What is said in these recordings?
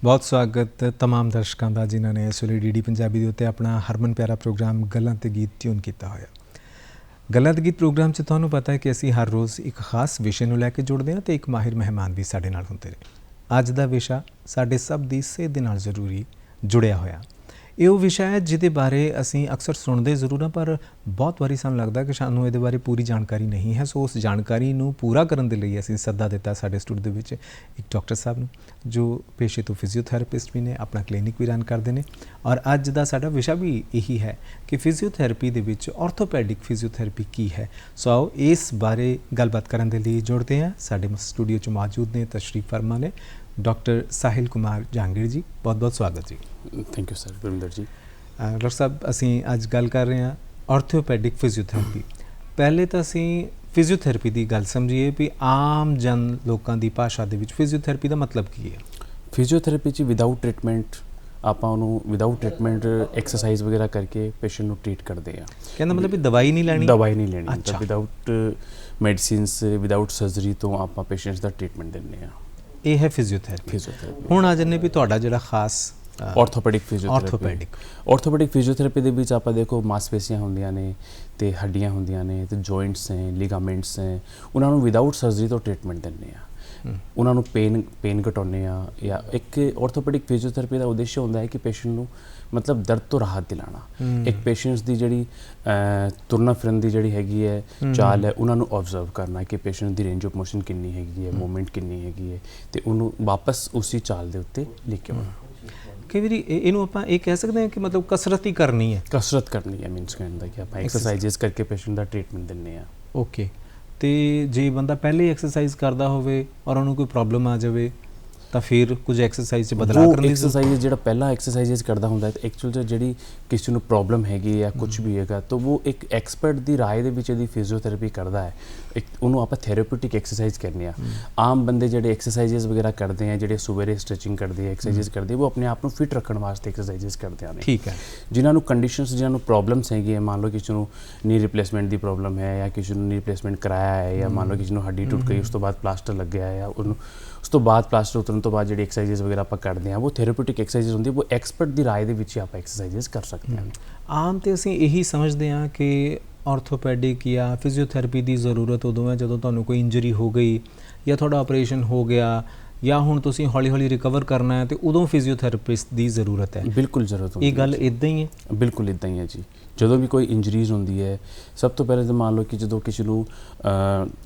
बहुत स्वागत तमाम दर्शकों का जिन्होंने इस वे डी पंजाबी के उत्ते अपना हरमन प्यारा प्रोग्राम गल्लां ते गीत ट्यून किया होया। गल्लां ते गीत प्रोग्राम से तुहानूं पता है कि असी हर रोज़ एक खास विषय नूं लैके जुड़ते हैं तो एक माहिर मेहमान भी साडे नाल हुंदे ने। अज दा विषय साडे सब दी सेहत दे नाल जरूरी जुड़िया होया। ਇਹ ਉਹ ਵਿਸ਼ਾ ਹੈ ਜਿਹਦੇ ਬਾਰੇ ਅਸੀਂ ਅਕਸਰ ਸੁਣਦੇ ਜ਼ਰੂਰ ਹਾਂ ਪਰ ਬਹੁਤ ਵਾਰੀ ਸਾਨੂੰ ਲੱਗਦਾ ਕਿ ਸਾਨੂੰ ਇਹਦੇ ਬਾਰੇ ਪੂਰੀ ਜਾਣਕਾਰੀ ਨਹੀਂ ਹੈ। ਸੋ ਉਸ ਜਾਣਕਾਰੀ ਨੂੰ ਪੂਰਾ ਕਰਨ ਦੇ ਲਈ ਅਸੀਂ ਸੱਦਾ ਦਿੱਤਾ ਸਾਡੇ ਸਟੂਡੀਓ ਦੇ ਵਿੱਚ ਇੱਕ ਡਾਕਟਰ ਸਾਹਿਬ ਨੂੰ ਜੋ ਪੇਸ਼ੇ ਤੋਂ ਫਿਜ਼ੀਓਥੈਰੇਪਿਸਟ ਵੀ ਨੇ, ਆਪਣਾ ਕਲੀਨਿਕ ਵੀ ਰਨ ਕਰਦੇ ਨੇ ਔਰ ਅੱਜ ਦਾ ਸਾਡਾ ਵਿਸ਼ਾ ਵੀ ਇਹੀ ਹੈ ਕਿ ਫਿਜ਼ੀਓਥੈਰੇਪੀ ਦੇ ਵਿੱਚ ਆਰਥੋਪੈਡਿਕ ਫਿਜ਼ੀਓਥੈਰੇਪੀ ਕੀ ਹੈ। ਸੋ ਆਓ ਇਸ ਬਾਰੇ ਗੱਲਬਾਤ ਕਰਨ ਦੇ ਲਈ ਜੁੜਦੇ ਹਾਂ। ਸਾਡੇ ਸਟੂਡੀਓ 'ਚ ਮੌਜੂਦ ਨੇ, ਤਸ਼ਰੀਫ ਫਰਮਾ ਨੇ डॉक्टर साहिल कुमार जहांगीर जी, बहुत बहुत स्वागत जी। Thank you sir Gurvinder ji. Doctor साहब असी अज गल कर रहे हैं आर्थोपैडिक फिजियोथैरेपी। पहले तो असी फिजियोथैरेपी की गल समझिए भी आम जन लोगों की भाषा के फिजियोथैरेपी का मतलब की है। फिजियोथैरेपी विदाउट ट्रीटमेंट ਆਪਾਂ ਉਹਨੂੰ ਵਿਦਾਊਟ ਟ੍ਰੀਟਮੈਂਟ ਐਕਸਰਸਾਈਜ਼ ਵਗੈਰਾ ਕਰਕੇ ਪੇਸ਼ੈਂਟ ਨੂੰ ਟ੍ਰੀਟ ਕਰਦੇ ਆ। ਕਹਿੰਦਾ ਮਤਲਬ ਵੀ ਦਵਾਈ ਨਹੀਂ ਲੈਣੀ ਤਾਂ ਵਿਦਾਊਟ ਮੈਡੀਸਿਨਸ ਵਿਦਾਊਟ ਸਰਜਰੀ ਤੋਂ ਆਪਾਂ ਪੇਸ਼ੈਂਟਸ ਦਾ ਟ੍ਰੀਟਮੈਂਟ ਦਿੰਦੇ ਆ। ਇਹ ਹੈ ਫਿਜ਼ੀਓਥੈਰੇਪੀ। ਹੁਣ ਆ ਜੰਨੇ ਵੀ ਤੁਹਾਡਾ ਜਿਹੜਾ ਖਾਸ ਆਰਥੋਪੈਡਿਕ ਫਿਜ਼ੀਓਥੈਰੇਪੀ ਦੇ ਵਿੱਚ ਆਪਾਂ ਦੇਖੋ ਮਾਸਪੇਸ਼ੀਆਂ ਹੁੰਦੀਆਂ ਨੇ ਤੇ ਹੱਡੀਆਂ ਹੁੰਦੀਆਂ ਨੇ ਤੇ ਜੁਆਇੰਟਸ ਹੈ, ਲਿਗਾਮੈਂਟਸ ਹੈ, ਉਹਨਾਂ ਨੂੰ ਵਿਦਾਊਟ ਸਰਜਰੀ ਤੋਂ ਟ੍ਰੀਟਮੈਂਟ ਦਿੰਦੇ ਆ। ਉਹਨਾਂ ਨੂੰ ਪੇਨ ਘਟਾਉਂਦੇ ਆ। ਜਾਂ ਇੱਕ ਆਰਥੋਪੈਡਿਕ ਫਿਜ਼ੀਓਥੈਰੇਪੀ ਦਾ ਉਦੇਸ਼ ਹੁੰਦਾ ਹੈ ਕਿ ਪੇਸ਼ੈਂਟ ਨੂੰ ਮਤਲਬ ਦਰਦ ਤੋਂ ਰਾਹਤ ਦਿਲਾਣਾ। ਇੱਕ ਪੇਸ਼ੈਂਟਸ ਦੀ ਜਿਹੜੀ ਤੁਰਨਾ ਫਿਰਨ ਦੀ ਜਿਹੜੀ ਹੈਗੀ ਹੈ ਚਾਲ ਹੈ ਉਹਨਾਂ ਨੂੰ ਆਬਜ਼ਰਵ ਕਰਨਾ ਕਿ patient the range of motion ਕਿੰਨੀ ਹੈਗੀ ਹੈ, ਮੂਵਮੈਂਟ ਕਿੰਨੀ ਹੈਗੀ ਹੈ ਤੇ ਉਹਨੂੰ ਵਾਪਸ ਉਸੇ ਚਾਲ ਦੇ ਉੱਤੇ ਲੈ ਕੇ ਆਉਣਾ। ਕਈ ਵਾਰੀ ਇਹਨੂੰ ਆਪਾਂ ਇਹ ਕਹਿ ਸਕਦੇ ਹਾਂ ਕਿ ਮਤਲਬ ਕਸਰਤ ਹੀ ਕਰਨੀ ਹੈ। ਕਸਰਤ ਕਰਨੀ ਹੈ ਮੀਨਸ ਕਹਿਣ ਦਾ ਕਿ ਆਪਾਂ ਐਕਸਰਸਾਈਜ਼ਸ ਕਰਕੇ ਪੇਸ਼ੈਂਟ ਦਾ ਟ੍ਰੀਟਮੈਂਟ ਦਿੰਦੇ ਆ। ਓਕੇ। ਤੇ ਜੇ ਬੰਦਾ ਪਹਿਲੇ ਐਕਸਰਸਾਈਜ਼ ਕਰਦਾ ਹੋਵੇ ਔਰ ਉਹਨੂੰ ਕੋਈ ਪ੍ਰੋਬਲਮ ਆ ਜਾਵੇ ਤਾਂ ਫਿਰ ਕੁਝ ਐਕਸਰਸਾਈਜ਼ 'ਚ ਬਦਲਾਅ ਕਰਨ ਦੀ ਐਕਸਰਸਾਈਜ਼ ਜਿਹੜਾ ਪਹਿਲਾਂ ਐਕਸਰਸਾਈਜ਼ ਕਰਦਾ ਹੁੰਦਾ ਹੈ ਐਕਚੁਅਲ 'ਚ ਜਿਹੜੀ ਕਿਸੇ ਨੂੰ ਪ੍ਰੋਬਲਮ ਹੈਗੀ ਜਾਂ ਕੁਝ ਵੀ ਹੈਗਾ ਤਾਂ ਉਹ ਇੱਕ ਐਕਸਪਰਟ ਦੀ ਰਾਏ ਦੇ ਵਿੱਚ ਇਹਦੀ ਫਿਜ਼ੀਓਥੈਰੇਪੀ ਕਰਦਾ ਹੈ। ਇੱਕ ਉਹਨੂੰ ਆਪਾਂ ਥੈਰੇਪਿਊਟਿਕ ਐਕਸਰਸਾਈਜ਼ ਕਹਿੰਦੇ ਆ। ਆਮ ਬੰਦੇ ਜਿਹੜੇ ਐਕਸਰਸਾਈਜ਼ ਵਗੈਰਾ ਕਰਦੇ ਆ, ਜਿਹੜੇ ਸਵੇਰੇ ਸਟ੍ਰੈਚਿੰਗ ਕਰਦੇ ਆ, ਐਕਸਰਸਾਈਜ਼ ਕਰਦੇ ਉਹ ਆਪਣੇ ਆਪ ਨੂੰ ਫਿਟ ਰੱਖਣ ਵਾਸਤੇ ਐਕਸਰਸਾਈਜ਼ ਕਰਦੇ ਨੇ। ਠੀਕ ਹੈ। ਜਿਨ੍ਹਾਂ ਨੂੰ ਕੰਡੀਸ਼ਨਸ, ਜਿਨ੍ਹਾਂ ਨੂੰ ਪ੍ਰੋਬਲਮਸ ਹੈਗੀਆਂ, ਮੰਨ ਲਓ ਕਿਸੇ ਨੂੰ ਨੀ ਰਿਪਲੇਸਮੈਂਟ ਦੀ ਪ੍ਰੋਬਲਮ ਹੈ ਜਾਂ ਕਿਸੇ ਨੂੰ ਨੀ ਰਿਪਲੇਸਮੈਂਟ ਕਰਾਇਆ ਹੈ ਜਾਂ ਮੰਨ ਲਓ ਕਿਸੇ ਨੂੰ ਹੱਡੀ ਟੁੱਟ ਗਈ ਉਸ ਤੋਂ ਬਾਅਦ ਪਲਾਸਟਰ ਲੱਗਿਆ ਹੈ ਜਾਂ ਉਹਨੂੰ ਉਸ ਤੋਂ ਬਾਅਦ ਪਲਾਸਟਰ ਉਤਰਨ ਤੋਂ ਬਾਅਦ ਜਿਹੜੀ ਐਕਸਰਸਾਈਜ਼ ਵਗੈਰਾ ਆਪਾਂ ਕਰਦੇ ਹਾਂ ਉਹ ਥੈਰੇਪਿਊਟਿਕ ਐਕਸਰਸਾਈਜ਼ ਹੁੰਦੀ ਹੈ। ਉਹ ਐਕਸਪਰਟ ਦੀ ਰਾਏ ਦੇ ਵਿੱਚ ਹੀ ਆਪਾਂ ਐਕਸਰਸਾਈਜ਼ ਕਰ ਸਕਦੇ ਹਾਂ। ਆਮ ਤੇ ਅਸੀਂ ਇਹੀ ਸਮਝਦੇ ਹਾਂ ਕਿ ਆਰਥੋਪੈਡਿਕ ਜਾਂ ਫਿਜ਼ੀਓਥੈਰੇਪੀ ਦੀ ਜ਼ਰੂਰਤ ਉਦੋਂ ਹੈ ਜਦੋਂ ਤੁਹਾਨੂੰ ਕੋਈ ਇੰਜਰੀ ਹੋ ਗਈ ਜਾਂ ਤੁਹਾਡਾ ਆਪਰੇਸ਼ਨ ਹੋ ਗਿਆ ਜਾਂ ਹੁਣ ਤੁਸੀਂ ਹੌਲੀ ਹੌਲੀ ਰਿਕਵਰ ਕਰਨਾ ਹੈ ਤੇ ਉਦੋਂ ਫਿਜ਼ੀਓਥੈਰੇਪਿਸਟ ਦੀ ਜ਼ਰੂਰਤ ਹੈ। ਬਿਲਕੁਲ ਜ਼ਰੂਰਤ ਹੁੰਦੀ ਹੈ। ਇਹ ਗੱਲ ਇੱਦਾਂ ਹੀ ਹੈ? ਬਿਲਕੁਲ ਇੱਦਾਂ ਹੀ ਹੈ ਜੀ। ਜਦੋਂ ਵੀ ਕੋਈ ਇੰਜਰੀਜ਼ ਹੁੰਦੀ ਹੈ ਸਭ ਤੋਂ ਪਹਿਲੇ ਤਾਂ ਮੰਨ ਲਓ ਕਿ ਜਦੋਂ ਕਿਸੇ ਨੂੰ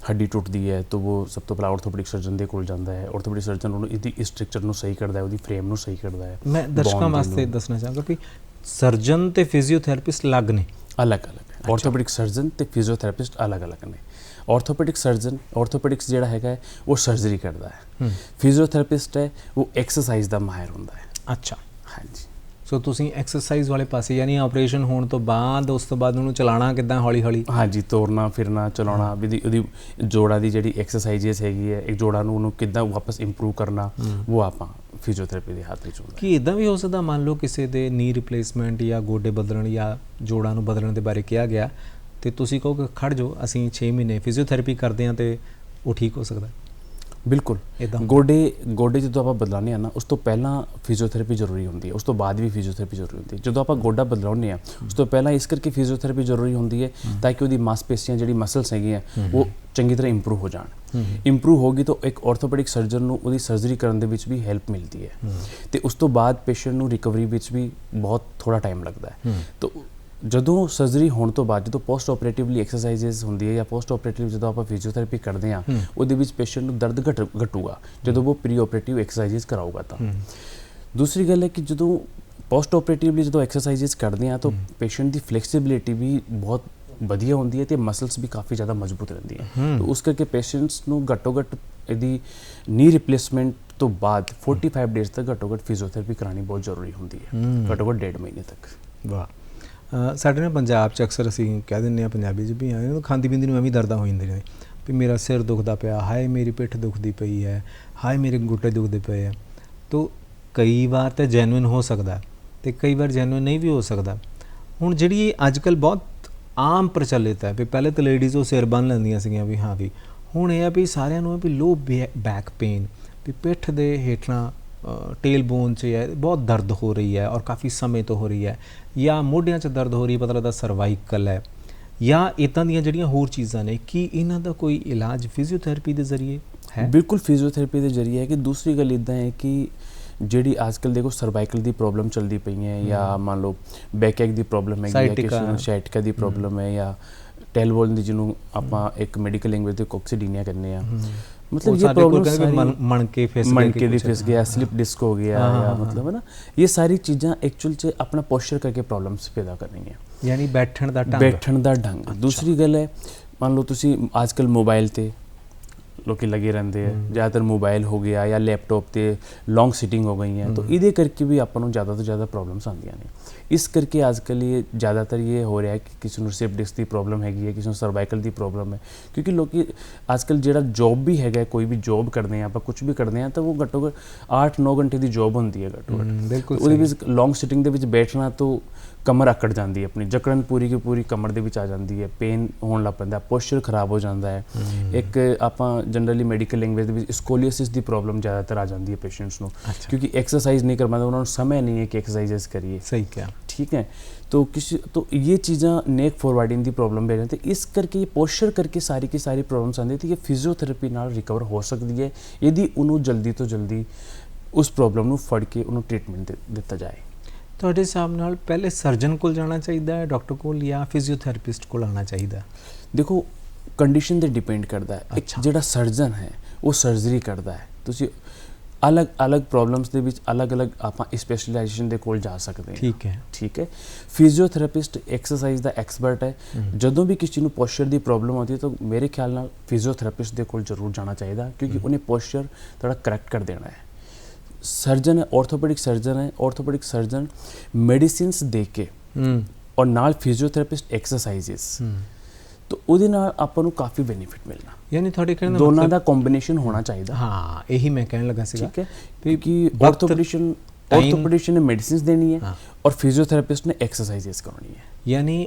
ਹੱਡੀ ਟੁੱਟਦੀ ਹੈ ਤਾਂ ਉਹ ਸਭ ਤੋਂ ਪਹਿਲਾਂ ਆਰਥੋਪੈਡਿਕ ਸਰਜਨ ਦੇ ਕੋਲ ਜਾਂਦਾ ਹੈ। ਆਰਥੋਪੈਡਿਕ ਸਰਜਨ ਉਹਨੂੰ ਇਹਦੀ ਸਟਰਕਚਰ ਨੂੰ ਸਹੀ ਕਰਦਾ ਹੈ, ਉਹਦੀ ਫਰੇਮ ਨੂੰ ਸਹੀ ਕਰਦਾ ਹੈ। ਮੈਂ ਦਰਸ਼ਕਾਂ ਵਾਸਤੇ ਦੱਸਣਾ ਚਾਹਾਂਗਾ ਕਿ ਸਰਜਨ ਤੇ ਫਿਜ਼ੀਓਥੈਰੇਪਿਸਟ ਅਲੱਗ ਨੇ? ਅਲੱਗ-ਅਲੱਗ। ਆਰਥੋਪੈਡਿਕ ਸਰਜਨ ਤੇ ਫਿਜ਼ੀਓਥੈਰੇਪਿਸਟ ਅਲੱਗ-ਅਲੱਗ ਨੇ। ਆਰਥੋਪੈਡਿਕ ਸਰਜਨ ਆਰਥੋਪੈਡਿਕਸ ਜਿਹੜਾ ਹੈਗਾ ਉਹ ਸਰਜਰੀ ਕਰਦਾ ਹੈ। ਫਿਜ਼ੀਓਥੈਰੇਪਿਸਟ ਹੈ ਉਹ ਐਕਸਰਸਾਈਜ਼ ਦਾ ਮਾਹਿਰ ਹੁੰਦਾ ਹੈ। ਅੱਛਾ। ਹਾਂਜੀ। ਸੋ ਤੁਸੀਂ ਐਕਸਰਸਾਈਜ਼ ਵਾਲੇ ਪਾਸੇ ਯਾਨੀ ਆਪਰੇਸ਼ਨ ਹੋਣ ਤੋਂ ਬਾਅਦ ਉਸ ਤੋਂ ਬਾਅਦ ਉਹਨੂੰ ਚਲਾਉਣਾ ਕਿੱਦਾਂ ਹੌਲੀ ਹੌਲੀ? ਹਾਂਜੀ, ਤੋਰਨਾ ਫਿਰਨਾ ਚਲਾਉਣਾ ਵੀ ਉਹਦੀ ਜੋੜਾਂ ਦੀ ਜਿਹੜੀ ਐਕਸਰਸਾਈਜ਼ਸ ਹੈਗੀ ਹੈ, ਇੱਕ ਜੋੜਾਂ ਨੂੰ ਉਹਨੂੰ ਕਿੱਦਾਂ ਵਾਪਸ ਇੰਪਰੂਵ ਕਰਨਾ ਉਹ ਆਪਾਂ ਫਿਜ਼ੀਓਥੈਰੇਪੀ ਦੇ ਹੱਥ ਵਿੱਚ ਹੁੰਦਾ। ਕੀ ਇੱਦਾਂ ਵੀ ਹੋ ਸਕਦਾ ਮੰਨ ਲਓ ਕਿਸੇ ਦੇ ਨੀ ਰਿਪਲੇਸਮੈਂਟ ਜਾਂ ਗੋਡੇ ਬਦਲਣ ਜਾਂ ਜੋੜਾਂ ਨੂੰ ਬਦਲਣ ਦੇ ਬਾਰੇ ਕਿਹਾ ਗਿਆ ਅਤੇ ਤੁਸੀਂ ਕਹੋ ਕਿ ਖੜ੍ਹ ਜਾਓ ਅਸੀਂ 6 ਮਹੀਨੇ ਫਿਜ਼ੀਓਥੈਰੇਪੀ ਕਰਦੇ ਹਾਂ ਅਤੇ ਉਹ ਠੀਕ ਹੋ ਸਕਦਾ? ਬਿਲਕੁਲ। ਗੋਡੇ ਜਦੋਂ ਆਪਾਂ ਬਦਲਾਉਂਦੇ ਹਾਂ ਨਾ ਉਸ ਤੋਂ ਪਹਿਲਾਂ ਫਿਜ਼ੀਓਥੈਰੇਪੀ ਜ਼ਰੂਰੀ ਹੁੰਦੀ ਹੈ, ਉਸ ਤੋਂ ਬਾਅਦ ਵੀ ਫਿਜ਼ੀਓਥੈਰੇਪੀ ਜ਼ਰੂਰੀ ਹੁੰਦੀ ਹੈ। ਜਦੋਂ ਆਪਾਂ ਗੋਡਾ ਬਦਲਾਉਂਦੇ ਹਾਂ ਉਸ ਤੋਂ ਪਹਿਲਾਂ ਇਸ ਕਰਕੇ ਫਿਜ਼ੀਓਥੈਰੇਪੀ ਜ਼ਰੂਰੀ ਹੁੰਦੀ ਹੈ ਤਾਂ ਕਿ ਉਹਦੀ ਮਾਸਪੇਸ਼ੀਆਂ ਜਿਹੜੀ ਮਸਲਸ ਹੈਗੀਆਂ ਉਹ ਚੰਗੀ ਤਰ੍ਹਾਂ ਇੰਪਰੂਵ ਹੋ ਜਾਣ। ਇੰਪਰੂਵ ਹੋ ਗਈ ਤਾਂ ਇੱਕ ਆਰਥੋਪੈਡਿਕ ਸਰਜਨ ਨੂੰ ਉਹਦੀ ਸਰਜਰੀ ਕਰਨ ਦੇ ਵਿੱਚ ਵੀ ਹੈਲਪ ਮਿਲਦੀ ਹੈ ਅਤੇ ਉਸ ਤੋਂ ਬਾਅਦ ਪੇਸ਼ੈਂਟ ਨੂੰ ਰਿਕਵਰੀ ਵਿੱਚ ਵੀ ਬਹੁਤ ਥੋੜ੍ਹਾ ਟਾਈਮ ਲੱਗਦਾ ਹੈ। ਤਾਂ ਜਦੋਂ ਸਰਜਰੀ ਹੋਣ ਤੋਂ ਬਾਅਦ ਜਦੋਂ ਪੋਸਟ ਆਪਰੇਟਿਵਲੀ ਐਕਸਰਸਾਈਜ਼ਸ ਹੁੰਦੀ ਹੈ ਜਾਂ ਪੋਸਟ ਆਪਰੇਟਿਵ ਜਦੋਂ ਆਪਾਂ ਫਿਜ਼ੀਓਥੈਰੇਪੀ ਕਰਦੇ ਹਾਂ ਉਹਦੇ ਵਿੱਚ ਪੇਸ਼ੈਂਟ ਨੂੰ ਦਰਦ ਘਟੂਗਾ ਜਦੋਂ ਉਹ ਪ੍ਰੀ ਆਪਰੇਟਿਵ ਐਕਸਰਸਾਈਜ਼ਸ ਕਰਾਊਗਾ ਤਾਂ। ਦੂਸਰੀ ਗੱਲ ਹੈ ਕਿ ਜਦੋਂ ਪੋਸਟ ਆਪਰੇਟਿਵਲੀ ਜਦੋਂ ਐਕਸਰਸਾਈਜ਼ਸ ਕਰਦੇ ਹਾਂ ਤਾਂ ਪੇਸ਼ੈਂਟ ਦੀ ਫਲੈਕਸੀਬਿਲਿਟੀ ਵੀ ਬਹੁਤ ਵਧੀਆ ਹੁੰਦੀ ਹੈ ਅਤੇ ਮਸਲਸ ਵੀ ਕਾਫੀ ਜ਼ਿਆਦਾ ਮਜ਼ਬੂਤ ਰਹਿੰਦੀਆਂ ਤਾਂ ਉਸ ਕਰਕੇ ਪੇਸ਼ੈਂਟਸ ਨੂੰ ਘੱਟੋ ਘੱਟ ਇਹਦੀ ਨੀ ਰਿਪਲੇਸਮੈਂਟ ਤੋਂ ਬਾਅਦ 45 ਡੇਜ਼ ਤੱਕ ਘੱਟੋ ਘੱਟ ਫਿਜ਼ੀਓਥੈਰੇਪੀ ਕਰਾਉਣੀ ਬਹੁਤ ਜ਼ਰੂਰੀ ਹੁੰਦੀ ਹੈ, ਘੱਟੋ ਘੱਟ 1.5 ਮਹੀਨੇ ਤੱਕ। ਵਾਹ। ਸਾਡੇ ਨਾ ਪੰਜਾਬ 'ਚ ਅਕਸਰ ਅਸੀਂ ਕਹਿ ਦਿੰਦੇ ਹਾਂ ਪੰਜਾਬੀ 'ਚ ਵੀ ਇਹਨੂੰ ਖਾਂਦੀ ਪੀਂਦੀ ਨੂੰ ਐਵੇਂ ਦਰਦਾਂ ਹੋ ਜਾਂਦੀਆਂ ਨੇ ਵੀ ਮੇਰਾ ਸਿਰ ਦੁਖਦਾ ਪਿਆ, ਹਾਏ ਮੇਰੀ ਪਿੱਠ ਦੁਖਦੀ ਪਈ ਹੈ, ਹਾਏ ਮੇਰੇ ਗੁੱਟੇ ਦੁਖਦੇ ਪਏ ਆ। ਤਾਂ ਕਈ ਵਾਰ ਤਾਂ ਜੈਨੂਇਨ ਹੋ ਸਕਦਾ ਅਤੇ ਕਈ ਵਾਰ ਜੈਨੂਇਨ ਨਹੀਂ ਵੀ ਹੋ ਸਕਦਾ। ਹੁਣ ਜਿਹੜੀ ਅੱਜ ਕੱਲ੍ਹ ਬਹੁਤ ਆਮ ਪ੍ਰਚਲਿਤ ਹੈ ਵੀ ਪਹਿਲੇ ਤਾਂ ਲੇਡੀਜ਼ ਉਹ ਸਿਰ ਬੰਨ੍ਹ ਲੈਂਦੀਆਂ ਸੀਗੀਆਂ ਵੀ ਹਾਂ ਵੀ ਹੁਣ ਇਹ ਆ ਵੀ ਸਾਰਿਆਂ ਨੂੰ ਵੀ ਲੋ ਬੈਕ ਪੇਨ ਵੀ ਪਿੱਠ ਦੇ ਹੇਠਾਂ टेल बोन 'ਚ ਹੈ ਬਹੁਤ ਦਰਦ ਹੋ ਰਹੀ ਹੈ ਔਰ ਕਾਫੀ ਸਮੇਂ ਤੋਂ ਹੋ ਰਹੀ ਹੈ, ਜਾਂ ਮੋਢਿਆਂ 'ਚ ਦਰਦ ਹੋ ਰਹੀ ਹੈ, ਪਤਾ ਲੱਗਦਾ ਸਰਵਾਈਕਲ ਹੈ, ਜਾਂ ਇੱਦਾਂ ਦੀਆਂ ਜਿਹੜੀਆਂ ਹੋਰ ਚੀਜ਼ਾਂ ਨੇ, ਕੀ ਇਹਨਾਂ ਦਾ ਕੋਈ ਇਲਾਜ ਫਿਜ਼ੀਓਥੈਰੇਪੀ ਦੇ ਜ਼ਰੀਏ ਹੈ? ਬਿਲਕੁਲ ਫਿਜ਼ੀਓਥੈਰੇਪੀ ਦੇ ਜ਼ਰੀਏ ਹੈ ਕਿ ਦੂਸਰੀ ਗੱਲ ਇੱਦਾਂ ਹੈ ਕਿ ਜਿਹੜੀ ਅੱਜ ਕੱਲ੍ਹ ਦੇਖੋ ਸਰਵਾਈਕਲ ਦੀ ਪ੍ਰੋਬਲਮ ਚੱਲਦੀ ਪਈ ਹੈ, ਜਾਂ ਮੰਨ ਲਓ ਬੈਕਐਕ ਦੀ ਪ੍ਰੋਬਲਮ ਹੈਗੀ ਹੈ, ਕਿਸੇ ਨੂੰ ਸਾਇਟਿਕਾ ਦੀ ਪ੍ਰੋਬਲਮ ਹੈ, ਜਾਂ ਟੈਲਬੋਨ ਦੀ ਜਿਹਨੂੰ ਆਪਾਂ ਇੱਕ ਮੈਡੀਕਲ ਲੈਂਗੁਏਜ ਤੇ ਕੋਕਸੀਡੀਨੀਆ ਕਹਿੰਦੇ ਆ, मतलब ये प्रॉब्लम मणके दी फिस गया, स्लिप डिस्क हो गया, या मतलब है ना, ये सारी चीज़ां एक्चुअल च अपना पोस्चर करके प्रॉब्लम्स पैदा कर रही हैं, यानी बैठण दा ढंग। दूसरी गल है मान लो तुसी आजकल मोबाइल ते लोग लगे रहते हैं, ज़्यादातर मोबाइल हो गया या लैपटॉप ते लॉन्ग सिटिंग हो गई हैं, तो ये करके भी अपन को ज़्यादा तो ज़्यादा प्रॉब्लम्स आती हैं। इस करके आजकल ये ज़्यादातर ये हो रहा है कि किसी को स्लिप डिस्क की प्रॉब्लम हैगी है, किसी को सर्वाइकल की प्रॉब्लम है, क्योंकि लोग आजकल जो जॉब भी है, कोई भी जॉब करते हैं आप कुछ भी करते हैं तो वो घट्टो घट 8-9 घंटे की जॉब होती है घट्टो घट, बिल्कुल लॉन्ग सिटिंग के बैठना तो कमर आकड़ जाती है, अपनी जकड़न पूरी की पूरी कमर के आ जाती है, पेन होने लग पैंदा, पोस्चर खराब हो जाता है। एक आप जनरली मैडिकल लैंग्वेज स्कोलियोसिस की प्रॉब्लम ज़्यादातर आ जाती है पेशेंट्स को, क्योंकि एक्सरसाइज नहीं कर पाते, उन्होंने समय नहीं है कि एक्सरसाइज करिए। सही क्या, ठीक है, तो ये चीज़ा नेक फॉरवर्डिंग की प्रॉब्लम भी रहती है, इस करके ये पोस्चर करके सारी की सारी प्रॉब्लम्स आती थी। ये फिजियोथेरेपी नाल रिकवर हो सकती है यदि उन्होंने जल्दी तो जल्दी उस प्रॉब्लम को फड़ के उन्होंने ट्रीटमेंट दिता जाए। ਤੁਹਾਡੇ ਹਿਸਾਬ ਨਾਲ ਪਹਿਲੇ ਸਰਜਨ ਕੋਲ ਜਾਣਾ ਚਾਹੀਦਾ ਹੈ, ਡਾਕਟਰ ਕੋਲ, ਜਾਂ ਫਿਜ਼ੀਓਥੈਰੇਪਿਸਟ ਕੋਲ ਆਉਣਾ ਚਾਹੀਦਾ? देखो कंडीशन ते डिपेंड करता है। एक ਜਿਹੜਾ सर्जन है वो सर्जरी करता है, ਤੁਸੀਂ अलग प्रॉब्लम्स ਦੇ ਵਿੱਚ अलग ਆਪਾਂ स्पैशलाइजेशन ਦੇ ਕੋਲ ਜਾ ਸਕਦੇ ਹਾਂ। ठीक है। फिजियोथेरेपिस्ट एक्सरसाइज ਦਾ ਐਕਸਪਰਟ ਹੈ। ਜਦੋਂ ਵੀ ਕਿਸੇ ਨੂੰ ਪੋਸਚਰ ਦੀ ਪ੍ਰੋਬਲਮ ਆਉਂਦੀ ਹੈ ਤਾਂ ਮੇਰੇ ਖਿਆਲ ਨਾਲ ਫਿਜ਼ੀਓਥੈਰੇਪਿਸਟ ਦੇ ਕੋਲ ਜ਼ਰੂਰ ਜਾਣਾ ਚਾਹੀਦਾ, ਕਿਉਂਕਿ ਉਹਨੇ ਪੋਸਚਰ ਥੋੜਾ ਕਰੈਕਟ ਕਰ ਦੇਣਾ है। सर्जन है ऑर्थोपेडिक सर्जन मेडिसिन्स दे के और नाल फिजियोथेरेपिस्ट एक्सरसाइजेस, तो ਉਹਦੇ ਨਾਲ ਆਪਾਂ ਨੂੰ ਕਾਫੀ ਬੈਨੀਫਿਟ ਮਿਲਣਾ, ਯਾਨੀ ਤੁਹਾਡੇ ਕਹਿਣ ਦਾ ਦੋਨਾਂ ਦਾ ਕੰਬੀਨੇਸ਼ਨ ਹੋਣਾ ਚਾਹੀਦਾ। ਹਾਂ, ਇਹੀ ਮੈਂ ਕਹਿਣ ਲੱਗਾ ਸੀਗਾ। ਠੀਕ ਹੈ, ਕਿਉਂਕਿ ऑर्थोपेडिशन ने मेडिसिन्स देनी है और फिजियोथेरेपिस्ट ने एक्सरसाइजेस करनी है। यानी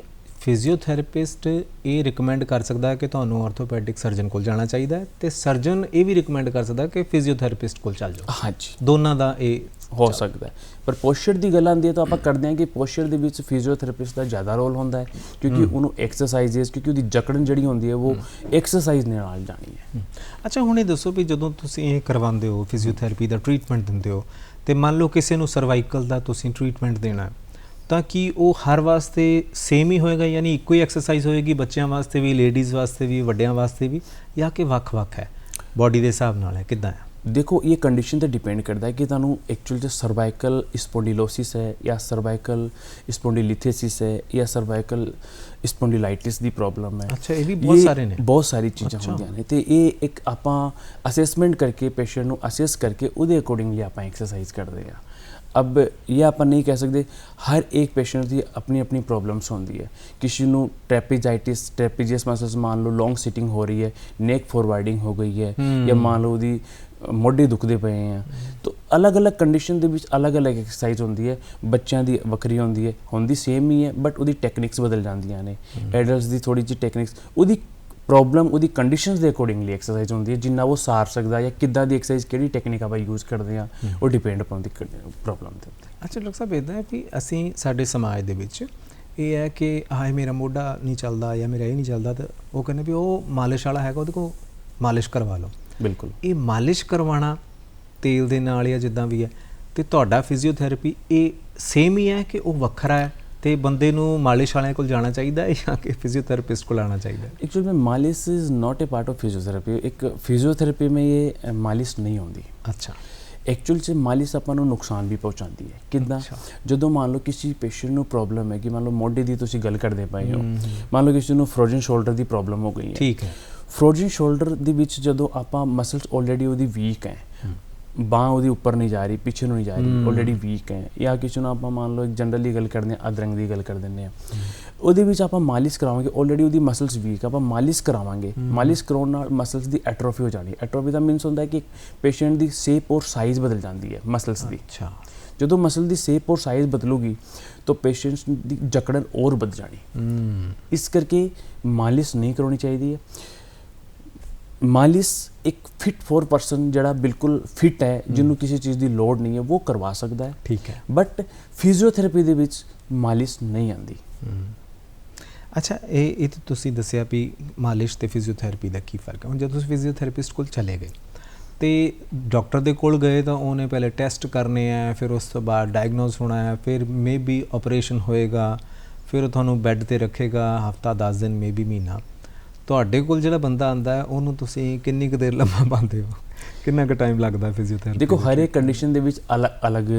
ਫਿਜ਼ੀਓਥੈਰੇਪਿਸਟ ਇਹ ਰਿਕਮੈਂਡ ਕਰ ਸਕਦਾ ਕਿ ਤੁਹਾਨੂੰ ਆਰਥੋਪੈਡਿਕ ਸਰਜਨ ਕੋਲ ਜਾਣਾ ਚਾਹੀਦਾ ਹੈ, ਤੇ ਸਰਜਨ ਇਹ ਵੀ ਰਿਕਮੈਂਡ ਕਰ ਸਕਦਾ ਕਿ ਫਿਜ਼ੀਓਥੈਰੇਪਿਸਟ ਕੋਲ ਚੱਲ ਜਾਓ। ਹਾਂਜੀ, ਦੋਨਾਂ ਦਾ ਇਹ ਹੋ ਸਕਦਾ ਹੈ। ਪਰ ਪੋਸਚਰ ਦੀ ਗੱਲ ਆਉਂਦੀ ਹੈ ਤਾਂ ਆਪਾਂ ਕਰਦੇ ਹਾਂ ਕਿ ਪੋਸਚਰ ਦੇ ਵਿੱਚ ਫਿਜ਼ੀਓਥੈਰੇਪਿਸਟ ਦਾ ਜ਼ਿਆਦਾ ਰੋਲ ਹੁੰਦਾ ਹੈ, ਕਿਉਂਕਿ ਉਹਨੂੰ ਐਕਸਰਸਾਈਜ਼ਸ, ਕਿਉਂਕਿ ਉਹਦੀ ਜਕੜਨ ਜਿਹੜੀ ਹੁੰਦੀ ਹੈ ਉਹ ਐਕਸਰਸਾਈਜ਼ ਨਾਲ ਜਾਣੀ ਹੈ। ਅੱਛਾ, ਹੁਣ ਇਹ ਦੱਸੋ ਵੀ ਜਦੋਂ ਤੁਸੀਂ ਇਹ ਕਰਵਾਉਂਦੇ ਹੋ, ਫਿਜ਼ੀਓਥੈਰੇਪੀ ਦਾ ਟ੍ਰੀਟਮੈਂਟ ਦਿੰਦੇ ਹੋ, ਤੇ ਮੰਨ ਲਓ ਕਿਸੇ ਨੂੰ ਸਰਵਾਈਕਲ ਦਾ ਤੁਸੀਂ ਟ੍ਰੀਟਮੈਂਟ ਦੇਣਾ, ਤਾਂ ਕੀ ਉਹ ਹਰ ਵਾਸਤੇ ਸੇਮ ਹੀ ਹੋਏਗਾ, ਯਾਨੀ ਇੱਕੋ ਹੀ ਐਕਸਰਸਾਈਜ਼ ਹੋਏਗੀ ਬੱਚਿਆਂ ਵਾਸਤੇ ਵੀ, ਲੇਡੀਜ਼ ਵਾਸਤੇ ਵੀ, ਵੱਡਿਆਂ ਵਾਸਤੇ ਵੀ, ਜਾਂ ਕਿ ਵੱਖ-ਵੱਖ ਹੈ, ਬੋਡੀ ਦੇ ਹਿਸਾਬ ਨਾਲ ਹੈ, ਕਿੱਦਾਂ ਹੈ? देखो ये कंडीशन ते डिपेंड करता है कि तुहानू एक्चुअल च सर्वाइकल स्पॉन्डिलोसिस है या सर्वाइकल स्पॉन्डिलिथिसिस है या सर्वाइकल स्पॉन्डिलाइटिस दी प्रॉब्लम है। अच्छा, ये भी बहुत सारे ने, बहुत सारी चीज़ां होंदियां ने, ते ये एक आपां असेसमेंट करके पेशेंट नू असेस करके उहदे अकॉर्डिंगली आपां एक्सरसाइज करदे आ। अब ये आप नहीं कह सकते, हर एक पेशेंट की अपनी अपनी प्रॉब्लम्स होती है। किसी को ट्रेपेजियस मसल्स मान लो लॉन्ग सिटिंग हो रही है, नेक फॉरवर्डिंग हो गई है, या मान लो दी ਮੋਢੇ ਦੁਖਦੇ ਪਏ ਆ, ਤਾਂ ਅਲੱਗ-ਅਲੱਗ ਕੰਡੀਸ਼ਨ ਦੇ ਵਿੱਚ ਅਲੱਗ-ਅਲੱਗ ਐਕਸਰਸਾਈਜ਼ ਹੁੰਦੀ ਹੈ। ਬੱਚਿਆਂ ਦੀ ਵੱਖਰੀ ਹੁੰਦੀ ਸੇਮ ਹੀ ਹੈ, ਬਟ ਉਹਦੀ ਟੈਕਨਿਕਸ ਬਦਲ ਜਾਂਦੀਆਂ ਨੇ। ਐਡਲਟਸ ਦੀ ਥੋੜੀ ਜਿਹੀ ਟੈਕਨਿਕਸ, ਉਹਦੀ ਪ੍ਰੋਬਲਮ, ਉਹਦੀ ਕੰਡੀਸ਼ਨਸ ਦੇ ਅਕੋਰਡਿੰਗਲੀ ਐਕਸਰਸਾਈਜ਼ ਹੁੰਦੀ ਹੈ, ਜਿੰਨਾ ਉਹ ਸਾਰ ਸਕਦਾ ਜਾਂ ਕਿੱਦਾਂ ਦੀ ਐਕਸਰਸਾਈਜ਼, ਕਿਹੜੀ ਟੈਕਨਿਕ ਆਪਾਂ ਯੂਜ਼ ਕਰਦੇ ਹਾਂ, ਉਹ ਡਿਪੈਂਡ ਪਾਉਂਦੀ ਪ੍ਰੋਬਲਮ ਦੇ ਉੱਤੇ। ਅੱਛਾ ਡਾਕਟਰ ਸਾਹਿਬ, ਇੱਦਾਂ ਹੈ ਵੀ ਅਸੀਂ ਸਾਡੇ ਸਮਾਜ ਦੇ ਵਿੱਚ ਇਹ ਹੈ ਕਿ ਹਾਏ ਮੇਰਾ ਮੋਢਾ ਨਹੀਂ ਚੱਲਦਾ ਜਾਂ ਮੇਰਾ ਇਹ ਨਹੀਂ ਚੱਲਦਾ, ਤਾਂ ਉਹ ਕਹਿੰਦੇ ਵੀ ਉਹ ਮਾਲਿਸ਼ ਵਾਲਾ ਹੈਗਾ, ਉਹਦੇ ਕੋਲ ਮਾਲਿਸ਼ ਕਰਵਾ ਲਓ। ਬਿਲਕੁਲ, ਇਹ ਮਾਲਿਸ਼ ਕਰਵਾਉਣਾ ਤੇਲ ਦੇ ਨਾਲ ਜਾਂ ਜਿੱਦਾਂ ਵੀ ਹੈ, ਤੇ ਤੁਹਾਡਾ ਫਿਜ਼ੀਓਥੈਰੇਪੀ ਇਹ ਸੇਮ ਹੀ ਹੈ ਕਿ ਉਹ ਵੱਖਰਾ ਹੈ, ਤੇ ਬੰਦੇ ਨੂੰ ਮਾਲਿਸ਼ ਵਾਲਿਆਂ ਕੋਲ ਜਾਣਾ ਚਾਹੀਦਾ ਹੈ ਜਾਂ ਕਿ ਫਿਜ਼ੀਓਥेरेपिस्ट को आना चाहिए? एक्चुअली में मालिश is not a part of physiotherapy. एक फिजियोथेरेपी में ये मालिश नहीं होती। अच्छा, एक्चुअल से मालिश ਆਪਾਂ ਨੂੰ ਨੁਕਸਾਨ ਵੀ ਪਹੁੰਚਾਉਂਦੀ ਹੈ। ਕਿੱਦਾਂ? ਜਦੋਂ ਮੰਨ ਲਓ ਕਿਸੇ ਪੇਸ਼ੈਂਟ ਨੂੰ ਪ੍ਰੋਬਲਮ ਹੈ ਕਿ ਮੰਨ ਲਓ ਮੋਢੇ ਦੀ ਤੁਸੀਂ ਗੱਲ ਕਰਦੇ ਪਏ ਹੋ, ਮੰਨ ਲਓ ਕਿਸੇ ਨੂੰ ਫਰੋਜ਼ਨ ਸ਼ੋਲਡਰ ਦੀ ਪ੍ਰੋਬਲਮ ਹੋ ਗਈ ਹੈ। ਠੀਕ ਹੈ, ਫਰੋਜ਼ਨ ਸ਼ੋਲਡਰ ਦੇ ਵਿੱਚ ਜਦੋਂ ਆਪਾਂ ਮਸਲਸ ਆਲਰੇਡੀ ਉਹਦੀ ਵੀਕ ਹੈ, ਬਾਂਹ ਉਹਦੀ ਉੱਪਰ ਨਹੀਂ ਜਾ ਰਹੀ, ਪਿੱਛੇ ਨੂੰ ਨਹੀਂ ਜਾ ਰਹੀ, ਆਲਰੇਡੀ ਵੀਕ ਹੈ, ਜਾਂ ਕਿਸੇ ਨੂੰ ਆਪਾਂ ਮੰਨ ਲਓ ਜਨਰਲੀ ਗੱਲ ਕਰਦੇ ਹਾਂ, ਅਧਰੰਗ ਦੀ ਗੱਲ ਕਰ ਦਿੰਦੇ ਹਾਂ, ਉਹਦੇ ਵਿੱਚ ਆਪਾਂ ਮਾਲਿਸ਼ ਕਰਾਵਾਂਗੇ, ਆਲਰੇਡੀ ਉਹਦੀ ਮਸਲਸ ਵੀਕ, ਆਪਾਂ ਮਾਲਿਸ਼ ਕਰਾਵਾਂਗੇ, ਮਾਲਿਸ਼ ਕਰਾਉਣ ਨਾਲ ਮਸਲਸ ਦੀ ਐਟਰੋਫੀ ਹੋ ਜਾਣੀ। ਐਟਰੋਫੀ ਦਾ ਮੀਨਸ ਹੁੰਦਾ ਹੈ ਕਿ ਪੇਸ਼ੈਂਟ ਦੀ ਸ਼ੇਪ ਔਰ ਸਾਈਜ਼ ਬਦਲ ਜਾਂਦੀ ਹੈ ਮਸਲਸ ਦੀ। ਅੱਛਾ, ਜਦੋਂ ਮਸਲ ਦੀ ਸ਼ੇਪ ਔਰ ਸਾਈਜ਼ ਬਦਲੂਗੀ ਤਾਂ ਪੇਸ਼ੈਂਟਸ ਦੀ ਜਕੜਨ ਹੋਰ ਵੱਧ ਜਾਣੀ। ਇਸ ਕਰਕੇ ਮਾਲਿਸ਼ ਨਹੀਂ ਕਰਾਉਣੀ ਚਾਹੀਦੀ ਹੈ। ਮਾਲਿਸ਼ ਇੱਕ ਫਿਟ ਫੋਰ ਪਰਸਨ ਜਿਹੜਾ ਬਿਲਕੁਲ ਫਿਟ ਹੈ, ਜਿਹਨੂੰ ਕਿਸੇ ਚੀਜ਼ ਦੀ ਲੋੜ ਨਹੀਂ ਹੈ, ਉਹ ਕਰਵਾ ਸਕਦਾ ਹੈ। ਠੀਕ ਹੈ। ਬਟ ਫਿਜ਼ੀਓਥੈਰੇਪੀ ਦੇ ਵਿੱਚ ਮਾਲਿਸ਼ ਨਹੀਂ ਆਉਂਦੀ। ਅੱਛਾ, ਇਹ ਤਾਂ ਤੁਸੀਂ ਦੱਸਿਆ ਵੀ ਮਾਲਿਸ਼ ਤੇ ਫਿਜ਼ੀਓਥੈਰੇਪੀ ਦਾ ਕੀ ਫਰਕ ਹੈ। ਹੁਣ ਜਦੋਂ ਤੁਸੀਂ ਫਿਜ਼ੀਓਥੈਰੇਪਿਸਟ ਕੋਲ ਚਲੇ ਗਏ ਤੇ ਡਾਕਟਰ ਦੇ ਕੋਲ ਗਏ ਤਾਂ ਉਹਨੇ ਪਹਿਲੇ ਟੈਸਟ ਕਰਨੇ ਆ, ਫਿਰ ਉਸ ਤੋਂ ਬਾਅਦ ਡਾਇਗਨੋਸ ਹੋਣਾ ਹੈ, ਫਿਰ ਮੇ ਬੀ ਆਪਰੇਸ਼ਨ ਹੋਏਗਾ, ਫਿਰ ਉਹ ਤੁਹਾਨੂੰ ਬੈੱਡ ਤੇ ਰੱਖੇਗਾ ਹਫਤਾ 10 ਦਿਨ ਮੇ ਬੀ ਮਹੀਨਾ। ਤੁਹਾਡੇ ਕੋਲ ਜਿਹੜਾ ਬੰਦਾ ਆਉਂਦਾ ਹੈ ਉਹਨੂੰ ਤੁਸੀਂ ਕਿੰਨੀ ਕੁ ਦੇਰ ਲੰਮਾ ਪਾਉਂਦੇ ਹੋ, ਕਿੰਨਾ ਕੁ ਟਾਈਮ ਲੱਗਦਾ ਫਿਜ਼ੀਓਥੈਰੇਪੀ? ਦੇਖੋ, ਹਰ ਇੱਕ ਕੰਡੀਸ਼ਨ ਦੇ ਵਿੱਚ ਅਲੱਗ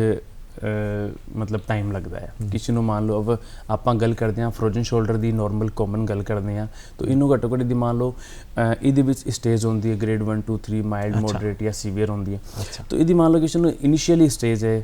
ਮਤਲਬ ਟਾਈਮ ਲੱਗਦਾ ਹੈ। ਕਿਸੇ ਨੂੰ ਮੰਨ ਲਓ ਅਬ ਆਪਾਂ ਗੱਲ ਕਰਦੇ ਹਾਂ ਫਰੋਜ਼ਨ ਸ਼ੋਲਡਰ ਦੀ, ਨਾਰਮਲ ਕਾਮਨ ਗੱਲ ਕਰਦੇ ਹਾਂ, ਤਾਂ ਇਹਨੂੰ ਘੱਟੋ ਘੱਟ ਦੀ ਮੰਨ ਲਓ ਇਹਦੇ ਵਿੱਚ ਸਟੇਜ ਹੁੰਦੀ ਹੈ ਗ੍ਰੇਡ 1 2 3 ਮਾਈਲਡ, ਮੋਡਰੇਟ ਜਾਂ ਸੀਵੀਅਰ ਹੁੰਦੀ ਹੈ। ਤਾਂ ਇਹਦੀ ਮੰਨ ਲਓ ਕਿਸੇ ਨੂੰ ਇਨੀਸ਼ੀਅਲੀ ਸਟੇਜ ਹੈ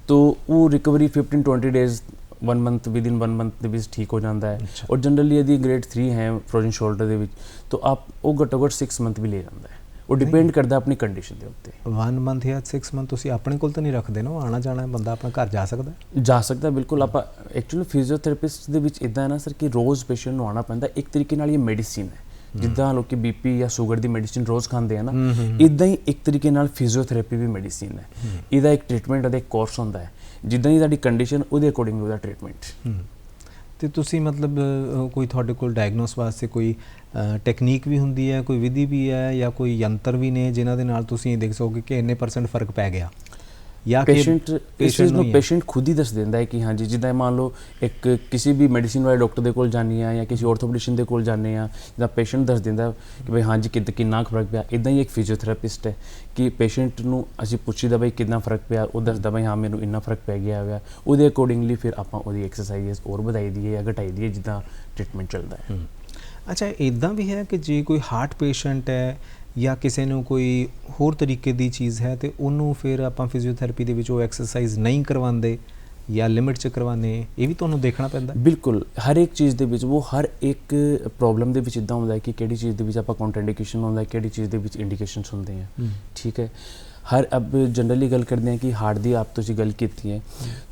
ਤਾਂ ਉਹ recovery 15-20 days 1 month within 1 month ਦੇ ਵਿੱਚ ਠੀਕ ਹੋ ਜਾਂਦਾ ਹੈ। ਔਰ ਜਨਰਲੀ ਇਹਦੀ ਗ੍ਰੇਡ 3 ਹੈ ਫਰੋਜ਼ਨ ਸ਼ੋਲਡਰ ਦੇ ਵਿੱਚ, ਤਾਂ ਉਹ ਘੱਟੋ ਘੱਟ 6 ਮੰਥ ਵੀ ਲੈ ਜਾਂਦਾ ਹੈ। ਉਹ ਡਿਪੈਂਡ ਕਰਦਾ ਆਪਣੀ ਕੰਡੀਸ਼ਨ ਦੇ ਉੱਤੇ। 1 ਮੰਥ ਜਾਂ 6 ਮੰਥ ਤੁਸੀਂ ਆਪਣੇ ਕੋਲ ਤਾਂ ਨਹੀਂ ਰੱਖਦੇ ਨਾ, ਆਉਣਾ ਜਾਣਾ ਬੰਦਾ ਆਪਣਾ ਘਰ ਜਾ ਸਕਦਾ? ਜਾ ਸਕਦਾ, ਬਿਲਕੁਲ। ਆਪਾਂ ਐਕਚੁਅਲੀ ਫਿਜ਼ੀਓਥੈਰੇਪਿਸਟ ਦੇ ਵਿੱਚ ਇੱਦਾਂ ਹੈ ਨਾ ਸਰ ਕਿ ਰੋਜ਼ ਪੇਸ਼ੈਂਟ ਨੂੰ ਆਉਣਾ ਪੈਂਦਾ। ਇੱਕ ਤਰੀਕੇ ਨਾਲ ਇਹ ਮੈਡੀਸਿਨ ਹੈ, ਜਿੱਦਾਂ ਲੋਕੀ ਬੀਪੀ ਜਾਂ ਸ਼ੂਗਰ ਦੀ ਮੈਡੀਸਿਨ ਰੋਜ਼ ਖਾਂਦੇ ਆ ਨਾ, ਇੱਦਾਂ ਹੀ ਇੱਕ ਤਰੀਕੇ ਨਾਲ ਫਿਜ਼ੀਓਥੈਰੇਪੀ ਵੀ ਮੈਡੀਸਿਨ ਹੈ। ਇਹਦਾ ਇੱਕ ਟ੍ਰੀਟਮੈਂਟ ਦਾ ਇੱਕ ਕੋਰਸ ਹੁੰਦਾ ਹੈ, ਜਿੱਦਾਂ ਹੀ ਤੁਹਾਡੀ ਕੰਡੀਸ਼ਨ ਉਹਦੇ ਅਕੋਰਡਿੰਗ ਉਹਦਾ ਟ੍ਰੀਟਮੈਂਟ। ਤੇ ਤੁਸੀਂ ਮਤਲਬ ਕੋਈ ਤੁਹਾਡੇ ਕੋਲ ਡਾਇਗਨੋਸ ਵਾਸਤੇ ਕੋਈ ਟੈਕਨੀਕ ਵੀ ਹੁੰਦੀ ਹੈ, ਕੋਈ ਵਿਧੀ ਵੀ ਹੈ, ਜਾਂ ਕੋਈ ਯੰਤਰ ਵੀ ਨੇ ਜਿਨ੍ਹਾਂ ਦੇ ਨਾਲ ਤੁਸੀਂ ਦੇਖ ਸਕੋਗੇ ਕਿ ਇੰਨੇ % ਫਰਕ ਪੈ ਗਿਆ, ਜਾਂ ਪੇਸ਼ੈਂਟ ਇਸ ਚੀਜ਼ ਨੂੰ ਪੇਸ਼ੈਂਟ ਖੁਦ ਹੀ ਦੱਸ ਦਿੰਦਾ ਹੈ ਕਿ ਹਾਂਜੀ, ਜਿੱਦਾਂ ਮੰਨ ਲਓ ਇੱਕ ਕਿਸੇ ਵੀ ਮੈਡੀਸਿਨ ਵਾਲੇ ਡਾਕਟਰ ਦੇ ਕੋਲ ਜਾਂਦੇ ਆ ਜਾਂ ਕਿਸੇ ਆਰਥੋਪੈਡਿਸ਼ਨ ਦੇ ਕੋਲ ਜਾਂਦੇ ਆ, ਜਿੱਦਾਂ ਪੇਸ਼ੈਂਟ ਦੱਸ ਦਿੰਦਾ ਕਿ ਬਈ ਹਾਂਜੀ ਕਿੰਨਾ ਫਰਕ ਪਿਆ। ਇੱਦਾਂ ਹੀ ਇੱਕ ਫਿਜ਼ੀਓਥੈਰੇਪਿਸਟ ਹੈ ਕਿ ਪੇਸ਼ੈਂਟ ਨੂੰ ਅਸੀਂ ਪੁੱਛੀਦਾ ਬਈ ਕਿੰਨਾ ਫਰਕ ਪਿਆ, ਉਹ ਦੱਸਦਾ ਬਈ ਹਾਂ ਮੈਨੂੰ ਇੰਨਾ ਫਰਕ ਪੈ ਗਿਆ ਹੋਇਆ। ਉਹਦੇ ਅਕੋਰਡਿੰਗਲੀ ਫਿਰ ਆਪਾਂ ਉਹਦੀ ਐਕਸਰਸਾਈਜ਼ ਹੋਰ ਵਧਾਈ ਦੀਏ ਜਾਂ ਘਟਾਈ ਦੀਏ, ਜਿੱਦਾਂ ਟ੍ਰੀਟਮੈਂਟ ਚੱਲਦਾ ਹੈ। ਅੱਛਾ, ਇੱਦਾਂ ਵੀ ਹੈ ਕਿ ਜੇ ਕੋਈ ਹਾਰਟ ਪੇਸ਼ੈਂਟ ਹੈ ਜਾਂ ਕਿਸੇ ਨੂੰ ਕੋਈ ਹੋਰ ਤਰੀਕੇ ਦੀ ਚੀਜ਼ ਹੈ ਤੇ ਉਹਨੂੰ ਫਿਰ ਆਪਾਂ ਫਿਜ਼ੀਓਥੈਰੇਪੀ ਦੇ ਵਿੱਚ ਉਹ ਐਕਸਰਸਾਈਜ਼ ਨਹੀਂ ਕਰਵਾਉਂਦੇ ਜਾਂ ਲਿਮਿਟ 'ਚ ਕਰਵਾਉਂਦੇ, ਇਹ ਵੀ ਤੁਹਾਨੂੰ ਦੇਖਣਾ ਪੈਂਦਾ? ਬਿਲਕੁਲ, ਹਰ ਇੱਕ ਚੀਜ਼ ਦੇ ਵਿੱਚ ਉਹ ਹਰ ਇੱਕ ਪ੍ਰੋਬਲਮ ਦੇ ਵਿੱਚ ਇੱਦਾਂ ਹੁੰਦਾ ਹੈ ਕਿ ਕਿਹੜੀ ਚੀਜ਼ ਦੇ ਵਿੱਚ ਆਪਾਂ ਕੰਟਰਾਇੰਡੀਕੇਸ਼ਨ ਹੁੰਦਾ ਹੈ, ਕਿਹੜੀ ਚੀਜ਼ ਦੇ ਵਿੱਚ ਇੰਡੀਕੇਸ਼ਨਸ ਹੁੰਦੇ ਆ। ਠੀਕ ਹੈ। ਅਬ ਜਨਰਲੀ ਗੱਲ ਕਰਦੇ ਹਾਂ ਕਿ ਹਾਰਟ ਦੀ ਆਪ ਤੁਸੀਂ ਗੱਲ ਕੀਤੀ ਹੈ,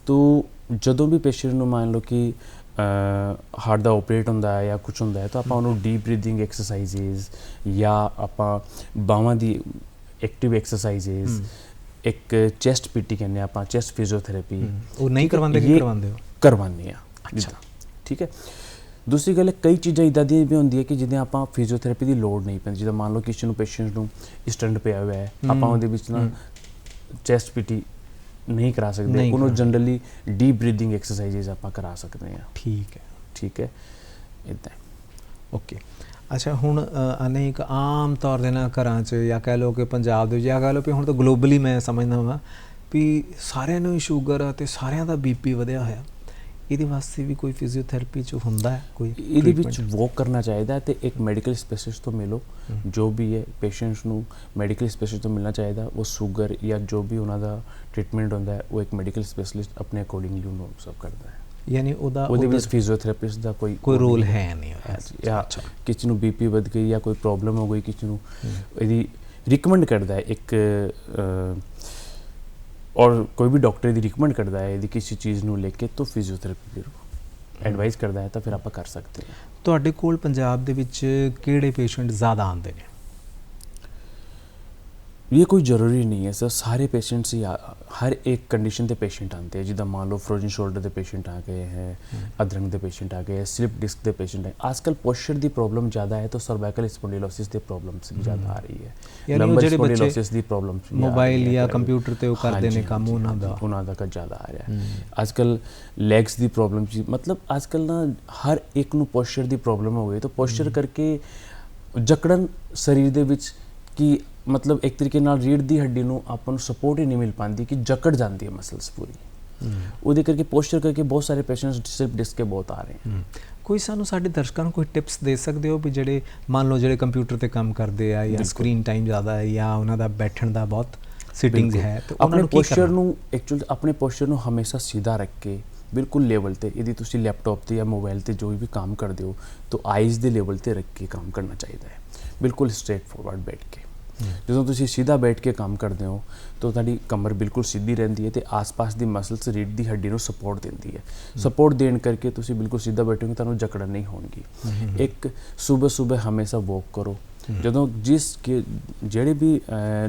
ਤਾਂ ਜਦੋਂ ਵੀ ਪੇਸ਼ੈਂਟ ਨੂੰ ਮੰਨ ਲਓ ਕਿ ਹਾਰਟ ਦਾ ਆਪਰੇਟ ਹੁੰਦਾ ਹੈ ਜਾਂ ਕੁਛ ਹੁੰਦਾ ਹੈ, ਤਾਂ ਆਪਾਂ ਉਹਨੂੰ ਡੀਪ ਬਰੀਥਿੰਗ ਐਕਸਰਸਾਈਜ਼ਿਸ ਜਾਂ ਆਪਾਂ ਬਾਹਾਂ ਦੀ ਐਕਟਿਵ ਐਕਸਰਸਾਈਜ਼ਿਸ, ਇੱਕ ਚੈਸਟ ਪੀਟੀ ਕਹਿੰਦੇ ਆਪਾਂ, ਚੈਸਟ ਫਿਜ਼ੀਓਥੈਰੇਪੀ, ਉਹ ਨਹੀਂ ਕਰਵਾਉਂਦੇ ਕਿ ਕਰਵਾਉਂਦੇ ਹੋ? ਕਰਵਾਉਂਦੇ ਆ ਜਿੱਦਾਂ। ਠੀਕ ਹੈ। ਦੂਸਰੀ ਗੱਲ, ਕਈ ਚੀਜ਼ਾਂ ਇੱਦਾਂ ਦੀਆਂ ਵੀ ਹੁੰਦੀਆਂ ਕਿ ਜਿਹਦੇ ਆਪਾਂ ਫਿਜ਼ੀਓਥੈਰੇਪੀ ਦੀ ਲੋੜ ਨਹੀਂ ਪੈਂਦੀ। ਜਿੱਦਾਂ ਮੰਨ ਲਓ ਕਿਸੇ ਨੂੰ ਪੇਸ਼ੈਂਟ ਨੂੰ ਸਟੰਟ ਪਿਆ ਹੋਇਆ ਹੈ, ਆਪਾਂ ਉਹਦੇ ਵਿੱਚ ਨਾ ਚੈਸਟ ਪੀਟੀ ਨਹੀਂ ਕਰਾ ਸਕਦੇ, ਉਹਨੂੰ ਜਨਰਲੀ ਡੀਪ ਬਰੀਥਿੰਗ ਐਕਸਰਸਾਈਜ਼ਿਸ ਆਪਾਂ ਕਰਾ ਸਕਦੇ ਹਾਂ। ਠੀਕ ਹੈ। ਠੀਕ ਹੈ, ਇੱਦਾਂ। ਓਕੇ। ਅੱਛਾ, ਹੁਣ ਅਨੇਕ ਆਮ ਤੌਰ ਦੇ ਨਾਲ ਘਰਾਂ 'ਚ ਜਾਂ ਕਹਿ ਲਓ ਕਿ ਪੰਜਾਬ ਦੇ, ਜਾਂ ਕਹਿ ਲਓ ਕਿ ਹੁਣ ਤਾਂ ਗਲੋਬਲੀ ਮੈਂ ਸਮਝਦਾ ਹਾਂ ਵੀ ਸਾਰਿਆਂ ਨੂੰ ਹੀ ਸ਼ੂਗਰ ਆ ਅਤੇ ਸਾਰਿਆਂ ਦਾ BP ਵਧਿਆ ਹੋਇਆ। ਇਹਦੇ ਵਾਸਤੇ ਵੀ ਕੋਈ ਫਿਜ਼ੀਓਥੈਰੇਪੀ 'ਚ ਹੁੰਦਾ ਹੈ ਕੋਈ? ਇਹਦੇ ਵਿੱਚ ਵੋਕ ਕਰਨਾ ਚਾਹੀਦਾ ਅਤੇ ਇੱਕ ਮੈਡੀਕਲ ਸਪੈਸ਼ਲਿਸਟ ਤੋਂ ਮਿਲੋ। ਜੋ ਵੀ ਹੈ ਪੇਸ਼ੈਂਟਸ ਨੂੰ ਮੈਡੀਕਲ ਸਪੈਸ਼ਲਿਸਟ ਤੋਂ ਮਿਲਣਾ ਚਾਹੀਦਾ। ਉਹ ਸ਼ੂਗਰ ਜਾਂ ਜੋ ਵੀ ਉਹਨਾਂ ਦਾ ਟ੍ਰੀਟਮੈਂਟ ਹੁੰਦਾ ਹੈ, ਉਹ ਇੱਕ ਮੈਡੀਕਲ ਸਪੈਸ਼ਲਿਸਟ ਆਪਣੇ ਅਕੋਰਡਿੰਗਲੀ ਉਹਨੂੰ ਸਭ ਕਰਦਾ ਹੈ। ਯਾਨੀ ਉਹਦੇ ਵਿੱਚ ਫਿਜ਼ੀਓਥੈਰੇਪਿਸਟ ਦਾ ਕੋਈ ਰੋਲ ਹੈ ਨਹੀਂ? ਜਾਂ ਕਿਸੇ ਨੂੰ BP ਵੱਧ ਗਈ ਜਾਂ ਕੋਈ ਪ੍ਰੋਬਲਮ ਹੋ ਗਈ ਕਿਸੇ ਨੂੰ, ਇਹਦੀ ਰਿਕਮੈਂਡ ਕਰਦਾ ਹੈ ਇੱਕ, ਔਰ ਕੋਈ ਵੀ ਡਾਕਟਰ ਦੀ ਰਿਕਮੈਂਡ ਕਰਦਾ ਹੈ ਇਹਦੀ ਕਿਸੇ ਚੀਜ਼ ਨੂੰ ਲੈ ਕੇ, ਤਾਂ ਫਿਜ਼ੀਓਥੈਰੇਪੀ ਫਿਰ ਐਡਵਾਈਸ ਕਰਦਾ ਹੈ ਤਾਂ ਫਿਰ ਆਪਾਂ ਕਰ ਸਕਦੇ ਹਾਂ। ਤੁਹਾਡੇ ਕੋਲ ਪੰਜਾਬ ਦੇ ਵਿੱਚ ਕਿਹੜੇ ਪੇਸ਼ੈਂਟ ਜ਼ਿਆਦਾ ਆਉਂਦੇ ਨੇ? ये कोई ज़रूरी नहीं है सर, सारे पेशेंट्स ही हर एक कंडीशन के पेशेंट आते हैं। जिदा मान लो फ्रोजन शोल्डर के पेशेंट आ गए हैं, अधरंग के पेशेंट आ गए हैं, स्लिप डिस्क के पेशेंट है। आजकल पोस्चर की प्रॉब्लम ज़्यादा है, तो सर्वाइकल स्पॉन्डिलोसिस की प्रॉब्लम्स भी ज़्यादा आ रही है। लंबर स्पॉन्डिलोसिस की प्रॉब्लम्स मोबाइल या कंप्यूटर ते करते ने काम उन्हां दा ज़्यादा आ रहा है। आजकल लैग्स की प्रॉब्लम, मतलब आजकल ना हर एक नूं पोस्चर की प्रॉब्लम हो गई, तो पोस्चर करके जकड़न शरीर दे विच कि मतलब एक तरीके नाल रीढ़ की हड्डी ਨੂੰ ਆਪਾਂ ਨੂੰ ਸਪੋਰਟ ਹੀ ਨਹੀਂ ਮਿਲ ਪਾਉਂਦੀ ਕਿ ਜਕੜ ਜਾਂਦੀ ਹੈ ਮਸਲਸ ਪੂਰੀ। ਉਹਦੇ ਕਰਕੇ ਪੋਸਚਰ ਕਰਕੇ ਬਹੁਤ ਸਾਰੇ ਪੇਸ਼ੈਂਟਸ ਸਲਿਪ ਡਿਸਕ ਕੇ ਬਹੁਤ ਆ ਰਹੇ ਹਨ। ਕੋਈ ਸਾਨੂੰ ਸਾਡੇ ਦਰਸ਼ਕਾਂ ਨੂੰ ਕੋਈ ਟਿਪਸ ਦੇ ਸਕਦੇ ਹੋ ਵੀ ਜਿਹੜੇ ਮੰਨ ਲਓ ਜਿਹੜੇ ਕੰਪਿਊਟਰ ਤੇ ਕੰਮ ਕਰਦੇ ਆ ਜਾਂ ਸਕਰੀਨ ਟਾਈਮ ਜ਼ਿਆਦਾ ਹੈ ਜਾਂ ਉਹਨਾਂ ਦਾ ਬੈਠਣ ਦਾ ਬਹੁਤ ਸਿਟਿੰਗਸ ਹੈ, ਤੇ ਆਪਣੇ ਪੋਸਚਰ ਨੂੰ ਐਕਚੁਅਲੀ ਆਪਣੇ ਪੋਸਚਰ ਨੂੰ ਹਮੇਸ਼ਾ ਸਿੱਧਾ ਰੱਖ ਕੇ ਬਿਲਕੁਲ ਲੈਵਲ ਤੇ, ਇਹਦੀ ਤੁਸੀਂ ਲੈਪਟਾਪ ਤੇ ਜਾਂ ਮੋਬਾਈਲ ਤੇ ਜੋ ਵੀ ਕੰਮ ਕਰਦੇ ਹੋ ਤਾਂ ਆਈਜ਼ ਦੇ ਲੈਵਲ ਤੇ ਰੱਖ ਕੇ ਕੰਮ ਕਰਨਾ ਚਾਹੀਦਾ ਹੈ, ਬਿਲਕੁਲ ਸਟ੍ਰੇਟ ਫੋਰਵਰਡ ਬੈਠ ਕੇ। ਜਦੋਂ ਤੁਸੀਂ ਸਿੱਧਾ ਬੈਠ ਕੇ ਕੰਮ ਕਰਦੇ ਹੋ ਤਾਂ ਤੁਹਾਡੀ ਕਮਰ ਬਿਲਕੁਲ ਸਿੱਧੀ ਰਹਿੰਦੀ ਹੈ ਤੇ ਆਸ-ਪਾਸ ਦੀ ਮਸਲਸ ਰੀੜ ਦੀ ਹੱਡੀ ਨੂੰ ਸਪੋਰਟ ਦਿੰਦੀ ਹੈ। ਸਪੋਰਟ ਦੇਣ ਕਰਕੇ ਤੁਸੀਂ ਬਿਲਕੁਲ ਸਿੱਧਾ ਬੈਠੋਗੇ, ਤੁਹਾਨੂੰ ਜਕੜਨ ਨਹੀਂ ਹੋਣਗੀ। ਇੱਕ ਸਵੇਰ ਹਮੇਸ਼ਾ ਵਾਕ ਕਰੋ, ਜਦੋਂ ਜਿਹੜੇ ਵੀ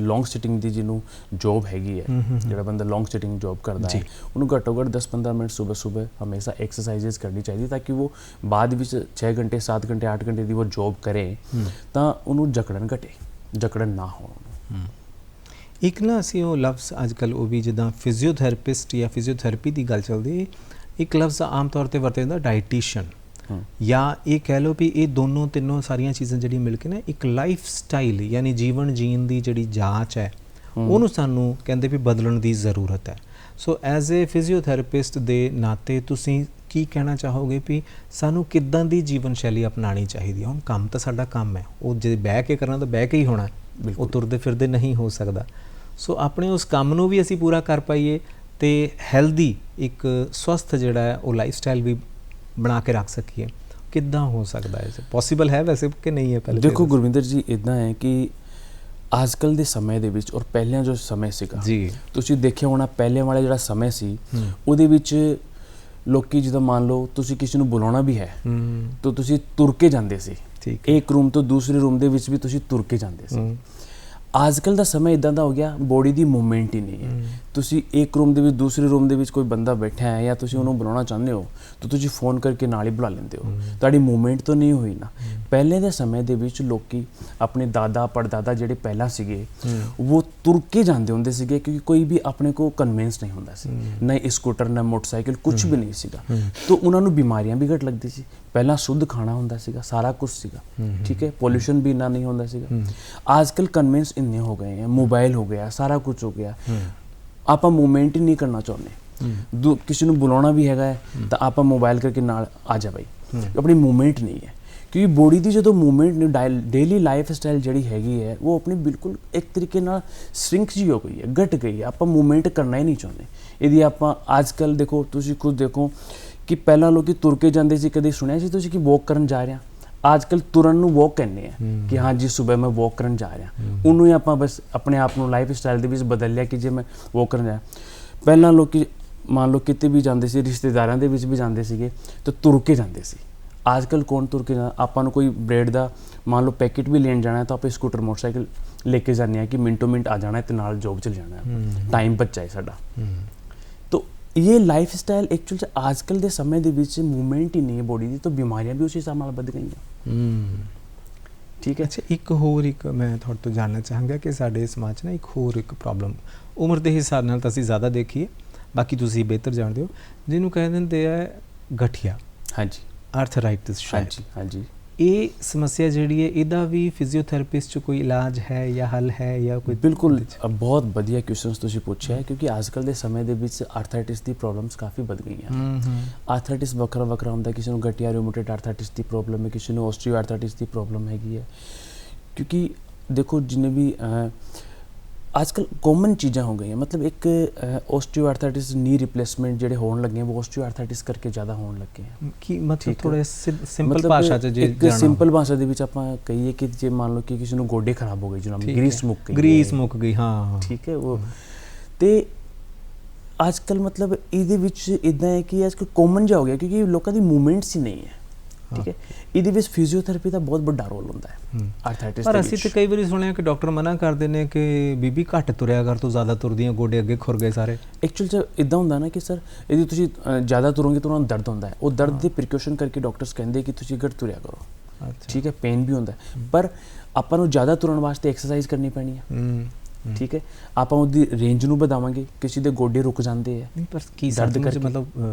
ਲੌਂਗ ਸਿਟਿੰਗ ਦੀ ਜਿਹਨੂੰ ਜੋਬ ਹੈਗੀ ਹੈ, ਜਿਹੜਾ ਬੰਦਾ ਲੌਂਗ ਸਿਟਿੰਗ ਜੋਬ ਕਰਦਾ ਹੈ, ਉਹਨੂੰ ਘੱਟੋ ਘੱਟ 10-15 ਮਿੰਟ ਸਵੇਰ ਹਮੇਸ਼ਾ ਐਕਸਰਸਾਈਜ਼ਸ ਕਰਨੀ ਚਾਹੀਦੀ ਤਾਂ ਕਿ ਉਹ ਬਾਅਦ ਵਿੱਚ 6 ਘੰਟੇ 7 ਘੰਟੇ 8 ਘੰਟੇ ਦੀ ਉਹ ਜੋਬ ਕਰੇ ਤਾਂ ਉਹਨੂੰ ਜਕੜਨ ਨਾ ਹੋਣ। ਇੱਕ ਨਾ ਅਸੀਂ ਉਹ ਲਫ਼ਜ਼ ਅੱਜ ਕੱਲ੍ਹ ਉਹ ਵੀ ਜਿੱਦਾਂ ਫਿਜ਼ੀਓਥੈਰੇਪਿਸਟ ਜਾਂ ਫਿਜ਼ੀਓਥੈਰੇਪੀ ਦੀ ਗੱਲ ਚੱਲਦੀ, ਇੱਕ ਲਫ਼ਜ਼ ਆਮ ਤੌਰ 'ਤੇ ਵਰਤਿਆ ਜਾਂਦਾ ਡਾਈਟੀਸ਼ਨ, ਜਾਂ ਇਹ ਕਹਿ ਲਓ ਵੀ ਇਹ ਦੋਨੋਂ ਤਿੰਨੋਂ ਸਾਰੀਆਂ ਚੀਜ਼ਾਂ ਜਿਹੜੀਆਂ ਮਿਲ ਕੇ ਨਾ ਇੱਕ ਲਾਈਫ ਸਟਾਈਲ ਯਾਨੀ ਜੀਵਨ ਜੀਣ ਦੀ ਜਿਹੜੀ ਜਾਂਚ ਹੈ ਉਹਨੂੰ ਸਾਨੂੰ ਕਹਿੰਦੇ ਵੀ ਬਦਲਣ ਦੀ ਜ਼ਰੂਰਤ ਹੈ। ਸੋ ਐਜ਼ ਏ ਫਿਜ਼ੀਓਥੈਰੇਪਿਸਟ ਦੇ ਨਾਤੇ ਤੁਸੀਂ ਕੀ ਕਹਿਣਾ ਚਾਹੋਗੇ ਵੀ ਸਾਨੂੰ ਕਿੱਦਾਂ ਦੀ ਜੀਵਨ ਸ਼ੈਲੀ ਅਪਣਾਉਣੀ ਚਾਹੀਦੀ ਹੈ? ਹੁਣ ਕੰਮ ਤਾਂ ਸਾਡਾ ਕੰਮ ਹੈ, ਉਹ ਜੇ ਬਹਿ ਕੇ ਕਰਨਾ ਤਾਂ ਬਹਿ ਕੇ ਹੀ ਹੋਣਾ, ਉਹ ਤੁਰਦੇ ਫਿਰਦੇ ਨਹੀਂ ਹੋ ਸਕਦਾ। ਸੋ ਆਪਣੇ ਉਸ ਕੰਮ ਨੂੰ ਵੀ ਅਸੀਂ ਪੂਰਾ ਕਰ ਪਾਈਏ ਅਤੇ ਹੈਲਦੀ ਇੱਕ ਸਵਸਥ ਜਿਹੜਾ ਹੈ ਉਹ ਲਾਈਫ ਸਟਾਈਲ ਵੀ ਬਣਾ ਕੇ ਰੱਖ ਸਕੀਏ, ਕਿੱਦਾਂ ਹੋ ਸਕਦਾ ਹੈ? ਪੋਸੀਬਲ ਹੈ ਵੈਸੇ ਕਿ ਨਹੀਂ ਹੈ? ਪਹਿਲੇ ਦੇਖੋ ਗੁਰਵਿੰਦਰ ਜੀ, ਇੱਦਾਂ ਹੈ ਕਿ ਅੱਜ ਕੱਲ੍ਹ ਦੇ ਸਮੇਂ ਦੇ ਵਿੱਚ ਔਰ ਪਹਿਲਾਂ ਜੋ ਸਮੇਂ ਸੀਗਾ ਜੀ, ਤੁਸੀਂ ਦੇਖਿਆ ਹੋਣਾ ਪਹਿਲੇ ਵਾਲਾ ਜਿਹੜਾ ਸਮੇਂ ਸੀ ਉਹਦੇ ਵਿੱਚ ਲੋਕੀ ਜਿੱਦਾਂ ਮੰਨ ਲਓ ਤੁਸੀਂ ਕਿਸੇ ਨੂੰ ਬੁਲਾਉਣਾ ਵੀ ਹੈ ਤਾਂ ਤੁਸੀਂ ਤੁਰ ਕੇ ਜਾਂਦੇ ਸੀ, ਇੱਕ ਰੂਮ ਤੋਂ ਦੂਸਰੇ ਰੂਮ ਦੇ ਵਿੱਚ ਵੀ ਤੁਸੀਂ ਤੁਰ ਕੇ ਜਾਂਦੇ ਸੀ। ਅੱਜ ਕੱਲ੍ਹ ਦਾ ਸਮਾਂ ਇੱਦਾਂ ਦਾ ਹੋ ਗਿਆ, ਬੋਡੀ ਦੀ ਮੂਵਮੈਂਟ ਹੀ ਨਹੀਂ ਹੈ। ਤੁਸੀਂ ਇੱਕ ਰੂਮ ਦੇ ਵਿੱਚ ਦੂਸਰੇ ਰੂਮ ਦੇ ਵਿੱਚ ਕੋਈ ਬੰਦਾ ਬੈਠਾ ਹੈ ਜਾਂ ਤੁਸੀਂ ਉਹਨੂੰ ਬੁਲਾਉਣਾ ਚਾਹੁੰਦੇ ਹੋ ਤਾਂ ਤੁਸੀਂ ਫੋਨ ਕਰਕੇ ਨਾਲ ਹੀ ਬੁਲਾ ਲੈਂਦੇ ਹੋ, ਤੁਹਾਡੀ ਮੂਵਮੈਂਟ ਤਾਂ ਨਹੀਂ ਹੋਈ ਨਾ। ਪਹਿਲੇ ਦੇ ਸਮੇਂ ਦੇ ਵਿੱਚ ਲੋਕੀ ਆਪਣੇ ਦਾਦਾ ਪੜਦਾਦਾ ਜਿਹੜੇ ਪਹਿਲਾਂ ਸੀਗੇ ਉਹ ਤੁਰ ਕੇ ਜਾਂਦੇ ਹੁੰਦੇ ਸੀਗੇ, ਕਿਉਂਕਿ ਕੋਈ ਵੀ ਆਪਣੇ ਕੋਲ ਕਨਵੈਂਸ ਨਹੀਂ ਹੁੰਦਾ ਸੀ, ਨਾ ਸਕੂਟਰ ਨਾ ਮੋਟਰਸਾਈਕਲ, ਕੁਝ ਵੀ ਨਹੀਂ ਸੀਗਾ, ਤਾਂ ਉਹਨਾਂ ਨੂੰ ਬਿਮਾਰੀਆਂ ਵੀ ਘੱਟ ਲੱਗਦੀ ਸੀ। ਪਹਿਲਾਂ ਸ਼ੁੱਧ ਖਾਣਾ ਹੁੰਦਾ ਸੀਗਾ, ਸਾਰਾ ਕੁਝ ਸੀਗਾ, ਠੀਕ ਹੈ, ਪੋਲਿਊਸ਼ਨ ਵੀ ਇੰਨਾ ਨਹੀਂ ਹੁੰਦਾ ਸੀਗਾ। ਅੱਜ ਕੱਲ੍ਹ ਕਨਵੈਂਸ ਇੰਨੇ ਹੋ ਗਏ ਹੈ, ਮੋਬਾਈਲ ਹੋ ਗਿਆ, ਸਾਰਾ ਕੁਝ ਹੋ ਗਿਆ, ਆਪਾਂ ਮੂਵਮੈਂਟ ਹੀ ਨਹੀਂ ਕਰਨਾ ਚਾਹੁੰਦੇ। ਕਿਸੇ ਨੂੰ ਬੁਲਾਉਣਾ ਵੀ ਹੈਗਾ ਹੈ ਤਾਂ ਆਪਾਂ ਮੋਬਾਈਲ ਕਰਕੇ ਨਾਲ ਆ ਜਾ ਬਾਈ, ਆਪਣੀ ਮੂਵਮੈਂਟ ਨਹੀਂ ਹੈ। ਕਿਉਂਕਿ ਬੋਡੀ ਦੀ ਜਦੋਂ ਮੂਵਮੈਂਟ ਨਹੀਂ, ਡੇਲੀ ਲਾਈਫ ਸਟਾਈਲ ਜਿਹੜੀ ਹੈਗੀ ਹੈ ਉਹ ਆਪਣੀ ਬਿਲਕੁਲ ਇੱਕ ਤਰੀਕੇ ਨਾਲ ਸ਼ਰਿੰਕ ਜਿਹੀ ਹੋ ਗਈ ਹੈ, ਘਟ ਗਈ ਹੈ, ਆਪਾਂ ਮੂਵਮੈਂਟ ਕਰਨਾ ਹੀ ਨਹੀਂ ਚਾਹੁੰਦੇ। ਇਹਦੀ ਆਪਾਂ ਅੱਜ ਕੱਲ੍ਹ ਦੇਖੋ, ਤੁਸੀਂ ਖੁਦ ਦੇਖੋ ਕਿ ਪਹਿਲਾਂ ਲੋਕੀ ਤੁਰ ਕੇ ਜਾਂਦੇ ਸੀ, ਕਦੇ ਸੁਣਿਆ ਸੀ ਤੁਸੀਂ ਕਿ ਵੋਕ ਕਰਨ ਜਾ ਰਹੇ ਹਾਂ? ਅੱਜ ਕੱਲ੍ਹ ਤੁਰਨ ਨੂੰ ਵੋਕ ਕਹਿੰਦੇ ਆ ਕਿ ਹਾਂ ਜੀ ਸੁਬਹ ਮੈਂ ਵੋਕ ਕਰਨ ਜਾ ਰਿਹਾ, ਉਹਨੂੰ ਹੀ ਆਪਾਂ ਬਸ ਆਪਣੇ ਆਪ ਨੂੰ ਲਾਈਫ ਸਟਾਈਲ ਦੇ ਵਿੱਚ ਬਦਲ ਲਿਆ ਕਿ ਜੇ ਮੈਂ ਵੋਕ ਕਰਨ ਜਾ। ਪਹਿਲਾਂ ਲੋਕੀ ਮੰਨ ਲਓ ਕਿਤੇ ਵੀ ਜਾਂਦੇ ਸੀ, ਰਿਸ਼ਤੇਦਾਰਾਂ ਦੇ ਵਿੱਚ ਵੀ ਜਾਂਦੇ ਸੀਗੇ ਤਾਂ ਤੁਰ ਕੇ ਜਾਂਦੇ ਸੀ। ਅੱਜ ਕੱਲ੍ਹ ਕੌਣ ਤੁਰ ਕੇ ਜਾਂਦਾ? ਆਪਾਂ ਨੂੰ ਕੋਈ ਬ੍ਰੈਡ ਦਾ ਮੰਨ ਲਓ ਪੈਕਟ ਵੀ ਲੈਣ ਜਾਣਾ ਤਾਂ ਆਪਾਂ ਸਕੂਟਰ ਮੋਟਰਸਾਈਕਲ ਲੈ ਕੇ ਜਾਂਦੇ ਹਾਂ ਕਿ ਮਿੰਟੋ ਮਿੰਟ ਆ ਜਾਣਾ ਅਤੇ ਨਾਲ ਜੋਬ ਚਲ ਜਾਣਾ, ਟਾਈਮ ਬਚਾਏ ਸਾਡਾ। तो ये लाइफ स्टाइल एक्चुअल से आजकल के समय के मूवमेंट ही नहीं है बॉडी की, तो बीमारियां भी उस हिसाब नाल बढ़ गई हैं। ठीक है। अच्छा, एक होर एक मैं थोड़े तो जानना चाहांगा कि साडे समाज ना एक होर एक प्रॉब्लम उम्र के हिसाब नाल तां असीं ज़्यादा देखिए, बाकी तुसीं बेहतर जानते हो, जिन्हों कह दिंदे आ गठिया। हाँ जी। आर्थराइटिस शायद। हाँ जी, हाँ जी। ये समस्या जिहड़ी है इहदा भी फिजियोथेरेपिस्ट कोई इलाज है या हल है या कोई? बिल्कुल, बहुत बढ़िया क्वेश्चन तुसीं पूछा है, क्योंकि आजकल के समय दे विच आर्थराइटिस की प्रॉब्लम्स काफ़ी बढ़ गई हैं। आर्थराइटिस वक्रा वक्रा हुंदा, किसी नूं गठिया रूमेटॉइड आर्थराइटिस की प्रॉब्लम है, किसी नूं ऑस्टियो आर्थराइटिस की प्रॉब्लम हैगी है। क्योंकि देखो जिन्हें भी आजकल कॉमन चीज़ां हो गई हैं, मतलब एक ऑस्टियो आर्थराइटिस नी रिप्लेसमेंट जेडे होने लगे हैं वो ऑस्टियो आर्थराइटिस करके ज़्यादा होने लगे हैं। कि मतलब थोड़ा सिंपल भाषा च जे एक सिंपल भाषा दे विच आपां कहिए कि जे मान लो कि किसी नूं गोडे खराब हो गए, जिन्हों ग्रीस मुक गई, हाँ ठीक है, वो ते आजकल मतलब इहदे विच इदां है कि आजकल कॉमन जा हो गया, क्योंकि लोगों की मूवमेंट्स ही नहीं है। ठीक है, ਇਹਦੇ ਵਿੱਚ ਫਿਜ਼ੀਓਥੈਰੇਪੀ ਦਾ ਬਹੁਤ ਵੱਡਾ ਰੋਲ ਹੁੰਦਾ ਹੈ ਆਰਥਰਾਈਟਿਸ ਦੇ ਵਿੱਚ। ਪਰ ਅਸੀਂ ਤੇ ਕਈ ਵਾਰੀ ਸੁਣਿਆ ਕਿ ਡਾਕਟਰ ਮਨਾ ਕਰਦੇ ਨੇ ਕਿ ਬੀਬੀ ਘੱਟ ਤੁਰਿਆ ਕਰ, ਤੂੰ ਜ਼ਿਆਦਾ ਤੁਰਦੀਆਂ, ਗੋਡੇ ਅੱਗੇ ਖੁਰ ਗਏ ਸਾਰੇ। ਐਕਚੁਅਲ 'ਚ ਇਦਾਂ ਹੁੰਦਾ ਨਾ ਕਿ ਸਰ ਇਹਦੀ ਤੁਸੀਂ ਜ਼ਿਆਦਾ ਤੁਰੋਗੇ ਤਾਂ ਉਹਨਾਂ ਨੂੰ ਦਰਦ ਹੁੰਦਾ ਹੈ, ਉਹ ਦਰਦ ਦੇ ਪ੍ਰੀਕਾਸ਼ਨ ਕਰਕੇ ਡਾਕਟਰਸ ਕਹਿੰਦੇ ਕਿ ਤੁਸੀਂ ਘੱਟ ਤੁਰਿਆ ਕਰੋ। ਠੀਕ ਹੈ, ਪੇਨ ਵੀ ਹੁੰਦਾ, ਪਰ ਆਪਾਂ ਨੂੰ ਜ਼ਿਆਦਾ ਤੁਰਨ ਵਾਸਤੇ ਐਕਸਰਸਾਈਜ਼ ਕਰਨੀ ਪੈਣੀ ਹੈ। ठीक है, आप ਉਹਦੀ ਰੇਂਜ ਨੂੰ ਵਧਾਵਾਂਗੇ, ਕਿਸੇ ਦੇ ਗੋਡੇ ਰੁਕ ਜਾਂਦੇ ਆ। ਨਹੀਂ, ਪਰ ਕੀ ਦਰਦ ਕਰਕੇ ਮਤਲਬ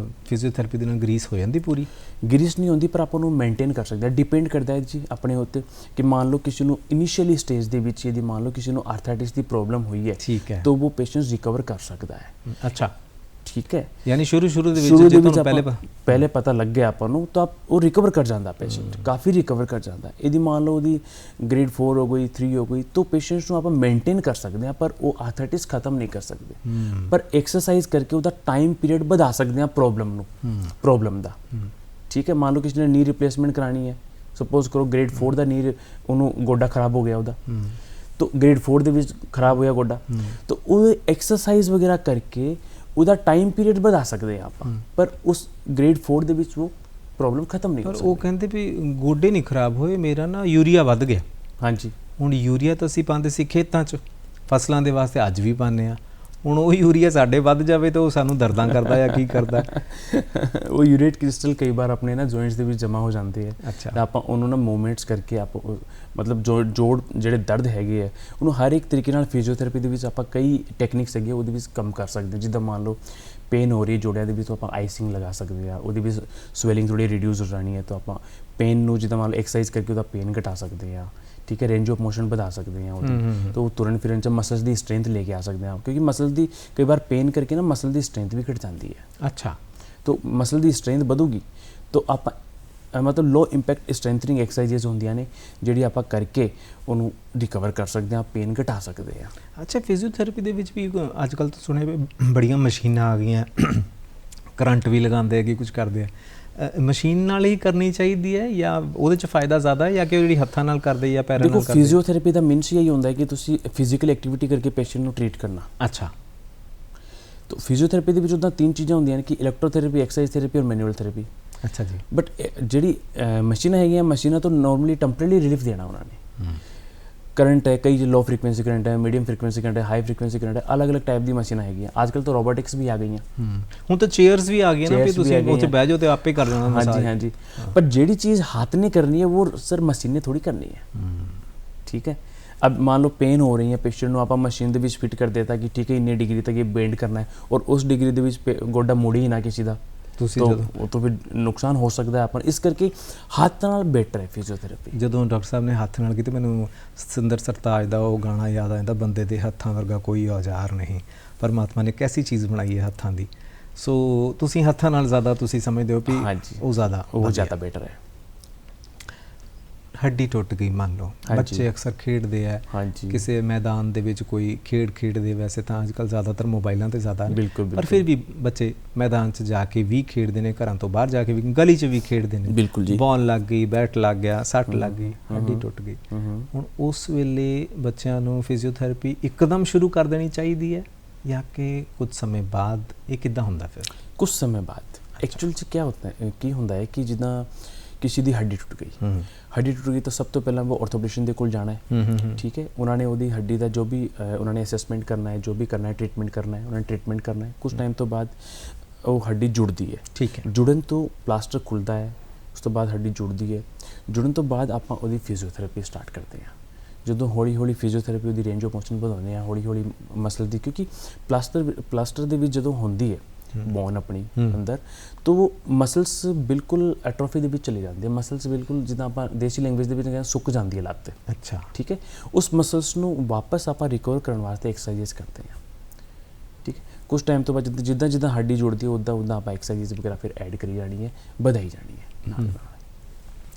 ਫਿਜ਼ੀਓਥੈਰੇਪੀ ਦੇ ਨਾਲ ਗਰੀਸ ਹੋ ਜਾਂਦੀ ਪੂਰੀ? ਗਰੀਸ ਨਹੀਂ ਹੁੰਦੀ, ਪਰ ਆਪਾਂ ਨੂੰ ਮੇਨਟੇਨ ਕਰ ਸਕਦੇ ਆ। ਡਿਪੈਂਡ ਕਰਦਾ ਹੈ ਜੀ ਆਪਣੇ ਉੱਤੇ ਕਿ ਮੰਨ ਲਓ ਕਿਸੇ ਨੂੰ ਇਨੀਸ਼ੀਅਲੀ ਸਟੇਜ ਦੇ ਵਿੱਚ ਇਹਦੀ ਮੰਨ ਲਓ ਕਿਸੇ ਨੂੰ ਆਰਥਰਾਈਟਿਸ ਦੀ ਪ੍ਰੋਬਲਮ ਹੋਈ ਹੈ, ਠੀਕ ਹੈ, ਤਾਂ ਉਹ ਪੇਸ਼ੈਂਟ ਰਿਕਵਰ ਕਰ ਸਕਦਾ ਹੈ। ਅੱਛਾ, ठीक है, यानी शुरू ਦੇ ਵਿੱਚ ਜੇ ਤੁਹਾਨੂੰ ਪਹਿਲੇ ਪਤਾ ਲੱਗ ਗਿਆ ਆਪਾਂ ਨੂੰ ਤਾਂ ਉਹ ਰਿਕਵਰ ਕਰ ਜਾਂਦਾ ਪੇਸ਼ੈਂਟ, ਕਾਫੀ ਰਿਕਵਰ ਕਰ ਜਾਂਦਾ। ਇਹਦੀ ਮੰਨ ਲਓ ਉਹਦੀ ਗ੍ਰੇਡ 4 ਹੋ ਗਈ, 3 ਹੋ ਗਈ, ਤਾਂ ਪੇਸ਼ੈਂਟਸ ਨੂੰ ਆਪਾਂ ਮੇਨਟੇਨ ਕਰ ਸਕਦੇ ਹਾਂ, ਪਰ ਉਹ ਆਰਥਰਾਈਟਿਸ ਖਤਮ ਨਹੀਂ ਕਰ ਸਕਦੇ। ਪਰ ਐਕਸਰਸਾਈਜ਼ ਕਰਕੇ ਉਹਦਾ ਟਾਈਮ ਪੀਰੀਅਡ ਵਧਾ ਸਕਦੇ ਹਾਂ ਪ੍ਰੋਬਲਮ ਦਾ। ਠੀਕ ਹੈ, ਮੰਨ ਲਓ ਕਿਸੇ ਨੇ ਨੀ ਰਿਪਲੇਸਮੈਂਟ ਕਰਾਣੀ ਹੈ, ਸਪੋਜ਼ ਕਰੋ ਗ੍ਰੇਡ 4 ਦਾ ਨੀ, ਉਹਨੂੰ ਗੋਡਾ ਖਰਾਬ ਹੋ ਗਿਆ ਉਹਦਾ, ਤਾਂ ਗ੍ਰੇਡ 4 ਦੇ ਵਿੱਚ ਖਰਾਬ ਹੋਇਆ ਗੋਡਾ, ਤਾਂ ਉਹ ਐਕਸਰਸਾਈਜ਼ ਵਗੈਰਾ ਕਰਕੇ ਉਹਦਾ ਟਾਈਮ ਪੀਰੀਅਡ ਵਧਾ ਸਕਦੇ ਆ ਆਪਾਂ, ਪਰ ਉਸ ਗ੍ਰੇਡ 4 ਦੇ ਵਿੱਚ ਉਹ ਪ੍ਰੋਬਲਮ ਖਤਮ ਨਹੀਂ ਹੋ ਸਕਦੀ। ਪਰ ਉਹ ਕਹਿੰਦੇ ਵੀ ਗੋਡੇ ਨਹੀਂ ਖਰਾਬ ਹੋਏ, ਮੇਰਾ ਨਾ ਯੂਰੀਆ ਵੱਧ ਗਿਆ। ਹਾਂਜੀ ਹੁਣ ਯੂਰੀਆ ਤਾਂ ਅਸੀਂ ਪਾਉਂਦੇ ਸੀ ਖੇਤਾਂ 'ਚ ਫਸਲਾਂ ਦੇ ਵਾਸਤੇ, ਅੱਜ ਵੀ ਪਾਉਂਦੇ ਹਾਂ। ਹੁਣ ਉਹ ਯੂਰੀਆ ਸਾਡੇ ਵੱਧ ਜਾਵੇ ਤਾਂ ਉਹ ਸਾਨੂੰ ਦਰਦਾਂ ਕਰਦਾ ਜਾਂ ਕੀ ਕਰਦਾ। ਉਹ ਯੂਰੇਟ ਕ੍ਰਿਸਟਲ ਕਈ ਵਾਰ ਆਪਣੇ ਨਾ ਜੁਆਇੰਟਸ ਦੇ ਵਿੱਚ ਜਮ੍ਹਾਂ ਹੋ ਜਾਂਦੇ ਹੈ। ਅੱਛਾ। ਤਾਂ ਆਪਾਂ ਉਹਨੂੰ ਨਾ ਮੂਵਮੈਂਟਸ ਕਰਕੇ ਆਪਾਂ ਮਤਲਬ ਜੋੜ ਜਿਹੜੇ ਦਰਦ ਹੈਗੇ ਆ ਉਹਨੂੰ ਹਰ ਇੱਕ ਤਰੀਕੇ ਨਾਲ ਫਿਜ਼ੀਓਥੈਰੇਪੀ ਦੇ ਵਿੱਚ ਆਪਾਂ ਕਈ ਟੈਕਨੀਕਸ ਹੈਗੇ ਉਹਦੇ ਵਿੱਚ ਕੰਮ ਕਰ ਸਕਦੇ ਹਾਂ। ਜਿੱਦਾਂ ਮੰਨ ਲਓ ਪੇਨ ਹੋ ਰਹੀ ਹੈ ਜੋੜਿਆਂ ਦੇ ਵਿੱਚ, ਤਾਂ ਆਪਾਂ ਆਈਸਿੰਗ ਲਗਾ ਸਕਦੇ ਹਾਂ, ਉਹਦੇ ਵਿੱਚ ਸਵੈਲਿੰਗ ਥੋੜ੍ਹੀ ਰਿਡਿਊਸ ਹੋ ਜਾਣੀ ਹੈ, ਤਾਂ ਆਪਾਂ ਪੇਨ ਨੂੰ ਜਿੱਦਾਂ ਮੰਨ ਲਓ ਐਕਸਰਸਾਈਜ਼ ਕਰਕੇ ਉਹਦਾ ਪੇਨ ਘਟਾ ਸਕਦੇ ਹਾਂ। ਠੀਕ ਹੈ, ਰੇਂਜ ਆਫ ਮੋਸ਼ਨ ਵਧਾ ਸਕਦੇ ਹਾਂ ਉਹਦੀ, ਤਾਂ ਉਹ ਤੁਰਨ ਫਿਰਨ 'ਚ ਮਸਲਸ ਦੀ ਸਟਰੈਂਥ ਲੈ ਕੇ ਆ ਸਕਦੇ ਹਾਂ, ਕਿਉਂਕਿ ਮਸਲ ਦੀ ਕਈ ਵਾਰ ਪੇਨ ਕਰਕੇ ਨਾ ਮਸਲ ਦੀ ਸਟਰੈਂਥ ਵੀ ਘਟ ਜਾਂਦੀ ਹੈ। ਅੱਛਾ। ਤਾਂ ਮਸਲ ਦੀ ਸਟਰੈਂਥ ਵਧੂਗੀ ਤਾਂ ਆਪਾਂ ਮਤਲਬ ਲੋ ਇੰਪੈਕਟ ਸਟਰੈਂਥਨਿੰਗ ਐਕਸਰਸਾਈਜ਼ਸ ਹੁੰਦੀਆਂ ਨੇ ਜਿਹੜੀ ਆਪਾਂ ਕਰਕੇ ਉਹਨੂੰ ਰਿਕਵਰ ਕਰ ਸਕਦੇ ਹਾਂ, ਪੇਨ ਘਟਾ ਸਕਦੇ ਹਾਂ। ਅੱਛਾ, ਫਿਜ਼ੀਓਥੈਰੇਪੀ ਦੇ ਵਿੱਚ ਵੀ ਅੱਜ ਕੱਲ੍ਹ ਤਾਂ ਸੁਣਿਆ ਬੜੀਆਂ ਮਸ਼ੀਨਾਂ ਆ ਗਈਆਂ, ਕਰੰਟ ਵੀ ਲਗਾਉਂਦੇ ਆ ਕਿ ਕੁਝ ਕਰਦੇ ਆ। ਮਸ਼ੀਨ ਨਾਲ ਹੀ ਕਰਨੀ ਚਾਹੀਦੀ ਹੈ ਜਾਂ ਉਹਦੇ 'ਚ ਫਾਇਦਾ ਜ਼ਿਆਦਾ ਹੈ, ਜਾਂ ਕਿ ਜਿਹੜੀ ਹੱਥਾਂ ਨਾਲ ਕਰਦੇ ਜਾਂ ਪੈਰਾਂ ਨਾਲ ਕਰਦੇ? ਦੇਖੋ, ਫਿਜ਼ੀਓਥੈਰੇਪੀ ਦਾ ਮੀਨਸ ਇਹੀ ਹੁੰਦਾ ਹੈ ਕਿ ਤੁਸੀਂ ਫਿਜ਼ੀਕਲ ਐਕਟੀਵਿਟੀ ਕਰਕੇ ਪੇਸ਼ੈਂਟ ਨੂੰ ਟ੍ਰੀਟ ਕਰਨਾ। ਅੱਛਾ। ਤਾਂ ਫਿਜ਼ੀਓਥੈਰੇਪੀ ਦੇ ਵਿੱਚ ਉੱਦਾਂ 3 ਚੀਜ਼ਾਂ ਹੁੰਦੀਆਂ ਨੇ ਕਿ ਇਲੈਕਟ੍ਰੋਥੈਰੇਪੀ, ਐਕਸਰਸਾਈਜ਼ ਥੈਰੇਪੀ ਔਰ ਮੈਨੂਅਲ ਥੈਰੇਪੀ। ਅੱਛਾ ਜੀ। ਬਟ ਜਿਹੜੀ ਮਸ਼ੀਨਾਂ ਹੈਗੀਆਂ, ਮਸ਼ੀਨਾਂ ਤੋਂ ਨੋਰਮਲੀ ਟੈਂਪਰੇਰੀ ਰਿਲੀਫ ਦੇਣਾ ਉਹਨਾਂ ਨੇ। ਕਰੰਟ ਹੈ, ਕਈ ਲੋ ਫ੍ਰੀਕੁਐਂਸੀ ਕਰੰਟ ਹੈ, ਮੀਡੀਅਮ ਫ੍ਰੀਕੁਐਂਸੀ ਕਰੰਟ ਹੈ, ਹਾਈ ਫ੍ਰੀਕੁਐਂਸੀ ਕਰੰਟ ਹੈ, ਅਲੱਗ-ਅਲੱਗ ਟਾਈਪ ਦੀ ਮਸ਼ੀਨਾਂ ਹੈਗੀਆਂ। ਅੱਜ ਕੱਲ੍ਹ ਤਾਂ ਰੋਬੋਟਿਕਸ ਵੀ ਆ ਗਈਆਂ। ਹੁਣ ਤਾਂ ਚੇਅਰਸ ਵੀ ਆ ਗਈਆਂ ਨਾ, ਵੀ ਤੁਸੀਂ ਉੱਥੇ ਬਹਿ ਜਾਓ ਤੇ ਆਪੇ ਕਰ ਲੈਣਾ ਮਸਾਜ। ਹਾਂਜੀ ਹਾਂਜੀ। ਪਰ ਜਿਹੜੀ ਚੀਜ਼ ਹੱਥ ने करनी है वो सर मशीन ने थोड़ी करनी है। ठीक है, अब मान लो पेन हो रही है पेशेंट ਨੂੰ ਆਪਾਂ ਮਸ਼ੀਨ ਦੇ ਵਿੱਚ ਫਿਟ ਕਰ ਦੇਤਾ ਕਿ ਠੀਕ ਹੈ ਇੰਨੀ ਡਿਗਰੀ ਤੱਕ ਇਹ ਬੈਂਡ ਕਰਨਾ ਹੈ, ਔਰ ਉਸ ਡਿਗਰੀ ਦੇ ਵਿੱਚ ਗੋਡਾ ਮੁੜੀ ਹੀ ਨਾ ਕਿਸੇ ਦਾ, ਤੁਸੀਂ ਉਹ ਤੋਂ ਫਿਰ ਨੁਕਸਾਨ ਹੋ ਸਕਦਾ ਹੈ ਆਪਾਂ। ਇਸ ਕਰਕੇ ਹੱਥ ਨਾਲ ਬੈਟਰ ਹੈ ਫਿਜ਼ੀਓਥੈਰੇਪੀ। ਜਦੋਂ ਡਾਕਟਰ ਸਾਹਿਬ ਨੇ ਹੱਥ ਨਾਲ ਕੀਤੀ, ਮੈਨੂੰ ਸੁੰਦਰ ਸਰਤਾਜ ਦਾ ਉਹ ਗਾਣਾ ਯਾਦ ਆ ਜਾਂਦਾ, ਬੰਦੇ ਦੇ ਹੱਥਾਂ ਵਰਗਾ ਕੋਈ ਔਜ਼ਾਰ ਨਹੀਂ, ਪਰਮਾਤਮਾ ਨੇ ਕੈਸੀ ਚੀਜ਼ ਬਣਾਈ ਹੈ ਹੱਥਾਂ ਦੀ। ਸੋ ਤੁਸੀਂ ਹੱਥਾਂ ਨਾਲ ਜ਼ਿਆਦਾ ਤੁਸੀਂ ਸਮਝਦੇ ਹੋ ਵੀ ਉਹ ਜ਼ਿਆਦਾ ਬੈਟਰ ਹੈ। ਹੱਡੀ ਟੁੱਟ ਗਈ ਮੰਨ ਲਓ, ਬੱਚੇ ਅਕਸਰ ਖੇਡਦੇ ਆ ਕਿਸੇ ਮੈਦਾਨ ਦੇ ਵਿੱਚ, ਕੋਈ ਖੇਡਦੇ, ਵੈਸੇ ਤਾਂ ਅੱਜ ਕੱਲ੍ਹ ਜ਼ਿਆਦਾਤਰ ਮੋਬਾਈਲਾਂ 'ਤੇ ਜ਼ਿਆਦਾ, ਪਰ ਫਿਰ ਵੀ ਬੱਚੇ ਮੈਦਾਨ 'ਚ ਜਾ ਕੇ ਵੀ ਖੇਡਦੇ ਨੇ, ਘਰਾਂ ਤੋਂ ਬਾਹਰ ਜਾ ਕੇ ਵੀ, ਗਲੀ 'ਚ ਵੀ ਖੇਡਦੇ ਨੇ। ਬਿਲਕੁਲ ਜੀ। ਬਾਲ ਲੱਗ ਗਈ, ਬੈਟ ਲੱਗ ਗਿਆ, ਸੱਟ ਲੱਗ ਗਈ, ਹੱਡੀ ਟੁੱਟ ਗਈ। ਹੁਣ ਉਸ ਵੇਲੇ ਬੱਚਿਆਂ ਨੂੰ ਫਿਜ਼ੀਓਥੈਰੇਪੀ ਇੱਕਦਮ ਸ਼ੁਰੂ ਕਰ ਦੇਣੀ ਚਾਹੀਦੀ ਹੈ ਜਾਂ ਕਿ ਕੁਝ ਸਮੇਂ ਬਾਅਦ? ਇਹ ਕਿੱਦਾਂ ਹੁੰਦਾ ਫਿਰ? ਕੁਝ ਸਮੇਂ ਬਾਅਦ ਐਕਚੁਅਲ 'ਚ ਕੀ ਹੁੰਦਾ ਹੈ ਕਿ ਜਿੱਦਾਂ ਕਿਸੇ ਦੀ ਹੱਡੀ ਟੁੱਟ ਗਈ ਤਾਂ ਸਭ ਤੋਂ ਪਹਿਲਾਂ ਉਹ ਆਰਥੋਪੈਡਿਸ਼ਨ ਦੇ ਕੋਲ ਜਾਣਾ ਹੈ। ਠੀਕ ਹੈ, ਉਹਨਾਂ ਨੇ ਉਹਦੀ ਹੱਡੀ ਦਾ ਜੋ ਵੀ ਉਹਨਾਂ ਨੇ ਅਸੈਸਮੈਂਟ ਕਰਨਾ ਹੈ, ਜੋ ਵੀ ਕਰਨਾ ਹੈ, ਟ੍ਰੀਟਮੈਂਟ ਕਰਨਾ ਹੈ, ਉਹਨਾਂ ਨੇ ਟ੍ਰੀਟਮੈਂਟ ਕਰਨਾ ਹੈ। ਕੁਝ ਟਾਈਮ ਤੋਂ ਬਾਅਦ ਉਹ ਹੱਡੀ ਜੁੜਦੀ ਹੈ। ਠੀਕ ਹੈ, ਜੁੜਨ ਤੋਂ ਪਲਾਸਟਰ ਖੁੱਲ੍ਹਦਾ ਹੈ, ਉਸ ਤੋਂ ਬਾਅਦ ਹੱਡੀ ਜੁੜਦੀ ਹੈ। ਜੁੜਨ ਤੋਂ ਬਾਅਦ ਆਪਾਂ ਉਹਦੀ ਫਿਜ਼ੀਓਥੈਰੇਪੀ ਸਟਾਰਟ ਕਰਦੇ ਹਾਂ। ਜਦੋਂ ਹੌਲੀ ਹੌਲੀ ਫਿਜ਼ੀਓਥੈਰੇਪੀ ਉਹਦੀ ਰੇਂਜ ਆਫ ਮੋਸ਼ਨ ਵਧਾਉਂਦੇ ਹਾਂ, ਹੌਲੀ ਹੌਲੀ ਮਸਲ ਦੀ, ਕਿਉਂਕਿ ਪਲਾਸਟਰ ਦੇ ਵਿੱਚ ਜਦੋਂ ਹੁੰਦੀ ਹੈ ਬੋਨ ਆਪਣੀ ਅੰਦਰ, ਤਾਂ ਉਹ ਮਸਲਸ ਬਿਲਕੁਲ ਐਟਰੋਫੀ ਦੇ ਵਿੱਚ ਚਲੀ ਜਾਂਦੀ ਹੈ। ਮਸਲਸ ਬਿਲਕੁਲ ਜਿੱਦਾਂ ਆਪਾਂ ਦੇਸੀ ਲੈਂਗੁਏਜ ਦੇ ਵਿੱਚ ਕਹਿੰਦੇ ਸੁੱਕ ਜਾਂਦੀ ਹੈ ਲੱਤ। ਅੱਛਾ। ਠੀਕ ਹੈ, ਉਸ ਮਸਲਸ ਨੂੰ ਵਾਪਸ ਆਪਾਂ ਰਿਕਵਰ ਕਰਨ ਵਾਸਤੇ ਐਕਸਰਸਾਈਜ਼ ਕਰਦੇ ਹਾਂ। ਠੀਕ ਹੈ, ਕੁਝ ਟਾਈਮ ਤੋਂ ਬਾਅਦ ਜਿੱਦਾਂ ਹੱਡੀ ਜੁੜਦੀ ਹੈ ਉੱਦਾਂ ਆਪਾਂ ਐਕਸਰਸਾਈਜ਼ ਵਗੈਰਾ ਫਿਰ ਐਡ ਕਰੀ ਜਾਣੀ ਹੈ, ਵਧਾਈ ਜਾਣੀ ਹੈ।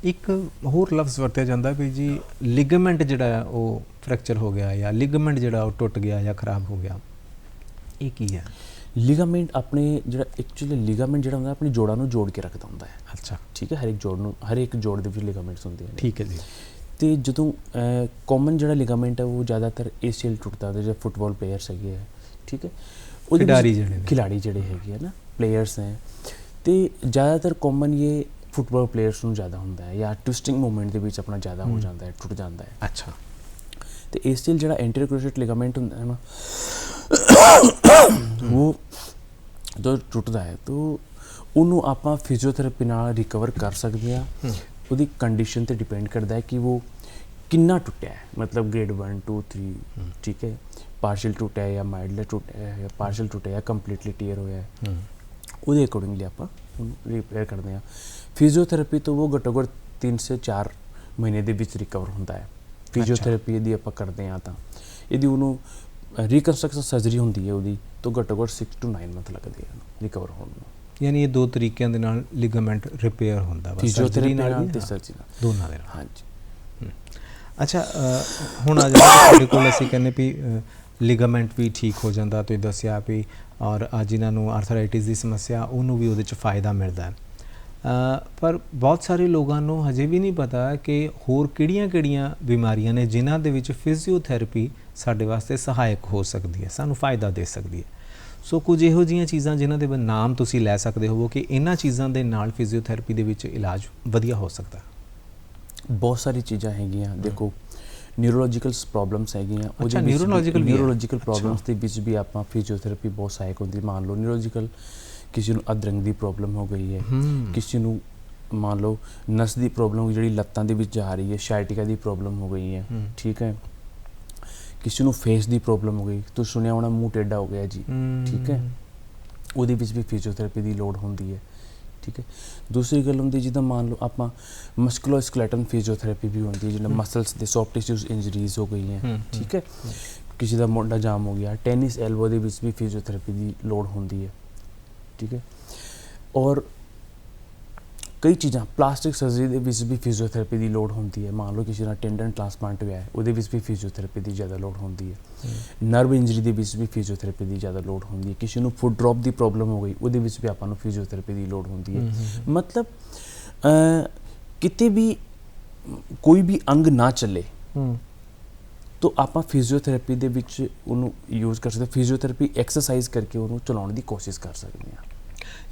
ਇੱਕ ਹੋਰ ਲਫ਼ਜ਼ ਵਰਤਿਆ ਜਾਂਦਾ ਵੀ ਜੀ ਲਿਗਾਮੈਂਟ ਜਿਹੜਾ ਉਹ ਫ੍ਰੈਕਚਰ ਹੋ ਗਿਆ, ਜਾਂ ਲਿਗਾਮੈਂਟ ਜਿਹੜਾ ਉਹ ਟੁੱਟ ਗਿਆ ਜਾਂ ਖਰਾਬ ਹੋ ਗਿਆ, ਇਹ ਕੀ ਹੈ? ਲਿਗਾਮੈਂਟ ਆਪਣੇ ਜਿਹੜਾ ਐਕਚੁਅਲੀ ਲਿਗਾਮੈਂਟ ਜਿਹੜਾ ਹੁੰਦਾ ਆਪਣੀ ਜੋੜਾਂ ਨੂੰ ਜੋੜ ਕੇ ਰੱਖਦਾ ਹੁੰਦਾ ਹੈ। ਅੱਛਾ। ਠੀਕ ਹੈ, ਹਰ ਇੱਕ ਜੋੜ ਦੇ ਵਿੱਚ ਲਿਗਾਮੈਂਟਸ ਹੁੰਦੇ ਨੇ। ਠੀਕ ਹੈ ਜੀ। ਅਤੇ ਜਦੋਂ ਕਾਮਨ ਜਿਹੜਾ ਲਿਗਾਮੈਂਟ ਹੈ ਉਹ ਜ਼ਿਆਦਾਤਰ ACL ਟੁੱਟਦਾ ਹੁੰਦਾ, ਜਿਹੜੇ ਫੁੱਟਬਾਲ ਪਲੇਅਰਸ ਹੈਗੇ ਹੈ। ਠੀਕ ਹੈ, ਖਿਡਾਰੀ ਜਿਹੜੇ ਹੈਗੇ ਹੈ ਨਾ, ਪਲੇਅਰਸ ਹੈ, ਅਤੇ ਜ਼ਿਆਦਾਤਰ ਕਾਮਨ ਇਹ ਫੁੱਟਬਾਲ ਪਲੇਅਰਸ ਨੂੰ ਜ਼ਿਆਦਾ ਹੁੰਦਾ ਹੈ, ਜਾਂ ਟਵਿਸਟਿੰਗ ਮੂਵਮੈਂਟ ਦੇ ਵਿੱਚ ਆਪਣਾ ਜ਼ਿਆਦਾ ਹੋ ਜਾਂਦਾ ਹੈ, ਟੁੱਟ ਜਾਂਦਾ ਹੈ। ਅੱਛਾ। ਅਤੇ ACL ਜਿਹੜਾ ਐਂਟੀਰੀਅਰ ਕ੍ਰੂਸ਼ੀਏਟ ਲਿਗਾਮੈਂਟ ਹੁੰਦਾ ਹੈ ਨਾ, ਉਹ ਜਦੋਂ ਟੁੱਟਦਾ ਹੈ ਤਾਂ ਉਹਨੂੰ ਆਪਾਂ ਫਿਜ਼ੀਓਥੈਰੇਪੀ ਨਾਲ ਰਿਕਵਰ ਕਰ ਸਕਦੇ ਹਾਂ। ਉਹਦੀ ਕੰਡੀਸ਼ਨ 'ਤੇ ਡਿਪੈਂਡ ਕਰਦਾ ਹੈ ਕਿ ਉਹ ਕਿੰਨਾ ਟੁੱਟਿਆ ਹੈ, ਮਤਲਬ ਗ੍ਰੇਡ 1 2 3। ਠੀਕ ਹੈ, ਪਾਰਸ਼ਲ ਟੁੱਟਿਆ ਜਾਂ ਮਾਈਲਡ ਟੁੱਟਿਆ ਹੈ, ਜਾਂ ਪਾਰਸ਼ਲ ਟੁੱਟਿਆ ਜਾਂ ਕੰਪਲੀਟਲੀ ਟੀਅਰ ਹੋਇਆ ਹੈ, ਉਹਦੇ ਅਕੋਰਡਿੰਗਲੀ ਆਪਾਂ ਉਹਨੂੰ ਰਿਪੇਅਰ ਕਰਦੇ ਹਾਂ। ਫਿਜ਼ੀਓਥੈਰੇਪੀ ਤੋਂ ਉਹ ਘੱਟੋ ਘੱਟ 3 ਸੇ 4 ਮਹੀਨੇ ਦੇ ਵਿੱਚ ਰਿਕਵਰ ਹੁੰਦਾ ਹੈ। ਫਿਜ਼ੀਓਥੈਰੇਪੀ ਇਹਦੀ ਆਪਾਂ ਕਰਦੇ ਹਾਂ ਤਾਂ ਇਹਦੀ ਉਹਨੂੰ ਰੀਕਨਸਟਰਕਸ਼ਨ ਸਰਜਰੀ ਹੁੰਦੀ ਹੈ ਉਹਦੀ, ਤਾਂ ਘੱਟੋ ਘੱਟ 6 to 9 ਮੰਥ ਲੱਗਦੇ ਹਨ ਰਿਕਵਰ ਹੋਣ ਨੂੰ। ਯਾਨੀ ਇਹ ਦੋ ਤਰੀਕਿਆਂ ਦੇ ਨਾਲ ਲਿਗਾਮੈਂਟ ਰਿਪੇਅਰ ਹੁੰਦਾ, ਫਿਜ਼ੀਓਥੈਰੇਪੀ ਨਾਲ ਤੇ ਸਰਜਰੀ ਨਾਲ, ਦੋਨਾਂ ਦੇ ਨਾਲ। ਹਾਂਜੀ। ਅੱਛਾ, ਹੁਣ ਆ ਜਾਂਦਾ ਸਾਡੇ ਕੋਲ, ਅਸੀਂ ਕਹਿੰਦੇ ਵੀ ਲਿਗਾਮੈਂਟ ਵੀ ਠੀਕ ਹੋ ਜਾਂਦਾ, ਤੁਸੀਂ ਦੱਸਿਆ ਵੀ, ਔਰ ਜਿਨ੍ਹਾਂ ਨੂੰ ਆਰਥਰਾਈਟਿਸ ਦੀ ਸਮੱਸਿਆ ਉਹਨੂੰ ਵੀ ਉਹਦੇ 'ਚ ਫਾਇਦਾ ਮਿਲਦਾ ਹੈ। ਪਰ ਬਹੁਤ ਸਾਰੇ ਲੋਕਾਂ ਨੂੰ ਹਜੇ ਵੀ ਨਹੀਂ ਪਤਾ ਕਿ ਹੋਰ ਕਿਹੜੀਆਂ ਬਿਮਾਰੀਆਂ ਨੇ ਜਿਨ੍ਹਾਂ ਦੇ ਵਿੱਚ ਫਿਜ਼ੀਓਥੈਰੇਪੀ ਸਾਡੇ ਵਾਸਤੇ ਸਹਾਇਕ ਹੋ ਸਕਦੀ ਹੈ, ਸਾਨੂੰ ਫਾਇਦਾ ਦੇ ਸਕਦੀ ਹੈ। ਸੋ ਕੁਝ ਇਹੋ ਜਿਹੀਆਂ ਚੀਜ਼ਾਂ ਜਿਨ੍ਹਾਂ ਦੇ ਨਾਮ ਤੁਸੀਂ ਲੈ ਸਕਦੇ ਹੋ ਕਿ ਇਹਨਾਂ ਚੀਜ਼ਾਂ ਦੇ ਨਾਲ ਫਿਜ਼ੀਓਥੈਰੇਪੀ ਦੇ ਵਿੱਚ ਇਲਾਜ ਵਧੀਆ ਹੋ ਸਕਦਾ। ਬਹੁਤ ਸਾਰੀ ਚੀਜ਼ਾਂ ਹੈਗੀਆਂ ਦੇਖੋ ਨਿਊਰੋਲੋਜੀਕਲ ਪ੍ਰੋਬਲਮਸ ਹੈਗੀਆਂ ਅੱਛਾ, neurological ਵੀ ਹੈ। ਨਿਊਰੋਲੋਜੀਕਲ ਪ੍ਰੋਬਲਮਸ ਦੇ ਵਿੱਚ ਵੀ ਆਪਾਂ ਫਿਜ਼ੀਓਥੈਰੇਪੀ ਬਹੁਤ ਸਹਾਇਕ ਹੁੰਦੀ ਮੰਨ ਲਓ ਨਿਊਰੋਲੋਜੀਕਲ ਕਿਸੇ ਨੂੰ ਅਧਰੰਗ ਦੀ ਪ੍ਰੋਬਲਮ ਹੋ ਗਈ ਹੈ ਕਿਸੇ ਨੂੰ ਮੰਨ ਲਓ ਨਸ ਦੀ ਪ੍ਰੋਬਲਮ ਜਿਹੜੀ ਲੱਤਾਂ ਦੇ ਵਿੱਚ ਜਾ ਰਹੀ ਹੈ ਸ਼ਾਇਟਿਕਾ ਦੀ ਪ੍ਰੋਬਲਮ ਹੋ ਗਈ ਹੈ ਠੀਕ ਹੈ ਕਿਸੇ ਨੂੰ ਫੇਸ ਦੀ ਪ੍ਰੋਬਲਮ ਹੋ ਗਈ ਤੁਸੀਂ ਸੁਣਿਆ ਹੋਣਾ ਮੂੰਹ ਟੇਢਾ ਹੋ ਗਿਆ ਜੀ ਠੀਕ ਹੈ ਉਹਦੇ ਵਿੱਚ ਵੀ ਫਿਜ਼ੀਓਥੈਰੇਪੀ ਦੀ ਲੋੜ ਹੁੰਦੀ ਹੈ ਠੀਕ ਹੈ ਦੂਸਰੀ ਗੱਲ ਹੁੰਦੀ ਜਿੱਦਾਂ ਮੰਨ ਲਓ ਆਪਾਂ ਮਸਕੂਲੋਸਕਲੇਟਲ ਫਿਜ਼ੀਓਥੈਰੇਪੀ ਵੀ ਹੁੰਦੀ ਹੈ ਜਿੱਦਾਂ ਮਸਲਸ ਦੇ ਸੌਫਟ ਟਿਸ਼ੂਜ਼ ਇੰਜਰੀਜ਼ ਹੋ ਗਈਆਂ ਠੀਕ ਹੈ ਕਿਸੇ ਦਾ ਮੋਢਾ ਜਾਮ ਹੋ ਗਿਆ ਟੈਨਿਸ ਐਲਬੋ ਦੇ ਵਿੱਚ ਵੀ ਫਿਜ਼ੀਓਥੈਰੇਪੀ ਦੀ ਲੋੜ ਹੁੰਦੀ ਹੈ ਠੀਕ ਹੈ ਔਰ ਕਈ ਚੀਜ਼ਾਂ ਪਲਾਸਟਿਕ ਸਰਜਰੀ ਦੇ ਵਿੱਚ ਵੀ ਫਿਜ਼ੀਓਥੈਰੇਪੀ ਦੀ ਲੋੜ ਹੁੰਦੀ ਹੈ ਮੰਨ ਲਓ ਕਿਸੇ ਦਾ ਟੈਂਡਨ ਟ੍ਰਾਂਸਪਲਾਂਟ ਹੋਇਆ ਹੈ ਉਹਦੇ ਵਿੱਚ ਵੀ ਫਿਜ਼ੀਓਥੈਰੇਪੀ ਦੀ ਜ਼ਿਆਦਾ ਲੋੜ ਹੁੰਦੀ ਹੈ ਨਰਵ ਇੰਜਰੀ ਦੇ ਵਿੱਚ ਵੀ ਫਿਜ਼ੀਓਥੈਰੇਪੀ ਦੀ ਜ਼ਿਆਦਾ ਲੋੜ ਹੁੰਦੀ ਹੈ ਕਿਸੇ ਨੂੰ ਫੁੱਟ ਡ੍ਰੌਪ ਦੀ ਪ੍ਰੋਬਲਮ ਹੋ ਗਈ ਉਹਦੇ ਵਿੱਚ ਵੀ ਆਪਾਂ ਨੂੰ ਫਿਜ਼ੀਓਥੈਰੇਪੀ ਦੀ ਲੋੜ ਹੁੰਦੀ ਹੈ ਮਤਲਬ ਕਿਤੇ ਵੀ ਕੋਈ ਵੀ ਅੰਗ ਨਾ ਚੱਲੇ ਤਾਂ ਆਪਾਂ ਫਿਜ਼ੀਓਥੈਰੇਪੀ ਦੇ ਵਿੱਚ ਉਹਨੂੰ ਯੂਜ਼ ਕਰ ਸਕਦੇ ਫਿਜ਼ੀਓਥੈਰੇਪੀ ਐਕਸਰਸਾਈਜ਼ ਕਰਕੇ ਉਹਨੂੰ ਚਲਾਉਣ ਦੀ ਕੋਸ਼ਿਸ਼ ਕਰ ਸਕਦੇ ਹਾਂ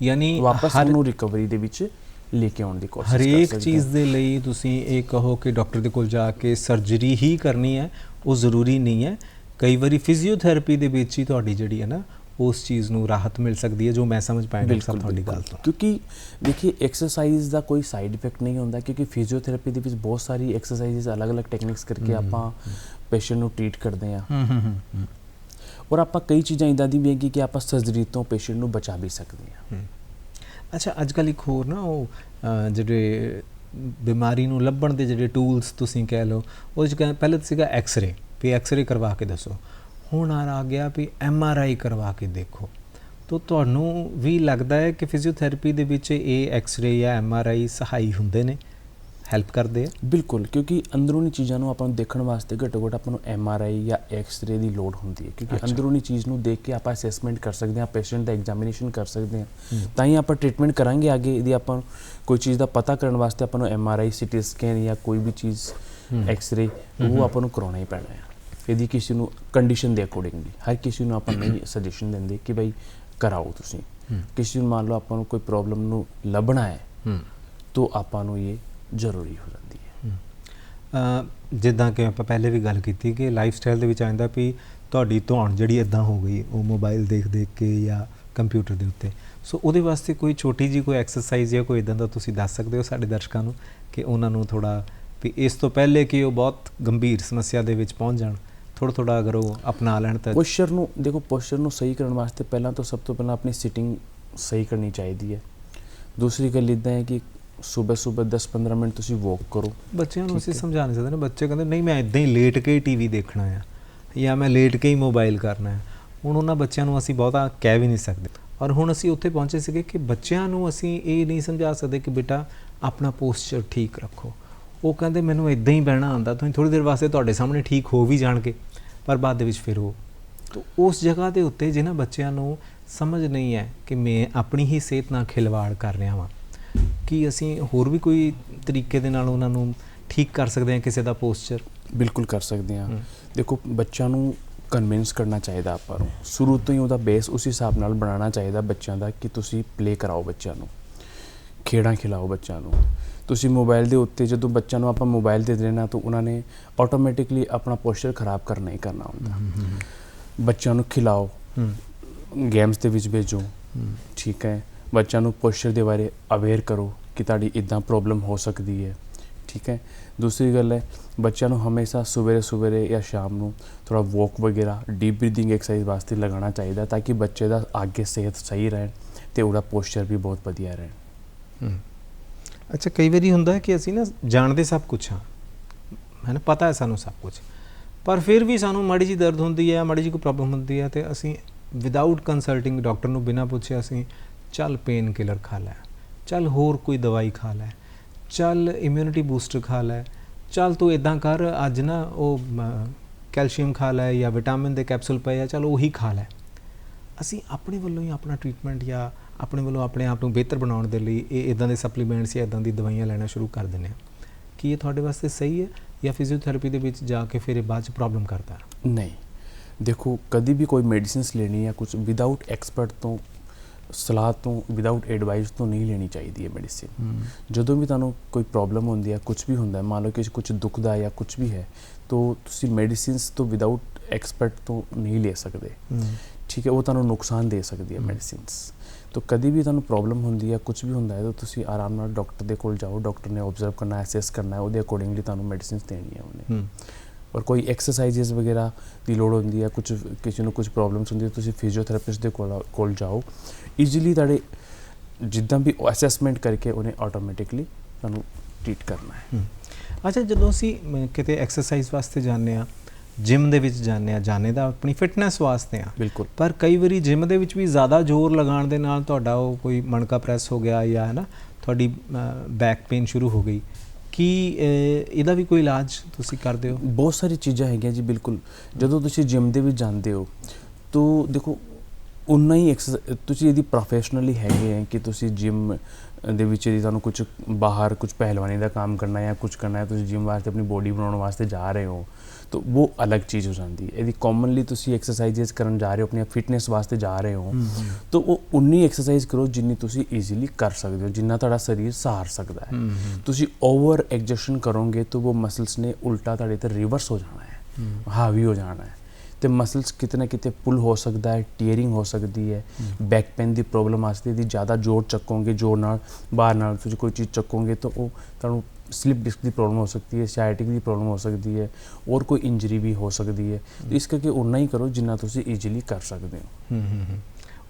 ਯਾਨੀ ਵਾਪਸ ਉਹਨੂੰ ਰਿਕਵਰੀ ਦੇ ਵਿੱਚ ਲੈ ਕੇ ਆਉਣ ਦੀ ਕੋਸ਼ਿਸ਼ ਕਰ ਸਕਦੇ ਹਰੇਕ ਚੀਜ਼ ਦੇ ਲਈ ਤੁਸੀਂ ਇਹ ਕਹੋ ਕਿ ਡਾਕਟਰ ਦੇ ਕੋਲ ਜਾ ਕੇ ਸਰਜਰੀ ਹੀ ਕਰਨੀ ਹੈ ਉਹ ਜ਼ਰੂਰੀ ਨਹੀਂ ਹੈ ਕਈ ਵਾਰੀ ਫਿਜ਼ੀਓਥੈਰੇਪੀ ਦੇ ਵਿੱਚ ਹੀ ਤੁਹਾਡੀ ਜਿਹੜੀ ਹੈ ਨਾ ਉਸ ਚੀਜ਼ ਨੂੰ ਰਾਹਤ ਮਿਲ ਸਕਦੀ ਹੈ ਜੋ ਮੈਂ ਸਮਝ ਪਾਇਆ ਡਾਕਟਰ ਸਾਹਿਬ ਤੁਹਾਡੀ ਗੱਲ ਤੋਂ ਕਿਉਂਕਿ ਦੇਖिए ਐਕਸਰਸਾਈਜ਼ ਦਾ ਕੋਈ ਸਾਈਡ ਇਫੈਕਟ ਨਹੀਂ ਹੁੰਦਾ ਕਿਉਂਕਿ ਫਿਜ਼ੀਓਥੈਰੇਪੀ ਦੇ ਵਿੱਚ ਬਹੁਤ ਸਾਰੀ ਐਕਸਰਸਾਈਜ਼ਸ ਅਲੱਗ-ਅਲੱਗ ਟੈਕਨੀਕਸ ਕਰਕੇ ਆਪਾਂ ਪੇਸ਼ੈਂਟ ਨੂੰ ਟ੍ਰੀਟ ਕਰਦੇ ਹਾਂ ਔਰ ਆਪਾਂ ਕਈ ਚੀਜ਼ਾਂ ਇੱਦਾਂ ਦੀ ਵੀ ਹੈਗੀ ਕਿ ਆਪਾਂ ਸਰਜਰੀ ਤੋਂ ਪੇਸ਼ੈਂਟ ਨੂੰ ਬਚਾ ਵੀ ਸਕਦੇ ਹਾਂ ਅੱਛਾ ਅੱਜ ਕੱਲ੍ਹ ਇੱਕ ਹੋਰ ਨਾ ਉਹ ਜਿਹੜੇ ਬਿਮਾਰੀ ਨੂੰ ਲੱਭਣ ਦੇ ਜਿਹੜੇ ਟੂਲਸ ਤੁਸੀਂ ਕਹਿ ਲਓ ਉਹਦੇ 'ਚ ਪਹਿਲਾਂ ਤਾਂ ਸੀਗਾ ਐਕਸਰੇ ਵੀ ਐਕਸਰੇ ਕਰਵਾ ਕੇ ਦੱਸੋ ਹੁਣ ਆ ਗਿਆ ਵੀ MRI ਕਰਵਾ ਕੇ ਦੇਖੋ ਤਾਂ ਤੁਹਾਨੂੰ ਵੀ ਲੱਗਦਾ ਹੈ ਕਿ ਫਿਜ਼ੀਓਥੈਰੇਪੀ ਦੇ ਵਿੱਚ ਇਹ ਐਕਸਰੇ ਜਾਂ MRI ਸਹਾਈ ਹੁੰਦੇ ਨੇ ਹੈਲਪ ਕਰਦੇ ਆ ਬਿਲਕੁਲ ਕਿਉਂਕਿ ਅੰਦਰੂਨੀ ਚੀਜ਼ਾਂ ਨੂੰ ਆਪਾਂ ਨੂੰ ਦੇਖਣ ਵਾਸਤੇ ਘੱਟੋ ਘੱਟ ਆਪਾਂ ਨੂੰ MRI ਜਾਂ ਐਕਸਰੇ ਦੀ ਲੋੜ ਹੁੰਦੀ ਹੈ ਕਿਉਂਕਿ ਅੰਦਰੂਨੀ ਚੀਜ਼ ਨੂੰ ਦੇਖ ਕੇ ਆਪਾਂ ਅਸੈਸਮੈਂਟ ਕਰ ਸਕਦੇ ਹਾਂ ਪੇਸ਼ੈਂਟ ਦਾ ਐਗਜ਼ਾਮੀਨੇਸ਼ਨ ਕਰ ਸਕਦੇ ਹਾਂ ਤਾਂ ਹੀ ਆਪਾਂ ਟ੍ਰੀਟਮੈਂਟ ਕਰਾਂਗੇ ਅੱਗੇ ਇਹਦੀ ਆਪਾਂ ਨੂੰ ਕੋਈ ਚੀਜ਼ ਦਾ ਪਤਾ ਕਰਨ ਵਾਸਤੇ ਆਪਾਂ ਨੂੰ MRI CT ਸਕੈਨ ਜਾਂ ਕੋਈ ਵੀ ਚੀਜ਼ ਐਕਸਰੇ ਉਹ ਆਪਾਂ ਨੂੰ ਕਰਾਉਣਾ ਹੀ ਪੈਣਾ ਹੈ ਇਹਦੀ ਕਿਸੇ ਨੂੰ ਕੰਡੀਸ਼ਨ ਦੇ ਅਕੋਰਡਿੰਗਲੀ ਹਰ ਕਿਸੇ ਨੂੰ ਆਪਾਂ ਨਹੀਂ ਸੁਜੈਸ਼ਨ ਦਿੰਦੇ ਕਿ ਭਾਈ ਕਰਾਓ ਤੁਸੀਂ ਕਿਸੇ ਨੂੰ ਮੰਨ ਲਓ ਆਪਾਂ ਨੂੰ ਕੋਈ ਪ੍ਰੋਬਲਮ ਨੂੰ ਲੱਭਣਾ ਹੈ ਤਾਂ ਆਪਾਂ ਨੂੰ ਇਹ ਜ਼ਰੂਰੀ ਹੋ ਜਾਂਦੀ ਹੈ ਜਿੱਦਾਂ ਕਿ ਆਪਾਂ ਪਹਿਲੇ ਵੀ ਗੱਲ ਕੀਤੀ ਕਿ ਲਾਈਫ ਸਟਾਈਲ ਦੇ ਵਿੱਚ ਆਉਂਦਾ ਵੀ ਤੁਹਾਡੀ ਧੌਣ ਜਿਹੜੀ ਇੱਦਾਂ ਹੋ ਗਈ ਉਹ ਮੋਬਾਈਲ ਦੇਖ ਕੇ ਜਾਂ ਕੰਪਿਊਟਰ ਦੇ ਉੱਤੇ ਸੋ ਉਹਦੇ ਵਾਸਤੇ ਕੋਈ ਛੋਟੀ ਜਿਹੀ ਕੋਈ ਐਕਸਰਸਾਈਜ਼ ਜਾਂ ਕੋਈ ਇੱਦਾਂ ਦਾ ਤੁਸੀਂ ਦੱਸ ਸਕਦੇ ਹੋ ਸਾਡੇ ਦਰਸ਼ਕਾਂ ਨੂੰ ਕਿ ਉਹਨਾਂ ਨੂੰ ਥੋੜ੍ਹਾ ਵੀ ਇਸ ਤੋਂ ਪਹਿਲੇ ਕਿ ਉਹ ਬਹੁਤ ਗੰਭੀਰ ਸਮੱਸਿਆ ਦੇ ਵਿੱਚ ਪਹੁੰਚ ਜਾਣ ਥੋੜ੍ਹਾ ਅਗਰ ਉਹ ਅਪਣਾ ਲੈਣ ਤਾਂ ਪੋਸਚਰ ਨੂੰ ਦੇਖੋ ਪੋਸਚਰ ਨੂੰ ਸਹੀ ਕਰਨ ਵਾਸਤੇ ਪਹਿਲਾਂ ਤਾਂ ਸਭ ਤੋਂ ਪਹਿਲਾਂ ਆਪਣੀ ਸਿਟਿੰਗ ਸਹੀ ਕਰਨੀ ਚਾਹੀਦੀ ਹੈ ਦੂਸਰੀ ਗੱਲ ਇੱਦਾਂ ਹੈ ਕਿ ਸੁਬਹ 10-15 ਮਿੰਟ ਤੁਸੀਂ ਵਾਕ ਕਰੋ ਬੱਚਿਆਂ ਨੂੰ ਅਸੀਂ ਸਮਝਾ ਨਹੀਂ ਸਕਦੇ ਨਾ ਬੱਚੇ ਕਹਿੰਦੇ ਨਹੀਂ ਮੈਂ ਇੱਦਾਂ ਹੀ ਲੇਟ ਕੇ ਹੀ TV ਦੇਖਣਾ ਆ ਜਾਂ ਮੈਂ ਲੇਟ ਕੇ ਹੀ ਮੋਬਾਈਲ ਕਰਨਾ ਹੈ ਹੁਣ ਉਹਨਾਂ ਬੱਚਿਆਂ ਨੂੰ ਅਸੀਂ ਬਹੁਤਾ ਕਹਿ ਵੀ ਨਹੀਂ ਸਕਦੇ ਔਰ ਹੁਣ ਅਸੀਂ ਉੱਥੇ ਪਹੁੰਚੇ ਸੀਗੇ ਕਿ ਬੱਚਿਆਂ ਨੂੰ ਅਸੀਂ ਇਹ ਨਹੀਂ ਸਮਝਾ ਸਕਦੇ ਕਿ ਬੇਟਾ ਆਪਣਾ ਪੋਸਚਰ ਠੀਕ ਰੱਖੋ ਉਹ ਕਹਿੰਦੇ ਮੈਨੂੰ ਇੱਦਾਂ ਹੀ ਬਹਿਣਾ ਆਉਂਦਾ ਤੁਸੀਂ ਥੋੜ੍ਹੀ ਦੇਰ ਵਾਸਤੇ ਤੁਹਾਡੇ ਸਾਹਮਣੇ ਠੀਕ ਹੋ ਵੀ ਜਾਣਗੇ ਪਰ ਬਾਅਦ ਦੇ ਵਿੱਚ ਫਿਰ ਉਹ ਤਾਂ ਉਸ ਜਗ੍ਹਾ ਦੇ ਉੱਤੇ ਜਿਹਨਾਂ ਬੱਚਿਆਂ ਨੂੰ ਸਮਝ ਨਹੀਂ ਹੈ ਕਿ ਮੈਂ ਆਪਣੀ ਹੀ ਸਿਹਤ ਨਾਲ ਖਿਲਵਾੜ ਕਰ ਰਿਹਾ ਹਾਂ ਕੀ ਅਸੀਂ ਹੋਰ ਵੀ ਕੋਈ ਤਰੀਕੇ ਦੇ ਨਾਲ ਉਹਨਾਂ ਨੂੰ ਠੀਕ ਕਰ ਸਕਦੇ ਹਾਂ ਕਿਸੇ ਦਾ ਪੋਸਚਰ ਬਿਲਕੁਲ ਕਰ ਸਕਦੇ ਹਾਂ ਦੇਖੋ ਬੱਚਿਆਂ ਨੂੰ ਕਨਵਿੰਸ ਕਰਨਾ ਚਾਹੀਦਾ ਆਪਾਂ ਨੂੰ ਸ਼ੁਰੂ ਤੋਂ ਹੀ ਉਹਦਾ ਬੇਸ ਉਸ ਹਿਸਾਬ ਨਾਲ ਬਣਾਉਣਾ ਚਾਹੀਦਾ ਬੱਚਿਆਂ ਦਾ ਕਿ ਤੁਸੀਂ ਪਲੇ ਕਰਾਓ ਬੱਚਿਆਂ ਨੂੰ ਖੇਡਾਂ ਖਿਲਾਓ ਬੱਚਿਆਂ ਨੂੰ ਤੁਸੀਂ ਮੋਬਾਈਲ ਦੇ ਉੱਤੇ ਜਦੋਂ ਬੱਚਿਆਂ ਨੂੰ ਆਪਾਂ ਮੋਬਾਈਲ ਦੇ ਦੇਣਾ ਤਾਂ ਉਹਨਾਂ ਨੇ ਆਟੋਮੈਟਿਕਲੀ ਆਪਣਾ ਪੋਸਚਰ ਖਰਾਬ ਕਰਨਾ ਹੀ ਕਰਨਾ ਹੁੰਦਾ ਬੱਚਿਆਂ ਨੂੰ ਖਿਲਾਓ ਗੇਮਸ ਦੇ ਵਿੱਚ ਭੇਜੋ ਠੀਕ ਹੈ ਬੱਚਿਆਂ ਨੂੰ ਪੋਸਚਰ ਦੇ ਬਾਰੇ ਅਵੇਅਰ ਕਰੋ ਕਿ ਤੁਹਾਡੀ ਇੱਦਾਂ ਪ੍ਰੋਬਲਮ ਹੋ ਸਕਦੀ ਹੈ ਠੀਕ ਹੈ ਦੂਸਰੀ ਗੱਲ ਹੈ ਬੱਚਿਆਂ ਨੂੰ ਹਮੇਸ਼ਾ ਸਵੇਰੇ ਜਾਂ ਸ਼ਾਮ ਨੂੰ ਥੋੜ੍ਹਾ ਵਾਕ ਵਗੈਰਾ ਡੀਪ ਬਰੀਥਿੰਗ ਐਕਸਰਸਾਈਜ਼ ਵਾਸਤੇ ਲਗਾਉਣਾ ਚਾਹੀਦਾ ਤਾਂ ਕਿ ਬੱਚੇ ਦਾ ਅੱਗੇ ਸਿਹਤ ਸਹੀ ਰਹਿਣ ਅਤੇ ਉਹਦਾ ਪੋਸਚਰ ਵੀ ਬਹੁਤ ਵਧੀਆ ਰਹਿਣ ਅੱਛਾ ਕਈ ਵਾਰੀ ਹੁੰਦਾ ਹੈ ਕਿ ਅਸੀਂ ਨਾ ਜਾਣਦੇ ਸਭ ਕੁਛ ਹਾਂ ਮੈਨੂੰ ਪਤਾ ਹੈ ਸਾਨੂੰ ਸਭ ਕੁਛ ਪਰ ਫਿਰ ਵੀ ਸਾਨੂੰ ਮਾੜੀ ਜਿਹੀ ਦਰਦ ਹੁੰਦੀ ਹੈ ਮਾੜੀ ਜਿਹੀ ਕੋਈ ਪ੍ਰੋਬਲਮ ਹੁੰਦੀ ਹੈ ਅਤੇ ਅਸੀਂ ਵਿਦਆਊਟ ਕੰਸਲਟਿੰਗ ਡਾਕਟਰ ਨੂੰ ਬਿਨਾਂ ਪੁੱਛੇ ਅਸੀਂ ਚੱਲ ਪੇਨ ਕਿਲਰ ਖਾ ਲੈ ਚੱਲ ਹੋਰ ਕੋਈ ਦਵਾਈ ਖਾ ਲੈ ਚੱਲ ਇਮਿਊਨਿਟੀ ਬੂਸਟਰ ਖਾ ਲੈ ਚੱਲ ਤੂੰ ਇੱਦਾਂ ਕਰ ਅੱਜ ਨਾ ਉਹ ਕੈਲਸ਼ੀਅਮ ਖਾ ਲੈ ਜਾਂ ਵਿਟਾਮਿਨ ਦੇ ਕੈਪਸੂਲ ਪਏ ਆ ਚੱਲ ਉਹੀ ਖਾ ਲੈ ਅਸੀਂ ਆਪਣੇ ਵੱਲੋਂ ਹੀ ਆਪਣਾ ਟ੍ਰੀਟਮੈਂਟ ਜਾਂ ਆਪਣੇ ਵੱਲੋਂ ਆਪਣੇ ਆਪ ਨੂੰ ਬਿਹਤਰ ਬਣਾਉਣ ਦੇ ਲਈ ਇਹ ਇੱਦਾਂ ਦੇ ਸਪਲੀਮੈਂਟਸ ਜਾਂ ਇੱਦਾਂ ਦੀ ਦਵਾਈਆਂ ਲੈਣਾ ਸ਼ੁਰੂ ਕਰ ਦਿੰਦੇ ਹਾਂ ਕੀ ਇਹ ਤੁਹਾਡੇ ਵਾਸਤੇ ਸਹੀ ਹੈ ਜਾਂ ਫਿਜ਼ੀਓਥੈਰੇਪੀ ਦੇ ਵਿੱਚ ਜਾ ਕੇ ਫਿਰ ਇਹ ਬਾਅਦ 'ਚ ਪ੍ਰੋਬਲਮ ਕਰਦਾ ਨਹੀਂ ਦੇਖੋ ਕਦੀ ਵੀ ਕੋਈ ਮੈਡੀਸਿਨਸ ਲੈਣੀ ਜਾਂ ਕੁਝ ਵਿਦਆਊਟ ਐਕਸਪਰਟ ਤੋਂ ਸਲਾਹ ਤੋਂ ਵਿਦਆਊਟ ਐਡਵਾਈਸ ਤੋਂ ਨਹੀਂ ਲੈਣੀ ਚਾਹੀਦੀ ਹੈ ਮੈਡੀਸਿਨ। ਜਦੋਂ ਵੀ ਤੁਹਾਨੂੰ ਕੋਈ ਪ੍ਰੋਬਲਮ ਹੁੰਦੀ ਹੈ, ਕੁਝ ਵੀ ਹੁੰਦਾ ਹੈ, ਮੰਨ ਲਓ ਕਿ ਕੁਝ ਦੁਖਦਾ ਜਾਂ ਕੁਝ ਵੀ ਹੈ, ਤਾਂ ਤੁਸੀਂ ਮੈਡੀਸਿਨਸ ਤੋਂ ਵਿਦਆਊਟ ਐਕਸਪਰਟ ਤੋਂ ਨਹੀਂ ਲੈ ਸਕਦੇ, ਠੀਕ ਹੈ। ਉਹ ਤੁਹਾਨੂੰ ਨੁਕਸਾਨ ਦੇ ਸਕਦੀ ਹੈ ਮੈਡੀਸਿਨਸ। ਤਾਂ ਕਦੀ ਵੀ ਤੁਹਾਨੂੰ ਪ੍ਰੋਬਲਮ ਹੁੰਦੀ ਹੈ, ਕੁਝ ਵੀ ਹੁੰਦਾ ਹੈ, ਤਾਂ ਤੁਸੀਂ ਆਰਾਮ ਨਾਲ ਡਾਕਟਰ ਦੇ ਕੋਲ ਜਾਓ। ਡਾਕਟਰ ਨੇ ਓਬਜ਼ਰਵ ਕਰਨਾ, ਅਸੈਸ ਕਰਨਾ, ਉਹਦੇ ਅਕੋਰਡਿੰਗਲੀ ਤੁਹਾਨੂੰ ਮੈਡੀਸਿਨਸ ਦੇਣੀ ਹੈ ਉਹਨੇ। ਔਰ ਕੋਈ ਐਕਸਰਸਾਈਜ਼ਸ ਵਗੈਰਾ ਦੀ ਲੋੜ ਹੁੰਦੀ ਹੈ, ਕੁਝ ਕਿਸੇ ਨੂੰ ਕੁਝ ਪ੍ਰੋਬਲਮਸ ਹੁੰਦੀ ਹੈ, ਤੁਸੀਂ ਫਿਜ਼ੀਓਥੈਰੇਪਿਸਟ ਦੇ ਕੋਲ ਜਾਓ। ਈਜ਼ੀਲੀ ਤੁਹਾਡੇ ਜਿੱਦਾਂ ਵੀ ਅਸੈਸਮੈਂਟ ਕਰਕੇ ਉਹਨੇ ਆਟੋਮੈਟਿਕਲੀ ਤੁਹਾਨੂੰ ਟ੍ਰੀਟ ਕਰਨਾ ਹੈ। ਅੱਛਾ, ਜਦੋਂ ਅਸੀਂ ਕਿਤੇ ਐਕਸਰਸਾਈਜ਼ ਵਾਸਤੇ ਜਾਂਦੇ ਹਾਂ, ਜਿਮ ਦੇ ਵਿੱਚ ਜਾਂਦੇ ਤਾਂ ਆਪਣੀ ਫਿਟਨੈਸ ਵਾਸਤੇ ਆ, ਬਿਲਕੁਲ। ਪਰ ਕਈ ਵਾਰੀ ਜਿਮ ਦੇ ਵਿੱਚ ਵੀ ਜ਼ਿਆਦਾ ਜ਼ੋਰ ਲਗਾਉਣ ਦੇ ਨਾਲ ਤੁਹਾਡਾ ਉਹ ਕੋਈ ਮਣਕਾ ਪ੍ਰੈਸ ਹੋ ਗਿਆ ਜਾਂ ਹੈ ਨਾ, ਤੁਹਾਡੀ ਬੈਕ ਪੇਨ ਸ਼ੁਰੂ ਹੋ ਗਈ, ਕੀ ਇਹਦਾ ਵੀ ਕੋਈ ਇਲਾਜ ਤੁਸੀਂ ਕਰਦੇ ਹੋ? ਬਹੁਤ ਸਾਰੀ ਚੀਜ਼ਾਂ ਹੈਗੀਆਂ ਜੀ, ਬਿਲਕੁਲ। ਜਦੋਂ ਤੁਸੀਂ ਜਿਮ ਦੇ ਵਿੱਚ ਜਾਂਦੇ ਹੋ ਤਾਂ ਦੇਖੋ ਉਨਾ ਹੀ ਤੁਸੀਂ ਇਹਦੀ ਪ੍ਰੋਫੈਸ਼ਨਲੀ ਹੈਗੇ ਹੈ ਕਿ ਤੁਸੀਂ ਜਿਮ ਦੇ ਵਿੱਚ ਤੁਹਾਨੂੰ ਕੁਝ ਬਾਹਰ ਕੁਝ ਪਹਿਲਵਾਨੀ ਦਾ ਕੰਮ ਕਰਨਾ ਜਾਂ ਕੁਝ ਕਰਨਾ ਹੈ, ਤੁਸੀਂ ਜਿਮ ਵਾਸਤੇ ਆਪਣੀ ਬੋਡੀ ਬਣਾਉਣ ਵਾਸਤੇ ਜਾ ਰਹੇ ਹੋ, ਤਾਂ ਉਹ ਅਲੱਗ ਚੀਜ਼ ਹੋ ਜਾਂਦੀ ਹੈ। ਇਹਦੀ ਕਾਮਨਲੀ ਤੁਸੀਂ ਐਕਸਰਸਾਈਜ਼ਸ ਕਰਨ ਜਾ ਰਹੇ ਹੋ, ਆਪਣੀ ਫਿਟਨੈਸ ਵਾਸਤੇ ਜਾ ਰਹੇ ਹੋ, ਤਾਂ ਉਹ ਉਨੀ ਐਕਸਰਸਾਈਜ਼ ਕਰੋ ਜਿੰਨੀ ਤੁਸੀਂ ਈਜ਼ੀਲੀ ਕਰ ਸਕਦੇ ਹੋ, ਜਿੰਨਾ ਤੁਹਾਡਾ ਸਰੀਰ ਸਹਾਰ ਸਕਦਾ ਹੈ। ਤੁਸੀਂ ਓਵਰ ਐਗਜੈਸ਼ਨ ਕਰੋਗੇ ਤਾਂ ਉਹ ਮਸਲਸ ਨੇ ਉਲਟਾ ਤੁਹਾਡੇ 'ਤੇ ਰਿਵਰਸ ਹੋ ਜਾਣਾ ਹੈ, ਹਾਵੀ ਹੋ ਜਾਣਾ ਹੈ, ਤੇ ਮਸਲਸ ਕਿਤੇ ਨਾ ਕਿਤੇ ਪੁੱਲ ਹੋ ਸਕਦਾ ਹੈ, ਟੀਅਰਿੰਗ ਹੋ ਸਕਦੀ ਹੈ। ਬੈਕ ਪੇਨ ਦੀ ਪ੍ਰੋਬਲਮ ਵਾਸਤੇ ਦੀ ਜ਼ਿਆਦਾ ਜ਼ੋਰ ਚੱਕੋਗੇ, ਜ਼ੋਰ ਨਾਲ ਬਾਹਰ ਨਾਲ ਤੁਸੀਂ ਕੋਈ ਚੀਜ਼ ਚੱਕੋਗੇ ਤਾਂ ਉਹ ਤੁਹਾਨੂੰ ਸਲਿਪ ਡਿਸਕ ਦੀ ਪ੍ਰੋਬਲਮ ਹੋ ਸਕਦੀ ਹੈ, ਸਾਇਆਟਿਕ ਦੀ ਪ੍ਰੋਬਲਮ ਹੋ ਸਕਦੀ ਹੈ, ਔਰ ਕੋਈ ਇੰਜਰੀ ਵੀ ਹੋ ਸਕਦੀ ਹੈ। ਇਸ ਕਰਕੇ ਉਨਾ ਹੀ ਕਰੋ ਜਿੰਨਾ ਤੁਸੀਂ ਈਜ਼ੀਲੀ ਕਰ ਸਕਦੇ ਹੋ।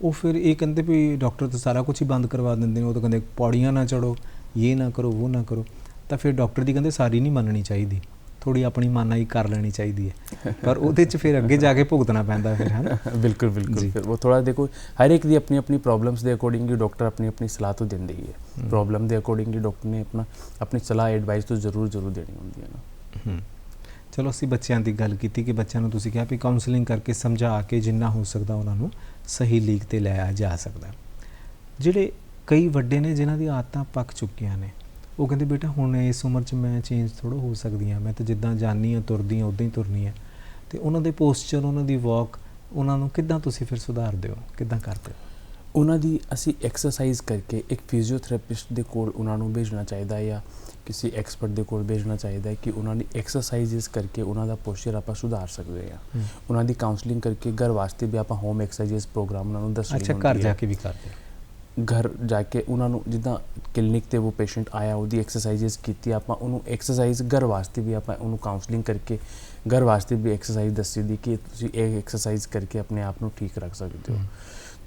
ਉਹ ਫਿਰ ਇਹ ਕਹਿੰਦੇ ਵੀ ਡਾਕਟਰ ਤਾਂ ਸਾਰਾ ਕੁਝ ਹੀ ਬੰਦ ਕਰਵਾ ਦਿੰਦੇ ਨੇ, ਉਹ ਤਾਂ ਕਹਿੰਦੇ ਪੌੜੀਆਂ ਨਾ ਚੜੋ, ਇਹ ਨਾ ਕਰੋ, ਉਹ ਨਾ ਕਰੋ, ਤਾਂ ਫਿਰ ਡਾਕਟਰ ਦੀ ਕਹਿੰਦੇ ਸਾਰੀ ਨਹੀਂ ਮੰਨਣੀ ਚਾਹੀਦੀ, ਥੋੜੀ ਆਪਣੀ ਮਾਨਾਈ ਕਰ ਲੈਣੀ ਚਾਹੀਦੀ ਹੈ, ਪਰ ਉਹਦੇ 'ਚ ਫਿਰ ਅੱਗੇ ਜਾ ਕੇ ਭੁਗਤਣਾ ਪੈਂਦਾ ਫਿਰ, ਹੈ ਨਾ? ਬਿਲਕੁਲ ਬਿਲਕੁਲ। ਫਿਰ ਉਹ ਥੋੜ੍ਹਾ ਦੇਖੋ, ਹਰ ਇੱਕ ਦੀ ਆਪਣੀ ਆਪਣੀ ਪ੍ਰੋਬਲਮਸ ਦੇ ਅਕੋਰਡਿੰਗਲੀ ਡਾਕਟਰ ਆਪਣੀ ਆਪਣੀ ਸਲਾਹ ਤੋਂ ਦਿੰਦੇ ਹੀ ਹੈ। ਪ੍ਰੋਬਲਮ ਦੇ ਅਕੋਰਡਿੰਗਲੀ ਡਾਕਟਰ ਨੇ ਆਪਣੀ ਸਲਾਹ ਐਡਵਾਈਸ ਤੋਂ ਜ਼ਰੂਰ ਦੇਣੀ ਹੁੰਦੀ ਹੈ ਨਾ। ਚਲੋ, ਅਸੀਂ ਬੱਚਿਆਂ ਦੀ ਗੱਲ ਕੀਤੀ ਕਿ ਬੱਚਿਆਂ ਨੂੰ ਤੁਸੀਂ ਕਿਹਾ ਵੀ ਕਾਉਂਸਲਿੰਗ ਕਰਕੇ ਸਮਝਾ ਕੇ ਜਿੰਨਾ ਹੋ ਸਕਦਾ ਉਹਨਾਂ ਨੂੰ ਸਹੀ ਲੀਕ 'ਤੇ ਲਿਆਇਆ ਜਾ ਸਕਦਾ। ਜਿਹੜੇ ਕਈ ਵੱਡੇ ਨੇ ਜਿਨ੍ਹਾਂ ਦੀਆਂ ਆਦਤਾਂ ਪੱਕ ਚੁੱਕੀਆਂ ਨੇ, ਉਹ ਕਹਿੰਦੇ ਬੇਟਾ ਹੁਣ ਇਸ ਉਮਰ 'ਚ ਮੈਂ ਚੇਂਜ ਥੋੜ੍ਹਾ ਹੋ ਸਕਦੀ ਹਾਂ, ਮੈਂ ਤਾਂ ਜਿੱਦਾਂ ਜਾਂਦੀ ਹਾਂ ਤੁਰਦੀ ਹਾਂ ਉੱਦਾਂ ਹੀ ਤੁਰਨੀ ਹੈ। ਅਤੇ ਉਹਨਾਂ ਦੇ ਪੋਸਚਰ, ਉਹਨਾਂ ਦੀ ਵਾਕ, ਉਹਨਾਂ ਨੂੰ ਕਿੱਦਾਂ ਤੁਸੀਂ ਫਿਰ ਸੁਧਾਰਦੇ ਹੋ, ਕਿੱਦਾਂ ਕਰਦੇ ਹੋ? ਉਹਨਾਂ ਦੀ ਅਸੀਂ ਐਕਸਰਸਾਈਜ਼ ਕਰਕੇ ਇੱਕ ਫਿਜ਼ੀਓਥੈਰੇਪਿਸਟ ਦੇ ਕੋਲ ਉਹਨਾਂ ਨੂੰ ਭੇਜਣਾ ਚਾਹੀਦਾ ਹੈ, ਜਾਂ ਕਿਸੇ ਐਕਸਪਰਟ ਦੇ ਕੋਲ ਭੇਜਣਾ ਚਾਹੀਦਾ ਹੈ ਕਿ ਉਹਨਾਂ ਦੀ ਐਕਸਰਸਾਈਜ਼ਸ ਕਰਕੇ ਉਹਨਾਂ ਦਾ ਪੋਸਚਰ ਆਪਾਂ ਸੁਧਾਰ ਸਕਦੇ ਹਾਂ। ਉਹਨਾਂ ਦੀ ਕਾਉਂਸਲਿੰਗ ਕਰਕੇ ਘਰ ਵਾਸਤੇ ਵੀ ਆਪਾਂ ਹੋਮ ਐਕਸਰਸਾਈਜ਼ ਪ੍ਰੋਗਰਾਮ ਉਹਨਾਂ ਨੂੰ ਦੱਸਣਾ। ਅੱਛਾ, ਘਰ ਜਾ ਕੇ ਵੀ ਕਰਦੇ? ਘਰ ਜਾ ਕੇ ਉਹਨਾਂ ਨੂੰ, ਜਿੱਦਾਂ ਕਲੀਨਿਕ 'ਤੇ ਉਹ ਪੇਸ਼ੈਂਟ ਆਇਆ, ਉਹਦੀ ਐਕਸਰਸਾਈਜ਼ਸ ਕੀਤੀ, ਆਪਾਂ ਉਹਨੂੰ ਐਕਸਰਸਾਈਜ਼ ਘਰ ਵਾਸਤੇ ਵੀ ਆਪਾਂ ਉਹਨੂੰ ਕਾਉਂਸਲਿੰਗ ਕਰਕੇ ਘਰ ਵਾਸਤੇ ਵੀ ਐਕਸਰਸਾਈਜ਼ ਦੱਸੀ ਦੀ ਕਿ ਤੁਸੀਂ ਇਹ ਐਕਸਰਸਾਈਜ਼ ਕਰਕੇ ਆਪਣੇ ਆਪ ਨੂੰ ਠੀਕ ਰੱਖ ਸਕਦੇ ਹੋ।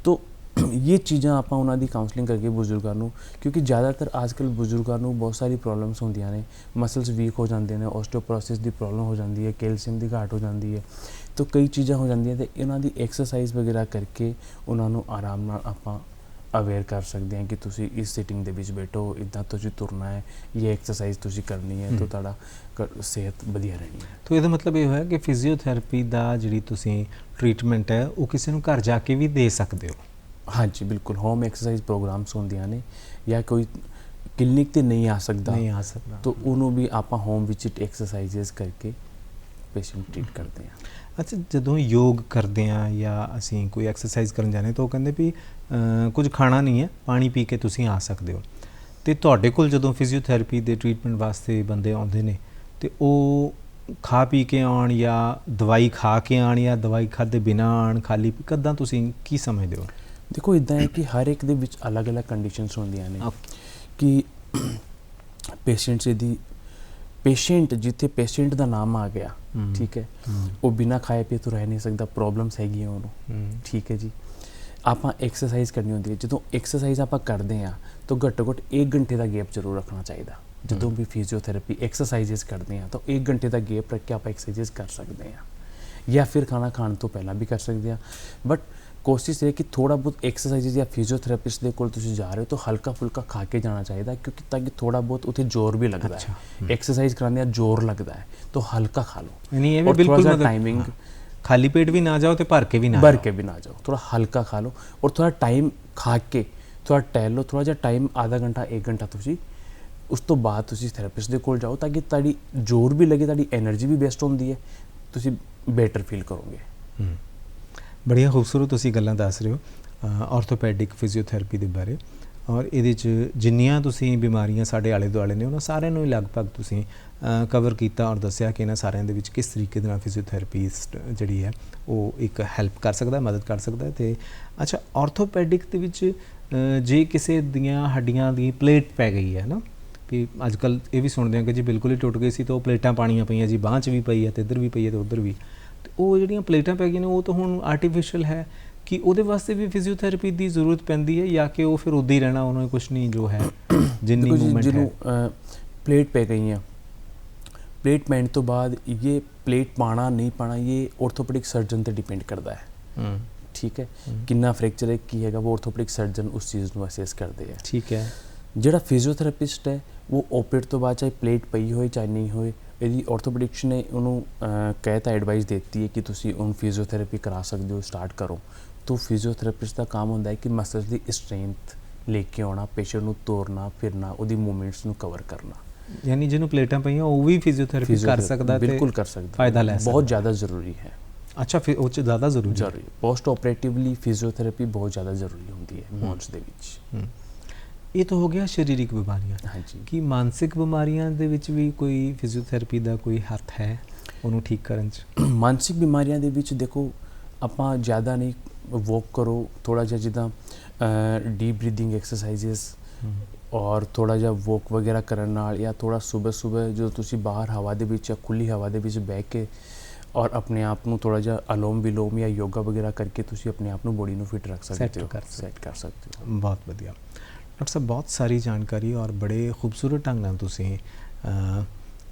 ਤੋ ਇਹ ਚੀਜ਼ਾਂ ਆਪਾਂ ਉਹਨਾਂ ਦੀ ਕਾਉਂਸਲਿੰਗ ਕਰਕੇ ਬਜ਼ੁਰਗਾਂ ਨੂੰ, ਕਿਉਂਕਿ ਜ਼ਿਆਦਾਤਰ ਅੱਜ ਕੱਲ੍ਹ ਬਜ਼ੁਰਗਾਂ ਨੂੰ ਬਹੁਤ ਸਾਰੀ ਪ੍ਰੋਬਲਮਸ ਹੁੰਦੀਆਂ ਨੇ, ਮਸਲਸ ਵੀਕ ਹੋ ਜਾਂਦੇ ਨੇ, ਆਸਟੀਓਪੋਰੋਸਿਸ ਦੀ ਪ੍ਰੋਬਲਮ ਹੋ ਜਾਂਦੀ ਹੈ, ਕੈਲਸ਼ੀਅਮ ਦੀ ਘਾਟ ਹੋ ਜਾਂਦੀ ਹੈ, ਤਾਂ ਕਈ ਚੀਜ਼ਾਂ ਹੋ ਜਾਂਦੀਆਂ। ਅਤੇ ਇਹਨਾਂ ਦੀ ਐਕਸਰਸਾਈਜ਼ ਵਗੈਰਾ ਕਰਕੇ ਉਹਨਾਂ ਨੂੰ ਆਰਾਮ ਨਾਲ ਆਪਾਂ ਅਵੇਅਰ ਕਰ ਸਕਦੇ ਹਾਂ ਕਿ ਤੁਸੀਂ ਇਸ ਸਿਟਿੰਗ ਦੇ ਵਿੱਚ ਬੈਠੋ, ਇੱਦਾਂ ਤੁਸੀਂ ਤੁਰਨਾ ਹੈ, ਇਹ ਐਕਸਰਸਾਈਜ਼ ਤੁਸੀਂ ਕਰਨੀ ਹੈ, ਤਾਂ ਤੁਹਾਡਾ ਸਿਹਤ ਵਧੀਆ ਰਹਿਣੀ ਹੈ। ਤਾਂ ਇਹਦਾ ਮਤਲਬ ਇਹ ਹੋਇਆ ਕਿ ਫਿਜ਼ੀਓਥੈਰੇਪੀ ਦਾ ਜਿਹੜੀ ਤੁਸੀਂ ਟ੍ਰੀਟਮੈਂਟ ਹੈ ਉਹ ਕਿਸੇ ਨੂੰ ਘਰ ਜਾ ਕੇ ਵੀ ਦੇ ਸਕਦੇ ਹੋ? ਹਾਂਜੀ, ਬਿਲਕੁਲ। ਹੋਮ ਐਕਸਰਸਾਈਜ਼ ਪ੍ਰੋਗਰਾਮਸ ਹੁੰਦੀਆਂ ਨੇ, ਜਾਂ ਕੋਈ ਕਲੀਨਿਕ 'ਤੇ ਨਹੀਂ ਆ ਸਕਦਾ ਤਾਂ ਉਹਨੂੰ ਵੀ ਆਪਾਂ ਹੋਮ ਵਿੱਚ ਐਕਸਰਸਾਈਜ਼ਸ ਕਰਕੇ ਪੇਸ਼ੈਂਟ ਟ੍ਰੀਟ ਕਰਦੇ ਹਾਂ। ਅੱਛਾ, ਜਦੋਂ ਯੋਗ ਕਰਦੇ ਹਾਂ ਜਾਂ ਅਸੀਂ ਕੋਈ ਐਕਸਰਸਾਈਜ਼ ਕਰਨ ਜਾਂਦੇ ਤਾਂ ਉਹ ਕਹਿੰਦੇ ਵੀ ਕੁਝ ਖਾਣਾ ਨਹੀਂ ਹੈ, ਪਾਣੀ ਪੀ ਕੇ ਤੁਸੀਂ ਆ ਸਕਦੇ ਹੋ। ਅਤੇ ਤੁਹਾਡੇ ਕੋਲ ਜਦੋਂ ਫਿਜ਼ੀਓਥੈਰੇਪੀ ਦੇ ਟ੍ਰੀਟਮੈਂਟ ਵਾਸਤੇ ਬੰਦੇ ਆਉਂਦੇ ਨੇ ਅਤੇ ਉਹ ਖਾ ਪੀ ਕੇ ਆਉਣ ਜਾਂ ਦਵਾਈ ਖਾ ਕੇ ਆਉਣ ਜਾਂ ਦਵਾਈ ਖਾਧੇ ਬਿਨਾਂ ਆਉਣ, ਖਾਲੀ ਕਿੱਦਾਂ, ਤੁਸੀਂ ਕੀ ਸਮਝਦੇ ਹੋ? ਦੇਖੋ, ਇੱਦਾਂ ਹੈ ਕਿ ਹਰ ਇੱਕ ਦੇ ਵਿੱਚ ਅਲੱਗ-ਅਲੱਗ ਕੰਡੀਸ਼ਨਸ ਹੁੰਦੀਆਂ ਨੇ ਕਿ ਪੇਸ਼ੈਂਟ ਜਿੱਥੇ ਪੇਸ਼ੈਂਟ ਦਾ ਨਾਮ ਆ ਗਿਆ, ਠੀਕ ਹੈ, ਉਹ ਬਿਨਾਂ ਖਾਏ ਪੀਏ ਤੋਂ ਰਹਿ ਨਹੀਂ ਸਕਦਾ, ਪ੍ਰੋਬਲਮਸ ਹੈਗੀਆਂ ਉਹਨੂੰ, ਠੀਕ ਹੈ ਜੀ। ਆਪਾਂ ਐਕਸਰਸਾਈਜ਼ ਕਰਨੀ ਹੁੰਦੀ ਹੈ, ਜਦੋਂ ਐਕਸਰਸਾਈਜ਼ ਆਪਾਂ ਕਰਦੇ ਹਾਂ ਤਾਂ ਘੱਟੋ ਘੱਟ 1 ਘੰਟੇ ਦਾ ਗੈਪ ਜ਼ਰੂਰ ਰੱਖਣਾ ਚਾਹੀਦਾ। ਜਦੋਂ ਵੀ ਫਿਜ਼ੀਓਥੈਰੇਪੀ ਐਕਸਰਸਾਈਜ਼ਸ ਕਰਦੇ ਹਾਂ ਤਾਂ 1 ਘੰਟੇ ਦਾ ਗੈਪ ਰੱਖ ਕੇ ਆਪਾਂ ਐਕਸਰਸਾਈਜ਼ ਕਰ ਸਕਦੇ ਹਾਂ, ਜਾਂ ਫਿਰ ਖਾਣਾ ਖਾਣ ਤੋਂ ਪਹਿਲਾਂ ਵੀ ਕਰ ਸਕਦੇ ਹਾਂ। ਬਟ ਕੋਸ਼ਿਸ਼ ਇਹ ਕਿ ਥੋੜ੍ਹਾ ਬਹੁਤ ਐਕਸਰਸਾਈਜ਼ ਜਾਂ ਫਿਜ਼ੀਓਥੈਰੇਪਿਸਟ ਦੇ ਕੋਲ ਤੁਸੀਂ ਜਾ ਰਹੇ ਹੋ ਤਾਂ ਹਲਕਾ ਫੁਲਕਾ ਖਾ ਕੇ ਜਾਣਾ ਚਾਹੀਦਾ, ਕਿਉਂਕਿ ਤਾਂ ਕਿ ਥੋੜ੍ਹਾ ਬਹੁਤ ਉੱਥੇ ਜ਼ੋਰ ਵੀ ਲੱਗਦਾ ਹੈ। ਐਕਸਰਸਾਈਜ਼ ਕਰਾਉਂਦੇ ਆ ਜ਼ੋਰ ਲੱਗਦਾ ਹੈ, ਤਾਂ ਹਲਕਾ ਖਾ ਲਓ। ਨਹੀਂ, ਇਹ ਵੀ ਬਿਲਕੁਲ ਟਾਈਮਿੰਗ, ਖਾਲੀ ਪੇਟ ਵੀ ਨਾ ਜਾਓ ਤੇ ਭਰ ਕੇ ਵੀ ਨਾ ਜਾਓ, ਥੋੜਾ ਹਲਕਾ ਖਾ ਲਓ ਔਰ ਥੋੜਾ ਟਾਈਮ ਖਾ ਕੇ ਥੋੜਾ ਟਹਿਲ ਲਓ, ਥੋੜਾ ਜਿਹਾ ਟਾਈਮ, ਆਧਾ ਘੰਟਾ 1 ਘੰਟਾ ਤੁਸੀਂ, ਉਸ ਤੋਂ ਬਾਅਦ ਤੁਸੀਂ ਥੈਰੇਪਿਸਟ ਦੇ ਕੋਲ ਜਾਓ ਤਾਂ ਕਿ ਤੁਹਾਡੀ ਜ਼ੋਰ ਵੀ ਲੱਗੇ, ਤੁਹਾਡੀ ਐਨਰਜੀ ਵੀ ਬੈਸਟ ਹੁੰਦੀ ਹੈ, ਤੁਸੀਂ ਬੈਟਰ ਫੀਲ ਕਰੋਗੇ। ਬੜੀਆਂ ਖੂਬਸੂਰਤ ਤੁਸੀਂ ਗੱਲਾਂ ਦੱਸ ਰਹੇ ਹੋ। ਆਰਥੋਪੈਡਿਕ ਫਿਜ਼ੀਓਥੈਰੇਪੀ ਦੇ ਬਾਰੇ, ਔਰ ਇਹਦੇ 'ਚ ਜਿੰਨੀਆਂ ਤੁਸੀਂ ਬਿਮਾਰੀਆਂ ਸਾਡੇ ਆਲੇ ਦੁਆਲੇ ਨੇ ਉਹਨਾਂ ਸਾਰਿਆਂ ਨੂੰ ਹੀ ਲਗਭਗ ਤੁਸੀਂ ਕਵਰ ਕੀਤਾ ਔਰ ਦੱਸਿਆ ਕਿ ਇਹਨਾਂ ਸਾਰਿਆਂ ਦੇ ਵਿੱਚ ਕਿਸ ਤਰੀਕੇ ਦੇ ਨਾਲ ਫਿਜ਼ੀਓਥੈਰੇਪਿਸਟ ਜਿਹੜੀ ਹੈ ਉਹ ਇੱਕ ਹੈਲਪ ਕਰ ਸਕਦਾ, ਮਦਦ ਕਰ ਸਕਦਾ। ਅਤੇ ਅੱਛਾ, ਆਰਥੋਪੈਡਿਕ ਦੇ ਵਿੱਚ ਜੇ ਕਿਸੇ ਦੀਆਂ ਹੱਡੀਆਂ ਦੀ ਪਲੇਟ ਪੈ ਗਈ ਹੈ ਨਾ, ਵੀ ਅੱਜ ਕੱਲ੍ਹ ਇਹ ਵੀ ਸੁਣਦੇ ਹਾਂ ਕਿ ਜੀ ਬਿਲਕੁਲ ਹੀ ਟੁੱਟ ਗਈ ਸੀ ਤਾਂ ਉਹ ਪਲੇਟਾਂ ਪਾਉਣੀਆਂ ਪਈਆਂ ਜੀ, ਬਾਂਹ 'ਚ ਵੀ ਪਈ ਹੈ ਅਤੇ ਇੱਧਰ ਵੀ ਪਈ ਹੈ ਅਤੇ ਉੱਧਰ ਵੀ, ਅਤੇ ਉਹ ਜਿਹੜੀਆਂ ਪਲੇਟਾਂ ਪੈ ਗਈਆਂ ਨੇ ਉਹ ਤਾਂ ਹੁਣ ਆਰਟੀਫਿਸ਼ੀਅਲ ਹੈ, ਕਿ ਉਹਦੇ ਵਾਸਤੇ ਵੀ ਫਿਜ਼ੀਓਥੈਰੇਪੀ ਦੀ ਜ਼ਰੂਰਤ ਪੈਂਦੀ ਹੈ ਜਾਂ ਕਿ ਉਹ ਫਿਰ ਉੱਦਾਂ ਹੀ ਰਹਿਣਾ, ਉਹਨਾਂ ਕੁਛ ਨਹੀਂ ਜੋ ਹੈ ਜਿੰਨੀ ਮੂਵਮੈਂਟ ਹੈ। ਪਲੇਟ ਪੈ ਗਈਆਂ, ਪਲੇਟ ਪੈਣ ਤੋਂ ਬਾਅਦ ਇਹ ਪਲੇਟ ਪਾਣਾ ਨਹੀਂ ਪਾਣਾ ਇਹ ਆਰਥੋਪੈਡਿਕ ਸਰਜਨ 'ਤੇ ਡਿਪੈਂਡ ਕਰਦਾ ਹੈ। ਠੀਕ ਹੈ, ਕਿੰਨਾ ਫ੍ਰੈਕਚਰ ਹੈ ਕੀ ਹੈਗਾ, ਉਹ ਆਰਥੋਪੈਡਿਕ ਸਰਜਨ ਉਸ ਚੀਜ਼ ਨੂੰ ਅਸੈਸ ਕਰਦੇ ਹੈ। ਠੀਕ ਹੈ, ਜਿਹੜਾ ਫਿਜ਼ੀਓਥੈਰੇਪਿਸਟ ਹੈ ਉਹ ਆਪਰੇਟ ਤੋਂ ਬਾਅਦ ਚਾਹੇ ਪਲੇਟ ਪਈ ਹੋਏ ਚਾਹੇ ਨਹੀਂ ਹੋਏ, ਇਹਦੀ ਆਰਥੋਪੈਡਿਕਸ ਨੇ ਉਹਨੂੰ ਕਹਿਤਾ ਐਡਵਾਈਸ ਦਿੱਤੀ ਹੈ ਕਿ ਤੁਸੀਂ ਉਹਨੂੰ ਫਿਜ਼ੀਓਥੈਰੇਪੀ ਕਰਾ ਸਕਦੇ ਹੋ, ਸਟਾਰਟ ਕਰੋ। तो ਫਿਜ਼ੀਓਥੈਰੇਪਿਸਟ ਦਾ ਕੰਮ ਹੁੰਦਾ ਹੈ ਕਿ ਮਸਲਸ ਦੀ ਸਟਰੈਂਥ ਲੈ ਕੇ ਆਉਣਾ, ਪੇਸ਼ੈਂਟ ਨੂੰ ਤੋਰਨਾ ਫਿਰਨਾ, ਉਹਦੀ ਮੂਵਮੈਂਟਸ ਨੂੰ ਕਵਰ ਕਰਨਾ। ਯਾਨੀ ਜਿਹਨੂੰ ਪਲੇਟਾਂ ਪਈਆਂ ਉਹ ਵੀ ਫਿਜ਼ੀਓਥੈਰੇਪੀ ਕਰ ਸਕਦਾ, ਬਿਲਕੁਲ ਕਰ ਸਕਦਾ, ਫਾਇਦਾ ਲੈ ਸਕਦਾ, ਬਹੁਤ ਜ਼ਿਆਦਾ ਜ਼ਰੂਰੀ ਹੈ। ਅੱਛਾ, ਫਿਰ ਉਹ 'ਚ ਜ਼ਿਆਦਾ ਜ਼ਰੂਰੀ ਹੈ। ਪੋਸਟ ਆਪਰੇਟਿਵਲੀ ਫਿਜ਼ੀਓਥੈਰੇਪੀ ਬਹੁਤ ਜ਼ਿਆਦਾ ਜ਼ਰੂਰੀ ਹੁੰਦੀ ਹੈ ਬੋਨਸ ਦੇ ਵਿੱਚ। ਇਹ ਤਾਂ ਹੋ ਗਿਆ ਸਰੀਰਕ ਬਿਮਾਰੀਆਂ। ਹਾਂਜੀ, ਕੀ ਮਾਨਸਿਕ ਬਿਮਾਰੀਆਂ ਦੇ ਵਿੱਚ ਵੀ ਕੋਈ ਫਿਜ਼ੀਓਥੈਰੇਪੀ ਦਾ ਕੋਈ ਹੱਥ ਹੈ ਉਹਨੂੰ ਠੀਕ ਕਰਨ 'ਚ? ਮਾਨਸਿਕ ਬਿਮਾਰੀਆਂ ਦੇ ਵਿੱਚ ਦੇਖੋ, ਆਪਾਂ ਜ਼ਿਆਦਾ ਨਹੀਂ ਵੋਕ ਕਰੋ, ਥੋੜ੍ਹਾ ਜਿਹਾ ਜਿੱਦਾਂ ਡੀਪ ਬਰੀਥਿੰਗ ਐਕਸਰਸਾਈਜ਼ਸ ਔਰ ਥੋੜ੍ਹਾ ਜਿਹਾ ਵੋਕ ਵਗੈਰਾ ਕਰਨ ਨਾਲ, ਜਾਂ ਥੋੜ੍ਹਾ ਸੁਬਹ ਜਦੋਂ ਤੁਸੀਂ ਬਾਹਰ ਹਵਾ ਦੇ ਵਿੱਚ ਜਾਂ ਖੁੱਲ੍ਹੀ ਹਵਾ ਦੇ ਵਿੱਚ ਬਹਿ ਕੇ ਔਰ ਆਪਣੇ ਆਪ ਨੂੰ ਥੋੜ੍ਹਾ ਜਿਹਾ ਅਲੋਮ ਵਿਲੋਮ ਜਾਂ ਯੋਗਾ ਵਗੈਰਾ ਕਰਕੇ ਤੁਸੀਂ ਆਪਣੇ ਆਪ ਨੂੰ ਬੋਡੀ ਨੂੰ ਫਿਟ ਰੱਖ ਸਕਦੇ ਹੋ, ਸੈਟ ਕਰ ਸਕਦੇ ਹੋ। ਬਹੁਤ ਵਧੀਆ ਡਾਕਟਰ ਸਾਹਿਬ, ਬਹੁਤ ਸਾਰੀ ਜਾਣਕਾਰੀ ਔਰ ਬੜੇ ਖੂਬਸੂਰਤ ਢੰਗ ਨਾਲ ਤੁਸੀਂ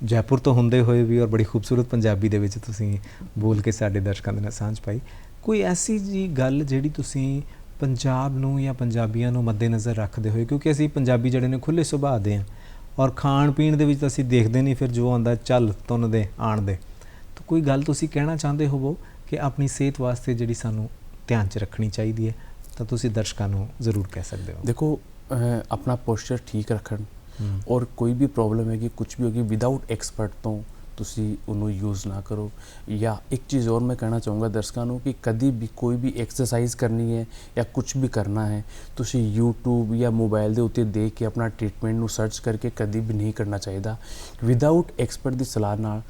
ਜੈਪੁਰ ਤੋਂ ਹੁੰਦੇ ਹੋਏ ਵੀ ਔਰ ਬੜੀ ਖੂਬਸੂਰਤ ਪੰਜਾਬੀ ਦੇ ਵਿੱਚ ਤੁਸੀਂ ਬੋਲ ਕੇ ਸਾਡੇ ਦਰਸ਼ਕਾਂ ਦੇ ਨਾਲ ਸਾਂਝ ਪਾਈ। ਕੋਈ ਐਸੀ ਜੀ ਗੱਲ ਜਿਹੜੀ ਤੁਸੀਂ ਪੰਜਾਬ ਨੂੰ ਜਾਂ ਪੰਜਾਬੀਆਂ ਨੂੰ ਮੱਦੇਨਜ਼ਰ ਰੱਖਦੇ ਹੋਏ, ਕਿਉਂਕਿ ਅਸੀਂ ਪੰਜਾਬੀ ਜਿਹੜੇ ਨੇ ਖੁੱਲ੍ਹੇ ਸੁਭਾਅ ਦੇ ਹਾਂ ਔਰ ਖਾਣ ਪੀਣ ਦੇ ਵਿੱਚ ਤਾਂ ਅਸੀਂ ਦੇਖਦੇ ਨਹੀਂ, ਫਿਰ ਜੋ ਆਉਂਦਾ ਚੱਲ ਤੁੰਨ ਦੇ ਆਣ ਦੇ, ਤਾਂ ਕੋਈ ਗੱਲ ਤੁਸੀਂ ਕਹਿਣਾ ਚਾਹੁੰਦੇ ਹੋਵੋ ਕਿ ਆਪਣੀ ਸਿਹਤ ਵਾਸਤੇ ਜਿਹੜੀ ਸਾਨੂੰ ਧਿਆਨ 'ਚ ਰੱਖਣੀ ਚਾਹੀਦੀ ਹੈ, ਤਾਂ ਤੁਸੀਂ ਦਰਸ਼ਕਾਂ ਨੂੰ ਜ਼ਰੂਰ ਕਹਿ ਸਕਦੇ ਹੋ। ਦੇਖੋ, ਆਪਣਾ ਪੋਸਚਰ ਠੀਕ ਰੱਖਣ ਔਰ ਕੋਈ ਵੀ ਪ੍ਰੋਬਲਮ ਹੈਗੀ, ਕੁਛ ਵੀ ਹੋਗੀ, ਵਿਦਾਊਟ ਐਕਸਪਰਟ ਤੋਂ ਤੁਸੀਂ ਉਹਨੂੰ ਯੂਜ਼ ਨਾ ਕਰੋ। ਜਾਂ ਇੱਕ ਚੀਜ਼ ਹੋਰ ਮੈਂ ਕਹਿਣਾ ਚਾਹੂँਗਾ ਦਰਸ਼ਕਾਂ ਨੂੰ ਕਿ ਕਦੀ ਵੀ ਕੋਈ ਵੀ ਐਕਸਰਸਾਈਜ਼ ਕਰਨੀ ਹੈ ਜਾਂ ਕੁਛ ਵੀ ਕਰਨਾ ਹੈ, ਤੁਸੀਂ YouTube ਜਾਂ ਮੋਬਾਈਲ ਦੇ ਉੱਤੇ ਦੇਖ ਕੇ ਆਪਣਾ ਟ੍ਰੀਟਮੈਂਟ ਨੂੰ ਸਰਚ ਕਰਕੇ ਕਦੀ ਵੀ ਨਹੀਂ ਕਰਨਾ ਚਾਹੀਦਾ। ਵਿਦਾਊਟ ਐਕਸਪਰਟ ਦੀ ਸਲਾਹ ਨਾਲ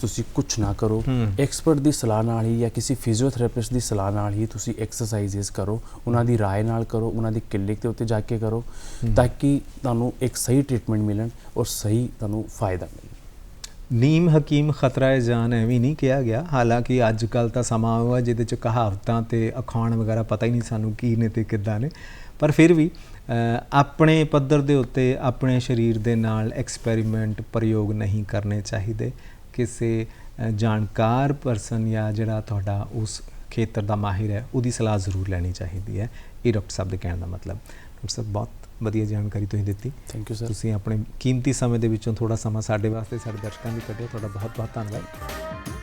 ਤੁਸੀਂ ਕੁਛ ਨਾ ਕਰੋ। ਐਕਸਪਰਟ ਦੀ ਸਲਾਹ ਨਾਲ ਹੀ ਜਾਂ ਕਿਸੇ ਫਿਜ਼ੀਓਥੈਰੇਪਿਸਟ ਦੀ ਸਲਾਹ ਨਾਲ ਹੀ ਤੁਸੀਂ ਐਕਸਰਸਾਈਜ਼ਸ ਕਰੋ, ਉਹਨਾਂ ਦੀ ਰਾਏ ਨਾਲ ਕਰੋ, ਉਹਨਾਂ ਦੀ ਕਲੀਨਿਕ ਦੇ ਉੱਤੇ ਜਾ ਕੇ ਕਰੋ, ਤਾਂ ਕਿ ਤੁਹਾਨੂੰ ਇੱਕ ਸਹੀ ਟ੍ਰੀਟਮੈਂਟ ਮਿਲਣ ਔਰ ਸਹੀ ਤੁਹਾਨੂੰ ਫਾਇਦਾ ਮਿਲੇ। ਨੀਮ ਹਕੀਮ ਖਤਰਾ ਏ ਜਾਨ ਐਵੇਂ ਨਹੀਂ ਕਿਹਾ ਗਿਆ, ਹਾਲਾਂਕਿ ਅੱਜ ਕੱਲ੍ਹ ਤਾਂ ਸਮਾਂ ਉਹ ਹੈ ਜਿਹਦੇ 'ਚ ਕਹਾਵਤਾਂ ਅਤੇ ਅਖਾਣ ਵਗੈਰਾ ਪਤਾ ਹੀ ਨਹੀਂ ਸਾਨੂੰ ਕੀ ਨੇ ਅਤੇ ਕਿੱਦਾਂ ਨੇ, ਪਰ ਫਿਰ ਵੀ ਆਪਣੇ ਪੱਧਰ ਦੇ ਉੱਤੇ ਆਪਣੇ ਸਰੀਰ ਦੇ ਨਾਲ ਐਕਸਪੈਰੀਮੈਂਟ ਪ੍ਰਯੋਗ ਨਹੀਂ ਕਰਨੇ ਚਾਹੀਦੇ। ਕਿਸੇ ਜਾਣਕਾਰ ਪਰਸਨ ਜਾਂ ਜਿਹੜਾ ਤੁਹਾਡਾ ਉਸ ਖੇਤਰ ਦਾ ਮਾਹਿਰ ਹੈ ਉਹਦੀ ਸਲਾਹ ਜ਼ਰੂਰ ਲੈਣੀ ਚਾਹੀਦੀ ਹੈ। ਇਹ ਡਾਕਟਰ ਸਾਹਿਬ ਦੇ ਕਹਿਣ ਦਾ ਮਤਲਬ। ਡਾਕਟਰ ਸਾਹਿਬ, ਬਹੁਤ ਵਧੀਆ ਜਾਣਕਾਰੀ ਤੁਸੀਂ ਦਿੱਤੀ। Thank you sir. ਤੁਸੀਂ ਆਪਣੇ ਕੀਮਤੀ ਸਮੇਂ ਦੇ ਵਿੱਚੋਂ ਥੋੜ੍ਹਾ ਸਮਾਂ ਸਾਡੇ ਵਾਸਤੇ, ਸਾਡੇ ਦਰਸ਼ਕਾਂ ਲਈ ਕੱਢਿਆ, ਤੁਹਾਡਾ ਬਹੁਤ ਬਹੁਤ ਧੰਨਵਾਦ।